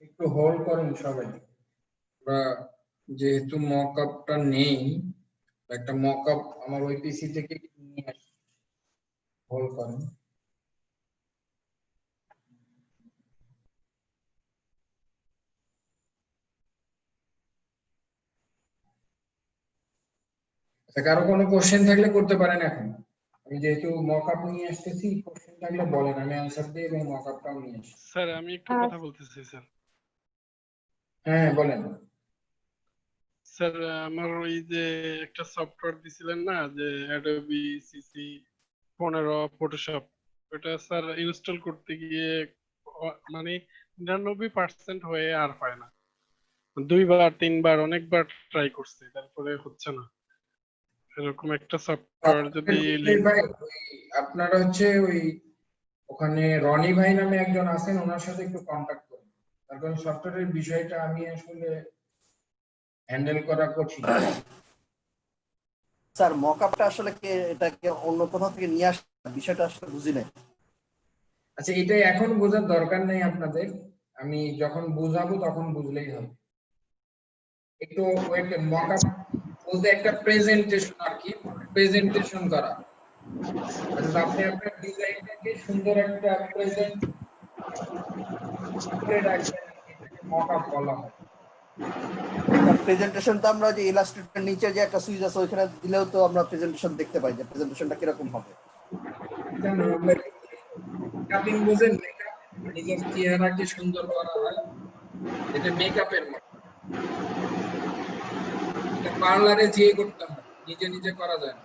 একটু হোল্ড করেন সবাই, বা যেহেতু মকআপটা নেই, একটা মকআপ আমার ওই পিসি থেকে নিয়ে আসি, হোল্ড করেন। আচ্ছা, কারো কোনো কোশ্চেন থাকলে করতে পারেন এখন। আমি যেহেতু মকআপ নিয়ে আসতেছি, কোশ্চেন থাকলে বলেন, আমি অ্যানসার দিই এবং মকআপটাও নিয়ে আসি। স্যার আমি একটু কথা বলতেছি স্যার। হ্যাঁ বলেন। স্যার আমার ওই যে একটা সফটওয়্যার দিছিলেন না, যে অ্যাডোবি সিসি 15 ফটোশপ, ওটা স্যার ইনস্টল করতে গিয়ে মানে 99% হয়ে আর পায় না। 2বার 3বার অনেকবার ট্রাই করছি, তারপরে হচ্ছে না। এরকম একটা সফটওয়্যার যদি ভাই, আপনারা হচ্ছে ওই ওখানে রনি ভাই নামে একজন আছেন, ওনার সাথে একটু কন্টাক্ট করুন, তার কারণ সফটওয়্যারের বিষয়টা আমি আসলে হ্যান্ডেল করা কঠিন। স্যার মকআপটা আসলে কে এটাকে অন্য কোথাও থেকে নিয়ে আসে, বিষয়টা আসলে বুঝি নাই। আচ্ছা, এটা এখন বোঝার দরকার নেই আপনাদের, আমি যখন বুঝাবো তখন বুঝলেই হবে। একটু ওয়েট, মকআপ বলতে একটা প্রেজেন্টেশন আর কি, প্রেজেন্টেশন করা। আচ্ছা, আপনি আপনার ডিজাইনটাকে সুন্দর একটা প্রেজেন্ট করে রাখবেন, এটাকে মকআপ বলা হয়। প্রেজেন্টেশন তো আমরা যে ইলাস্ট্রেটর নিচে যে একটা সুইচ আছে ওইখানে দিলেও তো আমরা প্রেজেন্টেশন দেখতে পাই, যে প্রেজেন্টেশনটা কিরকম হবে। মেকআপিং বুঝেন? মেকআপ নিজের চেহারাকে সুন্দর করা হয়, এটা মেকআপের মতো। এটা পার্লারে যেয়ে করতে হয়, নিজে নিজে করা যায় না।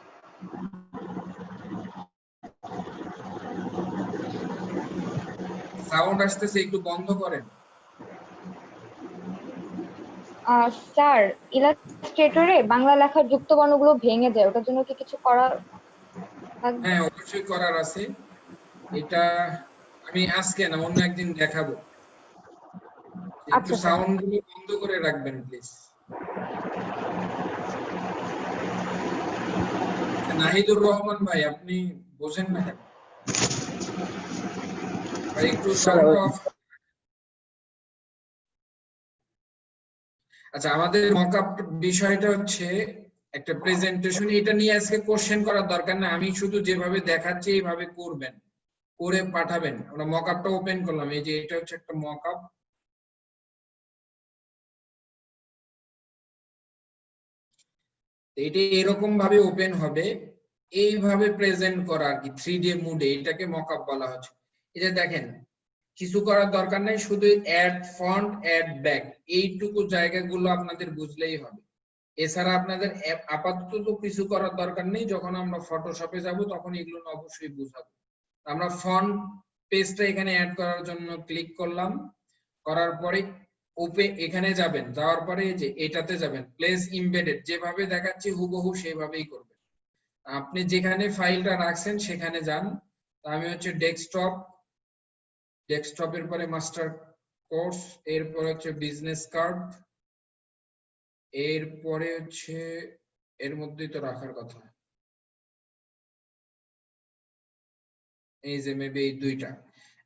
সাউন্ড আসতেছে, একটু বন্ধ করেন। স্যার ইলাস্ট্রেটরে বাংলা লেখার যুক্ত বর্ণগুলো ভেঙে যায়, ওটার জন্য কি কিছু করার? হ্যাঁ, অবশ্যই করার আছে। এটা আমি আজকে না, অন্য একদিন দেখাবো। একটু সাউন্ড গুলো বন্ধ করে রাখবেন প্লিজ। নাহিদুর রহমান ভাই, আপনি বোঝেন না কেন ভাই? একটু সাউন্ড অফ। আচ্ছা, আমাদের মকআপ বিষয়টা হচ্ছে একটা প্রেজেন্টেশন, এটা নিয়ে আজকে কোশ্চেন করার দরকার না, আমি শুধু যেভাবে দেখাচ্ছি এইভাবে করবেন, করে পাঠাবেন। আমরা মকআপটা ওপেন করলাম, এই যে এটা হচ্ছে একটা মকআপ। এটা এরকম ভাবে ওপেন হবে, এইভাবে প্রেজেন্ট করা আর কি, 3D মুডে, এটাকে মকআপ বলা হচ্ছে। এই যে দেখেন, কিছু করার দরকার নাই, শুধু অ্যাড ফন্ট, অ্যাড ব্যাক, এইটুকু জায়গাগুলো আপনাদের বুঝলেই হবে। এছাড়া আপনাদের আপাতত তো কিছু করার দরকার নেই, যখন আমরা ফটোশপে যাব তখন এগুলো অবশ্যই বুঝাবো। আমরা ফন্ট পেজটা এখানে অ্যাড করার জন্য ক্লিক করলাম, করার পরে এখানে যাবেন, যাওয়ার পরে এই যে এটাতে যাবেন, প্লেস ইমবেডেড, যেভাবে দেখাচ্ছি হুবহু সেভাবেই করবেন। আপনি যেখানে ফাইলটা রাখছেন সেখানে যান। আমি হচ্ছে ডেস্কটপের পরে মাস্টার কোর্স, এরপর হচ্ছে বিজনেস কার্ড, এরপরে হচ্ছে এর মধ্যেই তো রাখার কথা, এই যে মেবি এই দুইটা,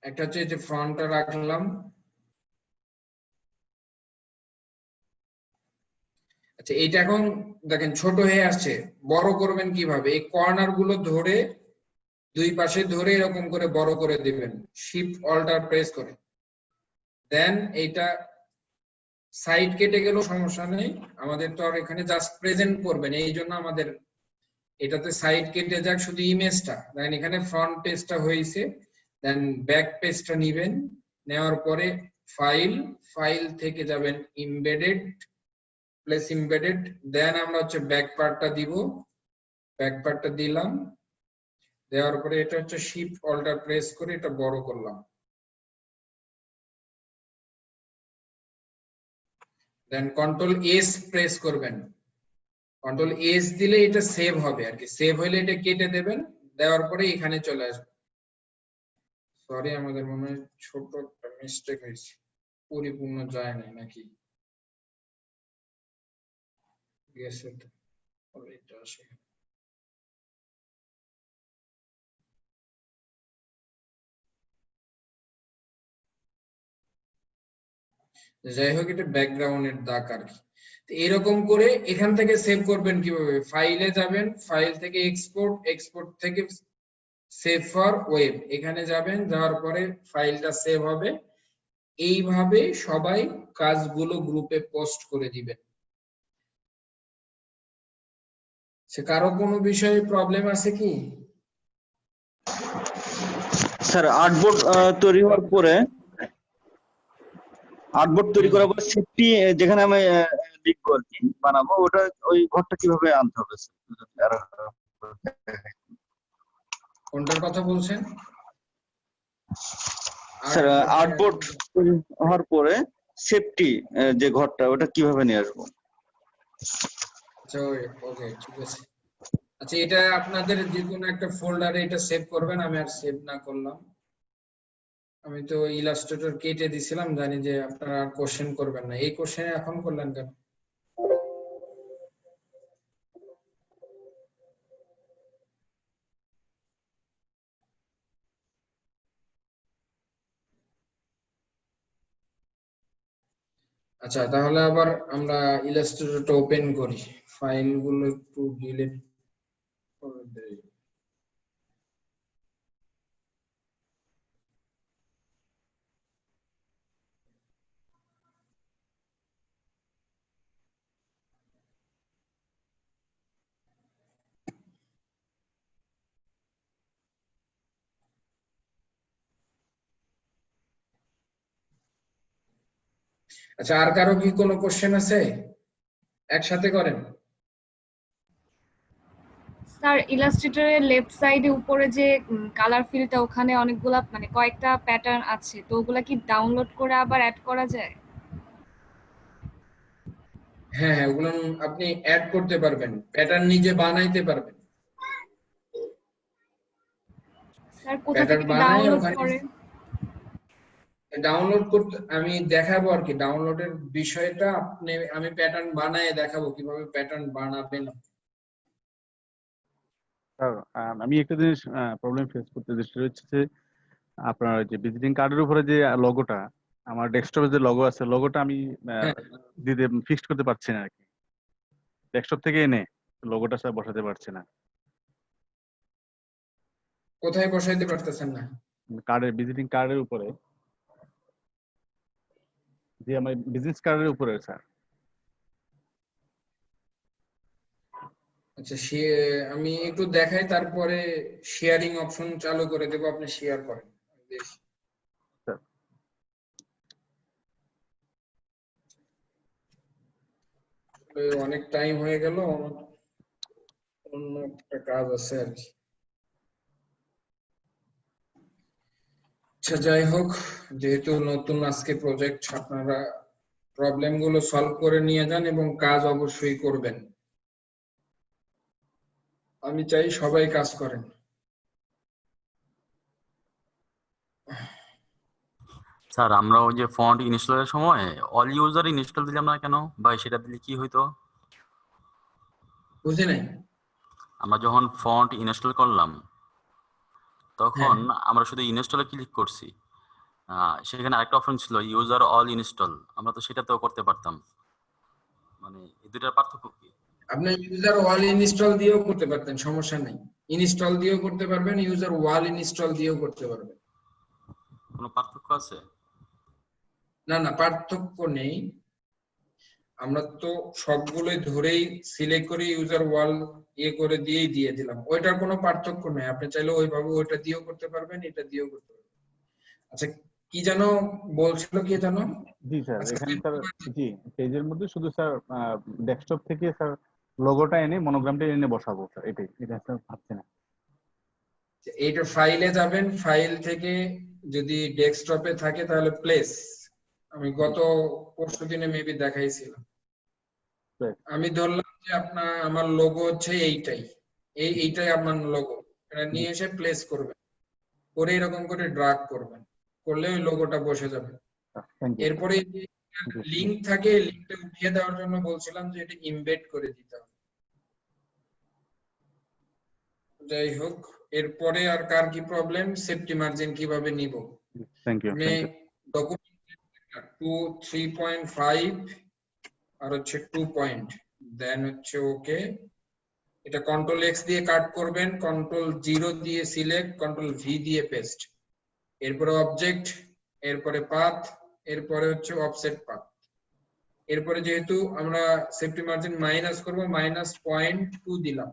একটা হচ্ছে যে ফ্রন্টটা রাখলাম। আচ্ছা, এইটা এখন দেখেন ছোট হয়ে আসছে, বড় করবেন কিভাবে? এই কর্নার গুলো ধরে, দুই পাশে ধরে এরকম করে বড় করে দিবেন, শিফট অল্টার প্রেস করে। দেন এইটা সাইড কেটে গেল, সমস্যা নেই, আমাদের তো আর এখানে জাস্ট প্রেজেন্ট করবেন, এই জন্য আমাদের এটাতে সাইড কেটে যাক, শুধু ইমেজটা। দেন এখানে ফ্রন্ট পেজটা হয়েছে, দেন ব্যাক পেজটা নিবেন, নেওয়ার পরে ফাইল থেকে যাবেন ইমবেডেড, প্লেস ইমবেডেড, দেন আমরা হচ্ছে ব্যাক পার্টটা দিব, ব্যাক পার্টটা দিলাম, দেওয়ার পরে এটা হচ্ছে শিফট অল্টার প্রেস করে এটা বড় করলাম, দেন কন্ট্রোল এস প্রেস করবেন। কন্ট্রোল এস দিলে এটা সেভ হবে আর কি, সেভ হলে এটা কেটে দেবেন, দেওয়ার পরে এখানে চলে আসবে। সরি, আমাদের মনে হয় ছোট একটা মিস্টেক হয়েছে, পরিপূর্ণ যায় না নাকি? গেছে তো, এটা আসে। যাই হোক, এটা ব্যাকগ্রাউন্ডের দাগ আর কি। এরকম করে এখান থেকে সেভ করবেন কিভাবে? ফাইলে যাবেন, ফাইল থেকে এক্সপোর্ট, এক্সপোর্ট থেকে সেভ ফর ওয়েব, এখানে যাবেন, যাওয়ার পরে ফাইলটা সেভ হবে। এইভাবে সবাই কাজগুলো গ্রুপে পোস্ট করে দিবেন। সে কারো কোনো বিষয়ে প্রবলেম আছে কি? স্যার আর্টবোর্ড তৈরি হওয়ার পরে, আর্টবোর্ড তৈরি করার পরে সেফটি যেখানে আমি লিখবো আর কি বানাবো, ওটা ওই ঘরটা কিভাবে আনতে হবে স্যার? কোনটার কথা বলছেন? স্যার আর্টবোর্ড তৈরি হওয়ার পরে সেফটি যে ঘরটা, ওটা কিভাবে নিয়ে আসবো? আচ্ছা, ওকে, ঠিক আছে। আচ্ছা, এটা আপনাদের যে কোনো একটা ফোল্ডারে এটা সেভ করবেন। আমি আর সেভ না করলাম, আমি তো ইলাস্ট্রেটর কেটে দিছিলাম, জানি যে আপনারা আর কোশ্চেন করবেন না। এই কোশ্চেন এখন করলেন কেন? আচ্ছা, তাহলে আবার আমরা ইলাস্ট্রেটরটা ওপেন করি, ফাইলগুলো একটু ডিলিট করে দেই। আচ্ছা, আর কারো কি কোনো কোশ্চেন আছে? একসাথে করেন। স্যার ইলাস্ট্রেটরের লেফট সাইডে উপরে যে কালার ফিলটা, ওখানে অনেকগুলা মানে কয়েকটা প্যাটার্ন আছে, তো ওগুলা কি ডাউনলোড করে আবার অ্যাড করা যায়? হ্যাঁ হ্যাঁ, ওগুলো আপনি অ্যাড করতে পারবেন, প্যাটার্ন নিজে বানাইতে পারবেন। স্যার কোথা থেকে ডাউনলোড করে? ডাউনলোড করতে আমি দেখাবো আর কি, ডাউনলোডের বিষয়টা আমি প্যাটার্ন বানায় দেখাবো কিভাবে প্যাটার্ন বানাবেন। স্যার আমি একটা জিনিস প্রবলেম ফেস করতেছি, সেটা হচ্ছে যে আপনার যে ভিজিটিং কার্ডের উপরে যে লোগোটা, আমার ডেস্কটপে যে লোগো আছে, লোগোটা আমি দিতে ফিক্সড করতে পারছি না আর কি। ডেস্কটপ থেকে এনে লোগোটা স্যার বসাতে পারছি না। কোথায় বসাইতে পারতেছেন না? কার্ডের, ভিজিটিং কার্ডের উপরে, যে আমার বিজনেস কার্ডের উপরে স্যার। আচ্ছা, আমি একটু দেখাই, তারপরে শেয়ারিং অপশন চালু করে দেব, আপনি শেয়ার করেন। অনেক টাইম হয়ে গেল, অন্য একটা কাজ আছে আর কি। আচ্ছা, যাই হোক, যেহেতু নতুন আজকে প্রজেক্ট, আপনারা প্রবলেম গুলো সলভ করে নিয়ে যান এবং কাজ অবশ্যই করবেন। আমি চাই সবাই কাজ করেন। স্যার আমরা ওই যে ফন্ট ইনস্টলের সময় অল ইউজার ইনস্টল দিলাম না কেন, বা সেটা দিলে কি হইতো? বুঝি নাই। আমরা যখন ফন্ট ইনস্টল করলাম তখন আমরা শুধু ইনস্টলে ক্লিক করছি, সেখানে আরেকটা অপশন ছিল ইউজার অল ইনস্টল, আমরা তো সেটাতেও করতে পারতাম। মানে এই দুটার পার্থক্য কি? আপনি ইউজার ওয়াল ইনস্টল দিয়েও করতে পারতেন, সমস্যা নাই। ইনস্টল দিয়েও করতে পারবেন, ইউজার ওয়াল ইনস্টল দিয়েও করতে পারবেন। কোনো পার্থক্য আছে? না না, পার্থক্য নেই। আমরা তো সবগুলোই ধরেই সিলেক্ট করে ইউজার ওয়াল করে দিয়ে দিলাম, ওইটার কোনো পার্থক্য নেই। আপনি চাইলে ওইভাবে ওইটা দিয়েও করতে পারবেন, এটা দিয়েও করতে পারবেন। আচ্ছা, কি জানো বলছিল, কি জানো? জি স্যার, এখানে স্যার জি পেজের মধ্যে শুধু স্যার ডেস্কটপ থেকে স্যার লোগোটা এনে, মনোগ্রামটা এনে বসাবো স্যার, এটা স্যার ভাবছি না। এইটা ফাইলে যাবেন, ফাইল থেকে যদি ডেস্কটপে থাকে তাহলে প্লেস, আমি গত পরশু দিনে মেবি দেখাইছিলাম। আমি ধরলাম যে আমার লোগো হচ্ছে এইটাই, এইটাই আপনার লোগো, এটা নিয়ে এসে প্লেস করবেন। করে এরকম করে ড্রাগ করবেন, করলে ওই লোগোটা বসে যাবে। Thank you. এরপরে লিংক থাকে, লিংকটা উঠিয়ে দেওয়ার জন্য বলছিলাম যে এটা ইমবেড করে দিতে হবে। যাই হোক, এরপরে আর কার কি প্রবলেম, সেফটি মার্জিন কিভাবে নিব? Thank you. আপনি ডকুমেন্ট 2 3.5 আর হচ্ছে 2 পয়েন্ট, দেন হচ্ছে ওকে। এটা কন্ট্রোল এক্স দিয়ে কাট করবেন, কন্ট্রোল 0 দিয়ে সিলেক্ট, কন্ট্রোল ভি দিয়ে পেস্ট, এরপরে অবজেক্ট, এরপরে পাথ, এরপরে হচ্ছে অফসেট পাথ। এরপরে যেহেতু আমরা সেফটি মার্জিন মাইনাস করব, -0.2 দিলাম,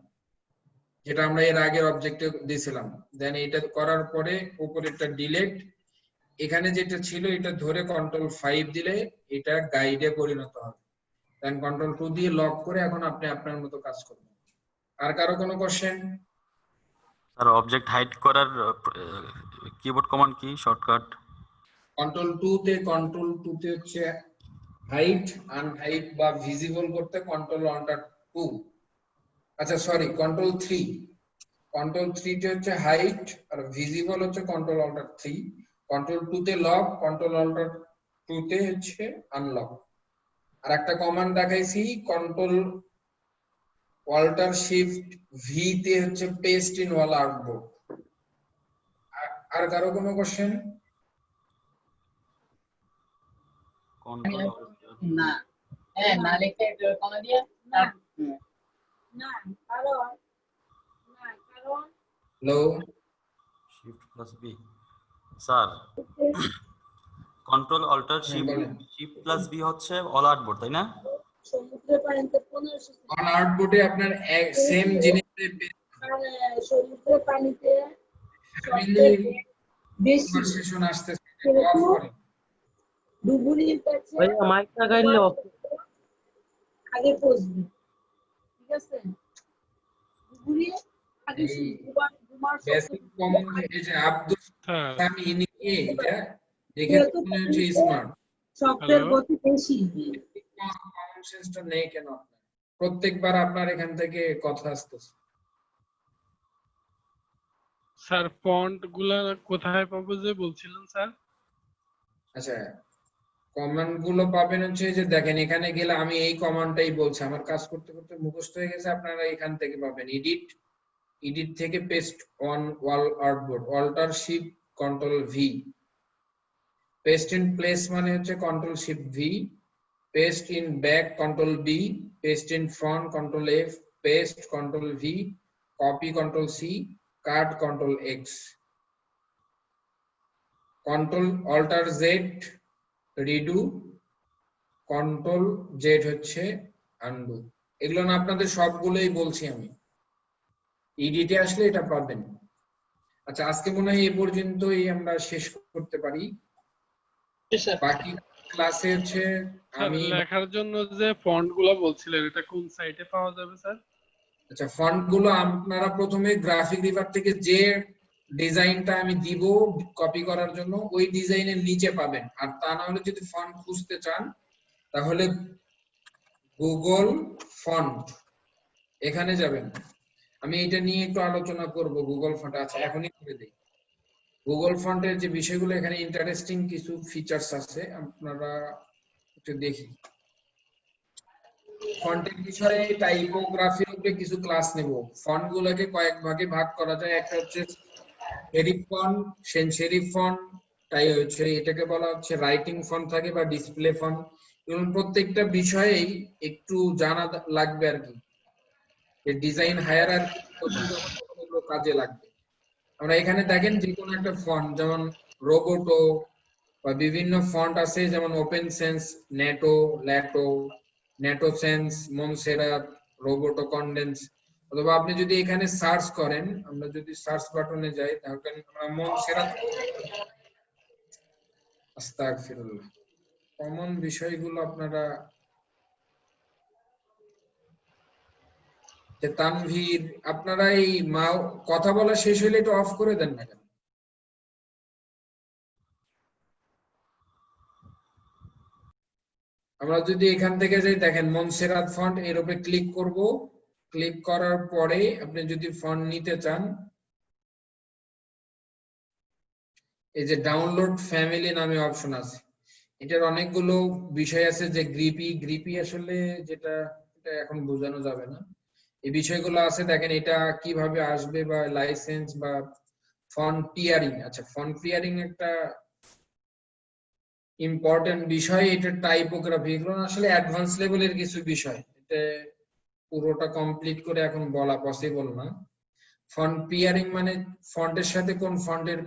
যেটা আমরা এর আগের অবজেক্টে দিয়েছিলাম। দেন এটা করার পরে উপরে একটা ডিলিট, এখানে যেটা ছিল এটা ধরে কন্ট্রোল 5 দিলে এটা গাইডে পরিণত হবে। দেন কন্ট্রোল 2 দিয়ে লক করে এখন আপনি আপনার মতো কাজ করবেন। আর কারো কোনো কোশ্চেন? স্যার অবজেক্ট হাইড করার কিবোর্ড কমান্ড কি, শর্টকাট? কন্ট্রোল 2 তে হচ্ছে হাইড, আনহাইড বা ভিজিবল করতে কন্ট্রোল অল্টার 2, আচ্ছা সরি কন্ট্রোল 3, কন্ট্রোল 3 তে হচ্ছে হাইড আর ভিজিবল হচ্ছে কন্ট্রোল অল্টার 3, কন্ট্রোল 2 তে লক, কন্ট্রোল অল্টার 2 তে হচ্ছে আনলক। আর একটা কমান্ড দেখাইছি, কন্ট্রোল অল্টার শিফট ভি তে হচ্ছে পেস্ট ইন অল আউটবোর্ড। আর কারো কোনো কোশ্চেন? না হ্যাঁ না লিখে কোন দিয়ে না না কারণ লো shift plus B sir, control alter shift plus B হচ্ছে অল আউটবোর্ড, তাই না? সমুদ্রের পানিতে 1500 অল আউটবোর্ডে আপনার সেম জিনিসে সমুদ্রের পানিতে বেশি কনভারসেশন আসতেছে, অফ করে ডুবুরির কাছে ভাই মাইকটা গাইলে আগে পৌঁছবে, ঠিক আছে? ডুবুরি আগে ঘুমার বেসিক কমন এই যে আব্দুল সালাম ইনিকে এটা দেখে মনে হচ্ছে স্মার্ট, সফটওয়্যার গতি বেশি, কমন সেন্সটা নেই কেন আপনার? প্রত্যেকবার আপনার এখান থেকে কথা আসতেছে। স্যার ফন্ট গুলা কোথায় পাবো যে বলছিলেন স্যার? আচ্ছা কমান্ড গুলো পাবেন হচ্ছে যে দেখেন এখানে গেলে আমি এই কমান্ডটাই বলছি, আমার কাজ করতে করতে মুখস্থ হয়ে গেছে, আপনারা এখান থেকে পাবেন এডিট থেকে paste on all artboard, alter shift control V, paste in place মানে হচ্ছে control shift V, paste in back control B, paste in front control F, paste control V, copy control C, cut control X, control alter Z redo, control Z হচ্ছে undo. এগুলো না আপনাদের সবগুলোই বলছি আমি, এডিটে আসলে এটা পাবেন। আচ্ছা আজকে মনে হয় এই পর্যন্তই আমরা শেষ করতে পারি, বাকি ক্লাসে হচ্ছে আমি লেখার জন্য যে ফন্ট গুলো বলছিলেন এটা কোন সাইটে পাওয়া যাবে স্যার? আচ্ছা ফন্ট গুলো আপনারা প্রথমে গ্রাফিক রিভার থেকে যে ডিজাইনটা আমি দিব কপি করার জন্য ওই ডিজাইনের নিচে পাবেন, আর তা না হলে যদি ফন্ট খুঁজতে চান তাহলে গুগল ফন্ট এখানে যাবেন। আমি এটা নিয়ে একটু আলোচনা করব গুগল ফন্ট, আচ্ছা এখনই করে দেই। গুগল ফন্টের যে বিষয়গুলো এখানে ইন্টারেস্টিং কিছু ফিচারস আছে, আপনারা একটু দেখি। ফন্টের বিষয়ে টাইপোগ্রাফির উপরে কিছু ক্লাস নেব। ফন্ট গুলোকে কয়েক ভাগে ভাগ করা যায়, একটা হচ্ছে সেরিফ ফন্ট, সেন্স-সেরিফ ফন্ট, তাই হচ্ছে এটাকে বলা হচ্ছে রাইটিং ফন্ট থাকে বা ডিসপ্লে ফন্ট। এবং প্রত্যেকটা বিষয়েই একটু জানা লাগবে আর কি, এই ডিজাইন হায়ারার্কি কতগুলো কাজে লাগবে। আমরা এখানে দেখেন যে কোনো একটা ফন্ট যেমন রোবোটো বা বিভিন্ন ফন্ট আছে যেমন Open Sans, Noto, Lato, Noto Sans, Montserrat, Roboto Condensed, অথবা আপনি যদি এখানে সার্চ করেন, আমরা যদি সার্চ বাটনে যাই তাহলে আমরা মনসেরাত, আস্তাগফিরুল্লাহ, কমন বিষয়গুলো আপনারা যে তানভীর, আপনারা এই কথা বলা শেষ হলে একটু অফ করে দেন না কেন? আমরা যদি এখান থেকে যাই দেখেন মনসেরাত ফন্ট, এর উপরে ক্লিক করব, ক্লিক করার পরে আপনি যদি ফন্ট নিতে চান এই যে ডাউনলোড ফ্যামিলি নামে অপশন আছে, এটার অনেকগুলো বিষয় আছে যে গ্রিপি আসলে যেটা এটা এখন বোঝানো যাবে না, এই বিষয়গুলো আছে। দেখেন এটা কিভাবে আসবে বা লাইসেন্স বা ফন্ট টিয়ারিং। আচ্ছা, ফন্ট টিয়ারিং একটা ইম্পর্টেন্ট বিষয়, এটা টাইপোগ্রাফি, এগুলো আসলে অ্যাডভান্স লেভেলের কিছু বিষয়, এটা পুরোটা কমপ্লিট করে এখন বলা পসিবল না। ফন্ট টিয়ারিং মানে ফন্টের সাথে কোন ফন্টের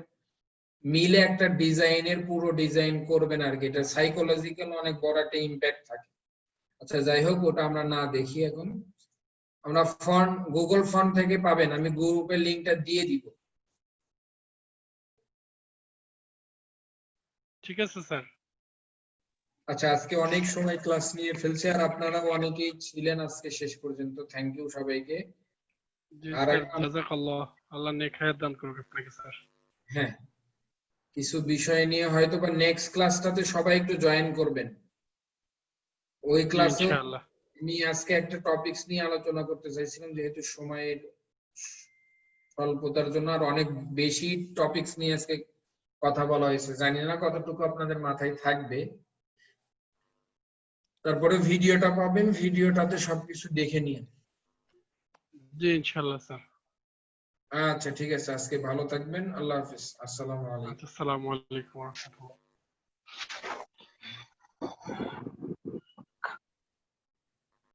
মিলে একটা ডিজাইনের পুরো ডিজাইন করবেন আর কি, এটা সাইকোলজিক্যাল অনেক বড় একটা ইমপ্যাক্ট থাকে। আচ্ছা যাই হোক, ওটা আমরা না দেখি এখন। আমরা ফন্ট গুগল ফন্ট থেকে পাবেন, আমি গ্রুপের লিংকটা দিয়ে দিব। ঠিক আছে স্যার। আচ্ছা, আজকে অনেক সময় ক্লাস নিয়ে ফেলছে, আর আপনারাও অনেকেই ছিলেন আজকে শেষ পর্যন্ত, থ্যাংক ইউ সবাইকে। জি আর স্যার, এখন জাযাকাল্লাহ, আল্লাহ নেক হায়াত দান করুক আপনাকে স্যার। হ্যাঁ, কিছু বিষয় নিয়ে হয়তো বা নেক্সট ক্লাসটাতে সবাই একটু জয়েন করবেন। ওই জি ক্লাসে ইনশাআল্লাহ। আমি আজকে একটা টপিকস নিয়ে আলোচনা করতে চাইছিলাম, যেহেতু সময়ের স্বল্পতার জন্য আর অনেক বেশি টপিকস নিয়ে আজকে কথা বলা হয়েছে, জানি না কতটুকু আপনাদের মাথায় থাকবে। তারপরে ভিডিওটা পাবেন, ভিডিওটাতে সবকিছু দেখে নিন। জি ইনশাআল্লাহ স্যার। আচ্ছা ঠিক আছে, আজকে ভালো থাকবেন, আল্লাহ হাফেজ, আসসালামু আলাইকুম। আসসালামু আলাইকুম ওয়া রাহমাতুল্লাহ।